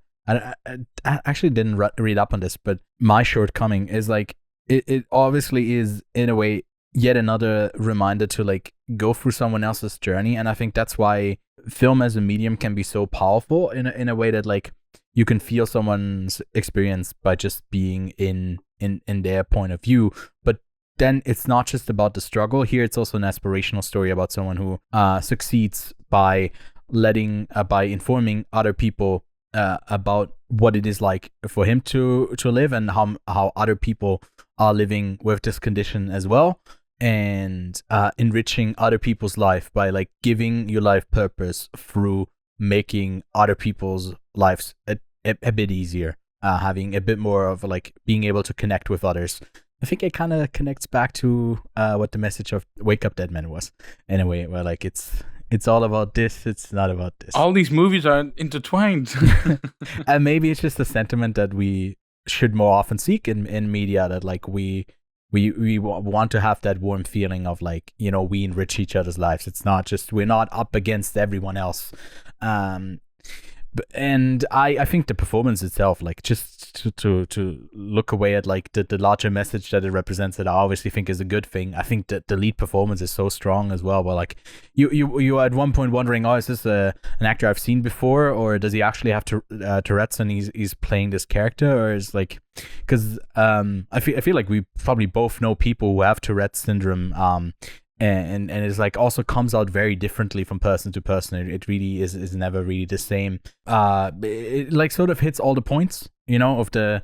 Speaker 1: actually didn't read up on this, but my shortcoming is like, it obviously is in a way yet another reminder to like go through someone else's journey. And I think that's why film as a medium can be so powerful in a way that like you can feel someone's experience by just being in their point of view. But then it's not just about the struggle. Here it's also an aspirational story about someone who succeeds by informing other people about what it is like for him to live, and how other people are living with this condition as well, and enriching other people's life by like giving your life purpose through making other people's lives a bit easier, having a bit more of like being able to connect with others. I think it kind of connects back to what the message of Wake Up Dead Man was, in a way, where like it's all about this, it's not about this.
Speaker 2: All these movies are intertwined.
Speaker 1: And maybe it's just a sentiment that we should more often seek in media, that like we want to have that warm feeling of like, you know, we enrich each other's lives. It's not just, we're not up against everyone else. and I think the performance itself, like just to look away at like the larger message that it represents, that I obviously think is a good thing. I think that the lead performance is so strong as well. But like you are at one point wondering, oh, is this an actor I've seen before, or does he actually have Tourette's and he's playing this character, or is like, because I feel like we probably both know people who have Tourette's syndrome, and it's like also comes out very differently from person to person. It really is never really the same. It like sort of hits all the points, of the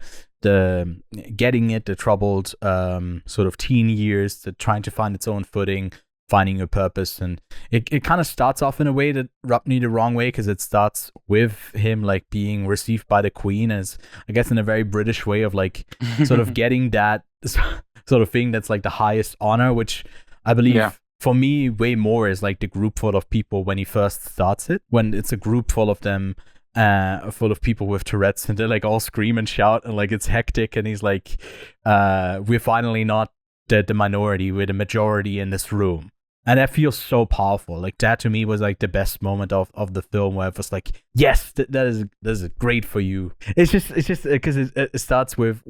Speaker 1: getting it, the troubled sort of teen years, the trying to find its own footing, finding your purpose. And it kind of starts off in a way that rubbed me the wrong way, because it starts with him like being received by the Queen as, I guess, in a very British way of like sort of getting that sort of thing that's like the highest honor, which I believe for me way more is like the group full of people when he first starts it, when it's a group full of them, full of people with Tourette's, and they like all scream and shout, and like it's hectic, and he's like, we're finally not the minority, we're the majority in this room. And that feels so powerful. Like that to me was like the best moment of the film, where it was like, yes, that is great for you. It's just because it starts with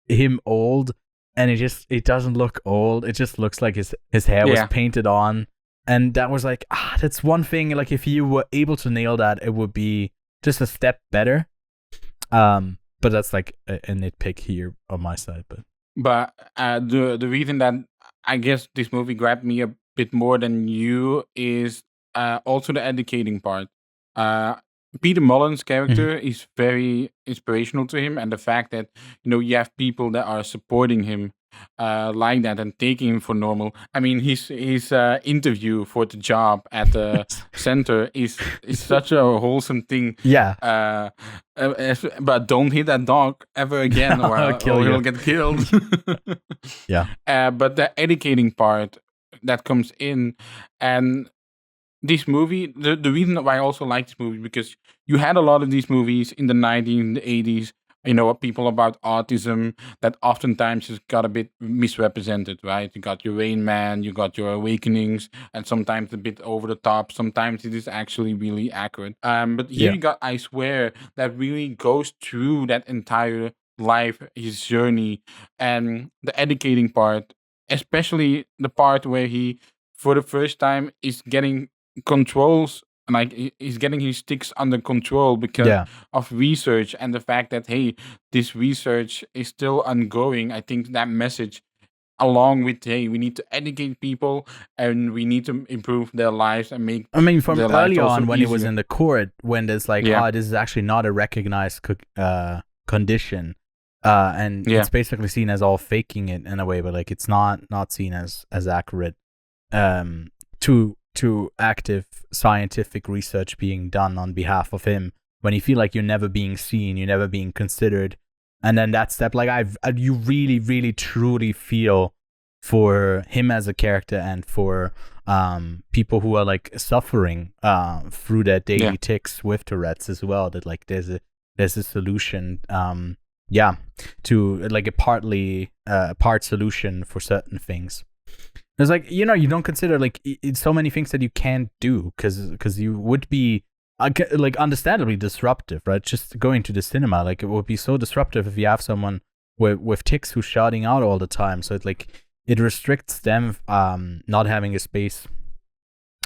Speaker 1: him old, and it doesn't look old. It just looks like his hair was painted on. And that was like, that's one thing. Like if you were able to nail that, it would be just a step better. But that's like a nitpick here on my side.
Speaker 2: But the reason that I guess this movie grabbed me a bit more than you is also the educating part. Peter Mullen's character is very inspirational to him, and the fact that you have people that are supporting him like that and taking him for normal. I mean, his interview for the job at the center is such a wholesome thing.
Speaker 1: Yeah.
Speaker 2: But don't hit that dog ever again, or he'll get killed.
Speaker 1: Yeah.
Speaker 2: But the educating part that comes in, and this movie, the reason why I also like this movie, because you had a lot of these movies in the 90s, in the 80s, people about autism that oftentimes just got a bit misrepresented, right? You got your Rain Man, you got your Awakenings, and sometimes a bit over the top. Sometimes it is actually really accurate. But here you got I Swear, that really goes through that entire life, his journey, and the educating part, especially the part where he, for the first time, is getting controls, like he's getting his sticks under control because of research, and the fact that this research is still ongoing. I think that message, along with we need to educate people and we need to improve their lives and make,
Speaker 1: I mean, from early on when
Speaker 2: easier.
Speaker 1: It was in the court, when there's like, this is actually not a recognized condition, and it's basically seen as all faking it in a way, but like it's not seen as accurate to active scientific research being done on behalf of him, when you feel like you're never being seen, you're never being considered. And then that step, like you really, really, truly feel for him as a character, and for people who are like suffering through their daily tics with Tourette's as well, that like there's a solution, to like a part solution for certain things. It's like, you don't consider like it's so many things that you can't do because you would be like understandably disruptive, right? Just going to the cinema, like it would be so disruptive if you have someone with tics who's shouting out all the time. So it restricts them not having a space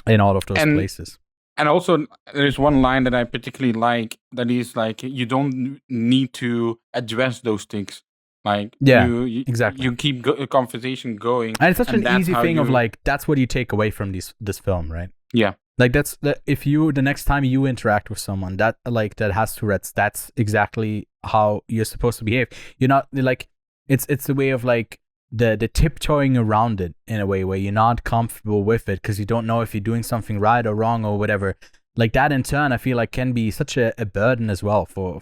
Speaker 1: in all of those places.
Speaker 2: And also, there's one line that I particularly like, that is like, you don't need to address those tics. Like,
Speaker 1: exactly.
Speaker 2: You keep a conversation going.
Speaker 1: And it's such an easy thing of like, that's what you take away from this film, right?
Speaker 2: Yeah.
Speaker 1: Like if you, the next time you interact with someone that has Tourette's, that's exactly how you're supposed to behave. You're not like, it's a way of like the tiptoeing around it in a way where you're not comfortable with it because you don't know if you're doing something right or wrong or whatever. Like that in turn, I feel like can be such a burden as well for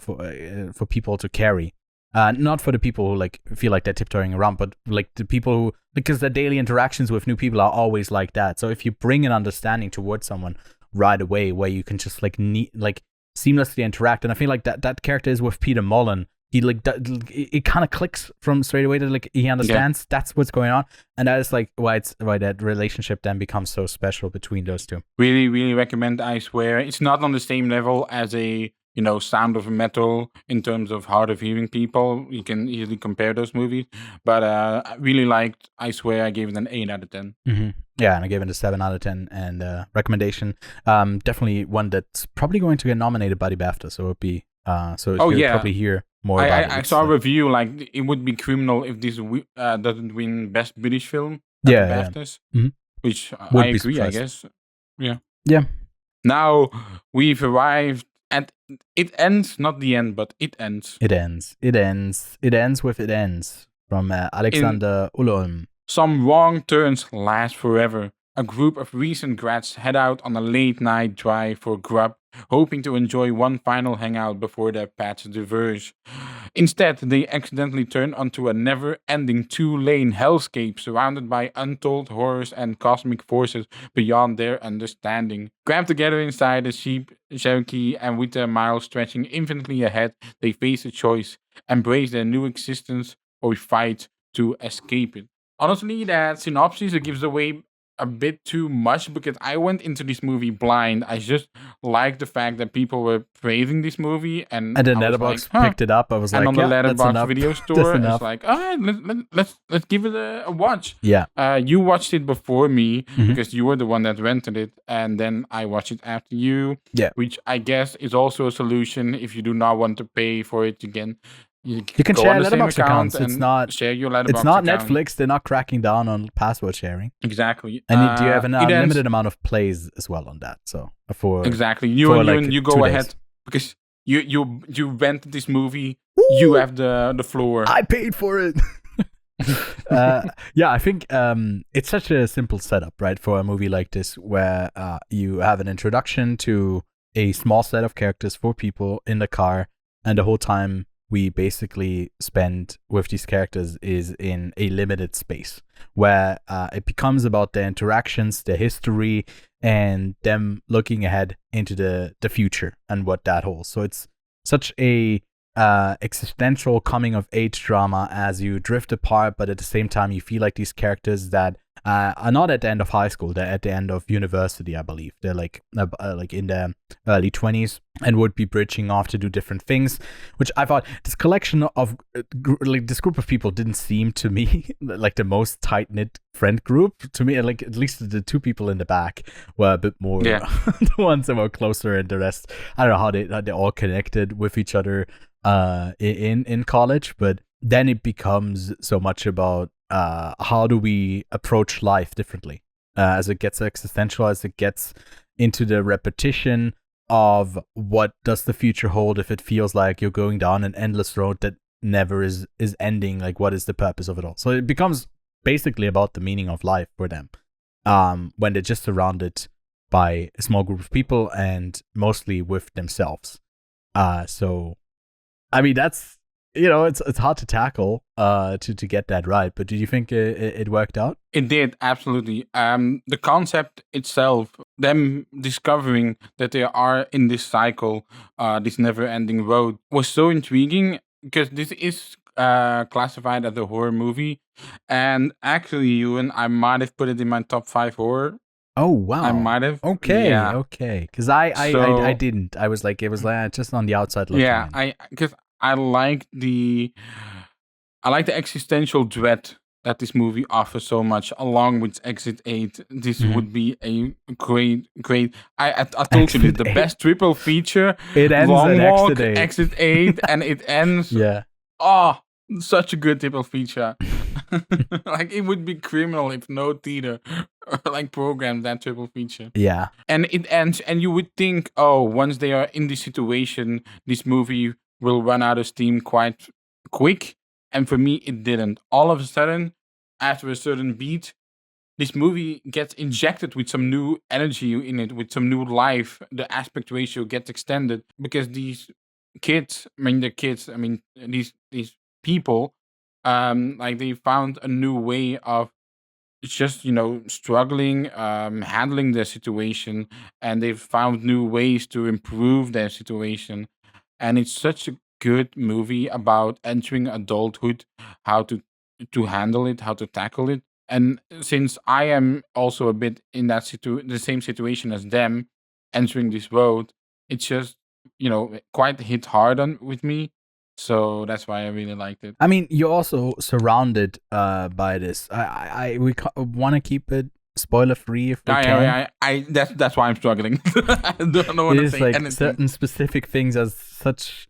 Speaker 1: people to carry. Not for the people who like feel like they're tiptoeing around, but like the people who, because their daily interactions with new people are always like that. So if you bring an understanding towards someone right away, where you can just like seamlessly interact, and I feel like that character is with Peter Mullen. He like it kind of clicks from straight away that like he understands that's what's going on, and that is like why that relationship then becomes so special between those two.
Speaker 2: Really, really recommend I Swear. It's not on the same level as a Sound of Metal in terms of hard of hearing people. You can easily compare those movies. But I really liked I Swear. I gave it an 8 out of 10.
Speaker 1: Yeah, and I gave it a 7 out of 10. And recommendation, definitely one that's probably going to get nominated by the BAFTA. So it'll be you'll probably hear more about it.
Speaker 2: I saw a review like it would be criminal if this doesn't win Best British Film at the BAFTAs, which
Speaker 1: Would
Speaker 2: I
Speaker 1: be
Speaker 2: agree,
Speaker 1: surprised.
Speaker 2: I guess. Yeah.
Speaker 1: Yeah.
Speaker 2: Now we've arrived at It Ends, not the end, but It Ends.
Speaker 1: It ends. It ends. It ends with It Ends from Alexander Ulholm.
Speaker 2: Some wrong turns last forever. A group of recent grads head out on a late night drive for grub, hoping to enjoy one final hangout before their paths diverge. Instead, they accidentally turn onto a never-ending two-lane hellscape surrounded by untold horrors and cosmic forces beyond their understanding. Crammed together inside a sheep Cherokee and with their miles stretching infinitely ahead, they face a choice: embrace their new existence or fight to escape it. Honestly, that synopsis it gives away a bit too much because I went into this movie blind. I just liked the fact that people were praising this movie, and
Speaker 1: then
Speaker 2: I was
Speaker 1: Letterboxd
Speaker 2: like,
Speaker 1: picked it up. I was
Speaker 2: and
Speaker 1: like,
Speaker 2: on the
Speaker 1: yeah, that's
Speaker 2: Letterboxd
Speaker 1: enough.
Speaker 2: video
Speaker 1: That's
Speaker 2: store,
Speaker 1: enough.
Speaker 2: it's like, all right, let's give it a watch.
Speaker 1: Yeah.
Speaker 2: You watched it before me because you were the one that rented it, and then I watched it after you.
Speaker 1: Yeah.
Speaker 2: Which I guess is also a solution if you do not want to pay for it again. You
Speaker 1: can
Speaker 2: go
Speaker 1: share
Speaker 2: on the same
Speaker 1: Letterboxd accounts.
Speaker 2: account
Speaker 1: It's
Speaker 2: and
Speaker 1: not
Speaker 2: share your Letterboxd
Speaker 1: It's not
Speaker 2: account.
Speaker 1: Netflix. They're not cracking down on password sharing.
Speaker 2: Exactly.
Speaker 1: And do you have an
Speaker 2: It ends-
Speaker 1: unlimited amount of plays as well on that? So for
Speaker 2: Exactly.
Speaker 1: for
Speaker 2: You go
Speaker 1: 2
Speaker 2: ahead
Speaker 1: days.
Speaker 2: because you rented this movie. You have the floor.
Speaker 1: I paid for it. Yeah, I think it's such a simple setup, right, for a movie like this, where you have an introduction to a small set of characters, 4 people in the car, and the whole time we basically spend with these characters is in a limited space, where it becomes about their interactions, their history, and them looking ahead into the future and what that holds. So it's such a existential coming of age drama as you drift apart, but at the same time you feel like these characters that are not at the end of high school, they're at the end of university, I believe. They're like in their early 20s and would be bridging off to do different things, which I thought this collection of this group of people didn't seem to me like the most tight-knit friend group. To me, like at least the 2 people in the back were a bit more the ones that were closer, and the rest, I don't know how they all connected with each other in college. But then it becomes so much about how do we approach life differently as it gets existential, as it gets into the repetition of what does the future hold if it feels like you're going down an endless road that never is ending. Like, what is the purpose of it all? So it becomes basically about the meaning of life for them when they're just surrounded by a small group of people and mostly with themselves. So I mean, that's, it's hard to tackle to get that right. But did you think it worked out?
Speaker 2: It did, absolutely. The concept itself, them discovering that they are in this cycle, this never-ending road, was so intriguing because this is classified as a horror movie. And actually, Ewan, I might have put it in my top 5 horror.
Speaker 1: Oh, wow.
Speaker 2: I might have.
Speaker 1: Okay,
Speaker 2: Yeah.
Speaker 1: okay. Because I didn't. I was like, it was just on the outside looking in.
Speaker 2: Because I like the existential dread that this movie offers so much, along with Exit 8. This would be a great. I told you this, the best triple feature.
Speaker 1: It ends
Speaker 2: Long
Speaker 1: at
Speaker 2: Walk,
Speaker 1: Exit 8.
Speaker 2: Exit 8, and it ends.
Speaker 1: Yeah.
Speaker 2: Oh, such a good triple feature. Like, it would be criminal if no theater like programmed that triple feature.
Speaker 1: Yeah.
Speaker 2: And it ends, and you would think, oh, once they are in this situation, this movie will run out of steam quite quick. And for me, it didn't. All of a sudden, after a certain beat, this movie gets injected with some new energy in it, with some new life. The aspect ratio gets extended because these kids, these people, like they found a new way of just struggling, handling their situation, and they've found new ways to improve their situation. And it's such a good movie about entering adulthood, how to handle it, how to tackle it. And since I am also a bit in that the same situation as them, entering this road, it's just quite hit hard on with me. So that's why I really liked it.
Speaker 1: I mean, you're also surrounded by this. We want to keep it spoiler free if we can.
Speaker 2: That's why I'm struggling. I don't know what to say. Anything.
Speaker 1: Certain specific things as such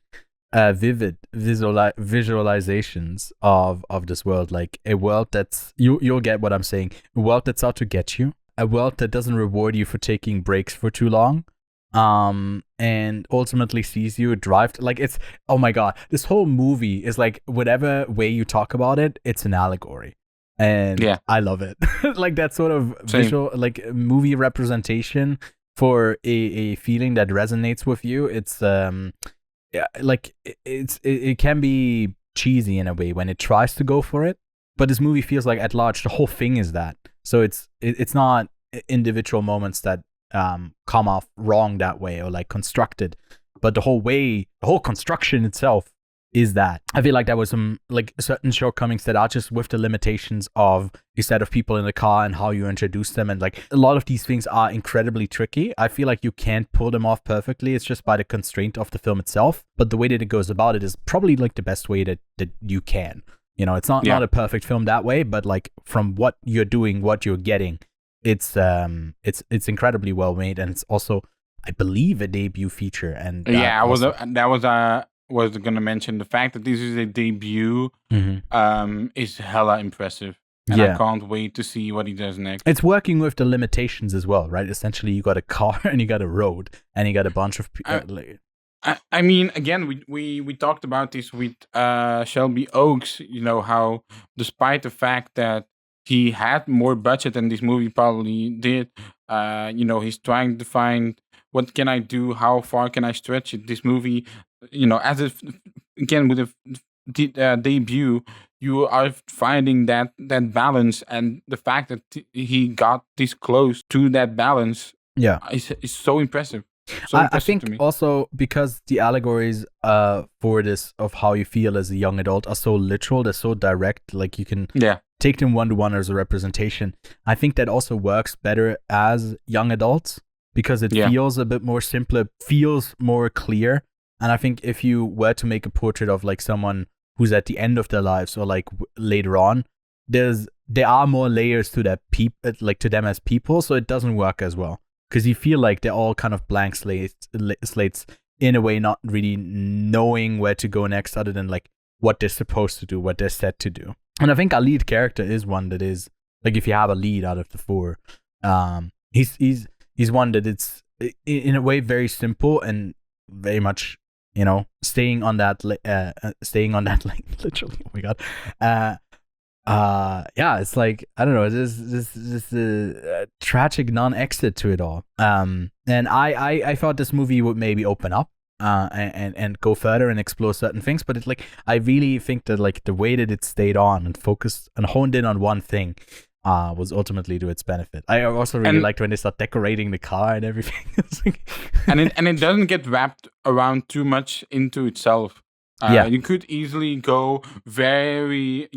Speaker 1: vivid visualizations of this world, like a world that's you'll get what I'm saying. A world that's out to get you. A world that doesn't reward you for taking breaks for too long. And ultimately sees you drive it's, oh my god, this whole movie is like, whatever way you talk about it, it's an allegory, and I love it. Like that sort of visual, like movie representation for a feeling that resonates with you. It's like it can be cheesy in a way when it tries to go for it, but this movie feels like at large the whole thing is that. So it's not individual moments that come off wrong that way or like constructed, but the whole construction itself is that. I feel like there was some like certain shortcomings that are just with the limitations of a set of people in the car and how you introduce them, and like a lot of these things are incredibly tricky. I feel like you can't pull them off perfectly. It's just by the constraint of the film itself, but the way that it goes about it is probably like the best way that you can. It's not a perfect film that way, but like from what you're doing, what you're getting, it's incredibly well made, and it's also, I believe, a debut feature. And
Speaker 2: was going to mention the fact that this is a debut. Is hella impressive, and I can't wait to see what he does next.
Speaker 1: It's working with the limitations as well, right? Essentially, you got a car and you got a road and you got a bunch of people.
Speaker 2: I mean, again, we talked about this with Shelby Oaks. How despite the fact that he had more budget than this movie probably did, he's trying to find, what can I do? How far can I stretch it? This movie, as if, again, with a debut, you are finding that balance, and the fact that he got this close to that balance, is so impressive.
Speaker 1: I think also because the allegories for this of how you feel as a young adult are so literal, they're so direct, like you can take them one-to-one as a representation. I think that also works better as young adults because it feels a bit more simpler, feels more clear. And I think if you were to make a portrait of like someone who's at the end of their lives or like later on, there are more layers to that to them as people, so it doesn't work as well. Because you feel like they're all kind of blank slates in a way, not really knowing where to go next other than like what they're supposed to do, what they're set to do. And I think our lead character is one that is, like, if you have a lead out of the four, he's one that it's in a way very simple and very much, staying on that lane, literally. Oh my god. It's like, I don't know, this tragic non-exit to it all. And I thought this movie would maybe open up and go further and explore certain things, but it's like, I really think that like the way that it stayed on and focused and honed in on one thing was ultimately to its benefit. I also really liked when they start decorating the car and everything.
Speaker 2: and it doesn't get wrapped around too much into itself. You could easily go very,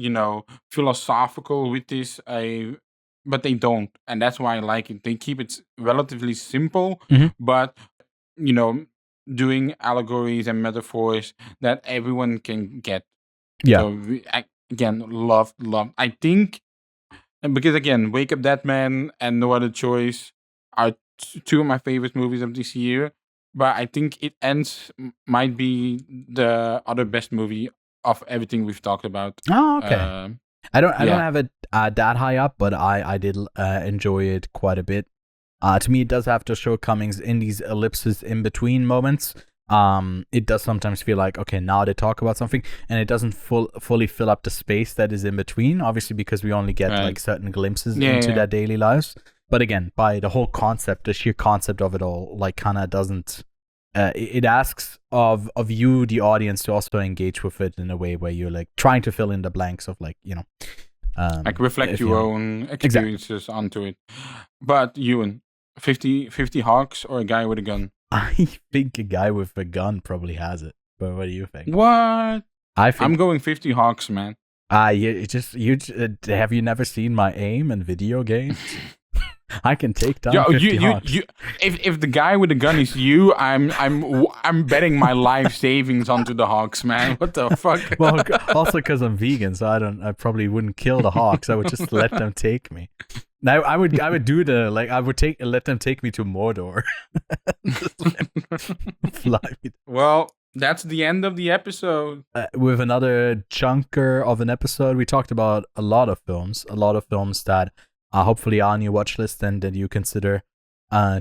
Speaker 2: philosophical with this, but they don't, and that's why I like it. They keep it relatively simple, but doing allegories and metaphors that everyone can get.
Speaker 1: Yeah.
Speaker 2: So again, love. I think, and because again, Wake Up Dead Man and No Other Choice are two of my favorite movies of this year. But I think It Ends might be the other best movie of everything we've talked about.
Speaker 1: Oh, okay. I don't have it that high up, but I did enjoy it quite a bit. To me, it does have the shortcomings in these ellipses in between moments. It does sometimes feel like, okay, now they talk about something, and it doesn't fully fill up the space that is in between. Obviously, because we only get like certain glimpses into their daily lives. But again, by the whole concept, the sheer concept of it all, like, kind of doesn't. It asks of you, the audience, to also engage with it in a way where you're like trying to fill in the blanks of like,
Speaker 2: like reflect your own experiences onto it. But Ewan, 50 hawks or a guy with a gun?
Speaker 1: I think a guy with a gun probably has it. But what do you think?
Speaker 2: What? I'm going 50 hawks, man.
Speaker 1: Have you never seen my aim in video games? I can take down 50 hawks.
Speaker 2: If the guy with the gun is you, I'm betting my life savings onto the hawks, man. What the fuck?
Speaker 1: Well, also because I'm vegan, so I probably wouldn't kill the hawks. I would just let them take me. Now I would do let them take me to Mordor. Fly me.
Speaker 2: Well, that's the end of the episode.
Speaker 1: With another chunker of an episode, we talked about a lot of films that hopefully are on your watch list and that you consider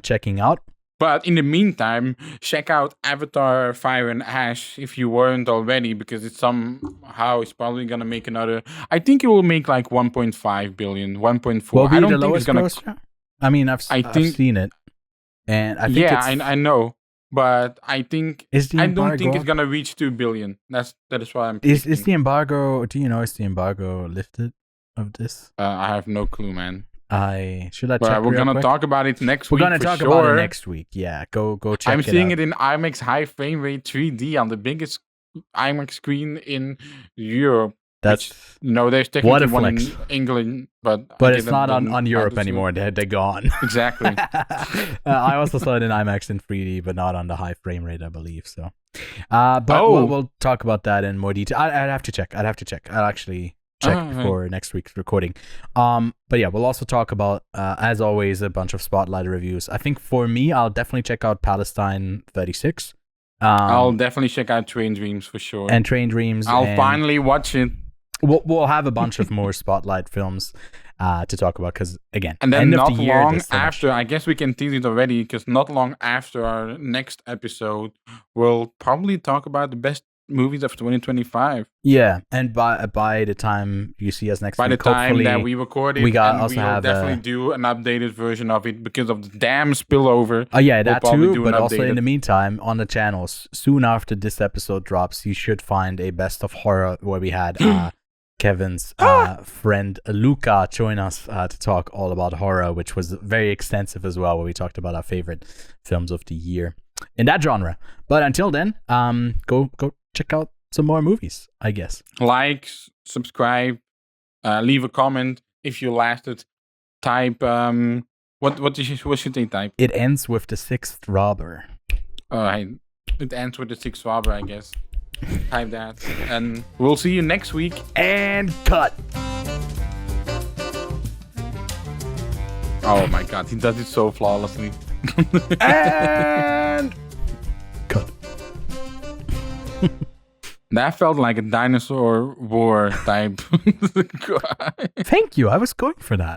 Speaker 1: checking out.
Speaker 2: But in the meantime, check out Avatar Fire and Ash if you weren't already, because it's probably going to make another... I think it will make like 1.5 billion, 1.4. I don't think it's going to...
Speaker 1: I mean, I've seen it. And I think
Speaker 2: I know. But I think... I don't think it's going to reach 2 billion. That is why I'm thinking.
Speaker 1: Is the embargo... Do you know, is the embargo lifted of this?
Speaker 2: I have no clue, man.
Speaker 1: Should I check?
Speaker 2: We're gonna talk about it next week.
Speaker 1: We're gonna talk about it next week. Yeah, go check.
Speaker 2: I'm seeing it in IMAX high frame rate 3D on the biggest IMAX screen in Europe.
Speaker 1: There's
Speaker 2: technically one in England, but
Speaker 1: it's not on Europe anymore. They're gone.
Speaker 2: Exactly.
Speaker 1: I also saw it in IMAX in 3D, but not on the high frame rate, I believe. So, we'll talk about that in more detail. I'd have to check. I'll actually check before next week's recording. But yeah, we'll also talk about, as always, a bunch of Spotlight reviews. I think for me, I'll definitely check out Palestine 36.
Speaker 2: I'll definitely check out Train Dreams for sure.
Speaker 1: And Train Dreams.
Speaker 2: I'll finally watch it.
Speaker 1: We'll have a bunch of more Spotlight films to talk about, because again,
Speaker 2: and then
Speaker 1: end
Speaker 2: not
Speaker 1: of the year,
Speaker 2: long after, I guess we can tease it already, because not long after our next episode, we'll probably talk about the best movies of 2025.
Speaker 1: Yeah, and by the time you see us next week,
Speaker 2: by the time that we record it, we'll definitely do an updated version of it because of the damn spillover.
Speaker 1: Oh yeah, that too. But also in the meantime, on the channels, soon after this episode drops, you should find a best of horror where we had Kevin's friend Luca join us to talk all about horror, which was very extensive as well, where we talked about our favorite films of the year in that genre. But until then, go check out some more movies, I guess.
Speaker 2: Like, subscribe, leave a comment if you lasted. Type what should they type?
Speaker 1: It ends with the sixth robber.
Speaker 2: Alright. It ends with the sixth robber, I guess. Type that. And we'll see you next week.
Speaker 1: And cut.
Speaker 2: Oh my god, he does it so flawlessly.
Speaker 1: And cut.
Speaker 2: That felt like a dinosaur war type.
Speaker 1: Thank you. I was going for that.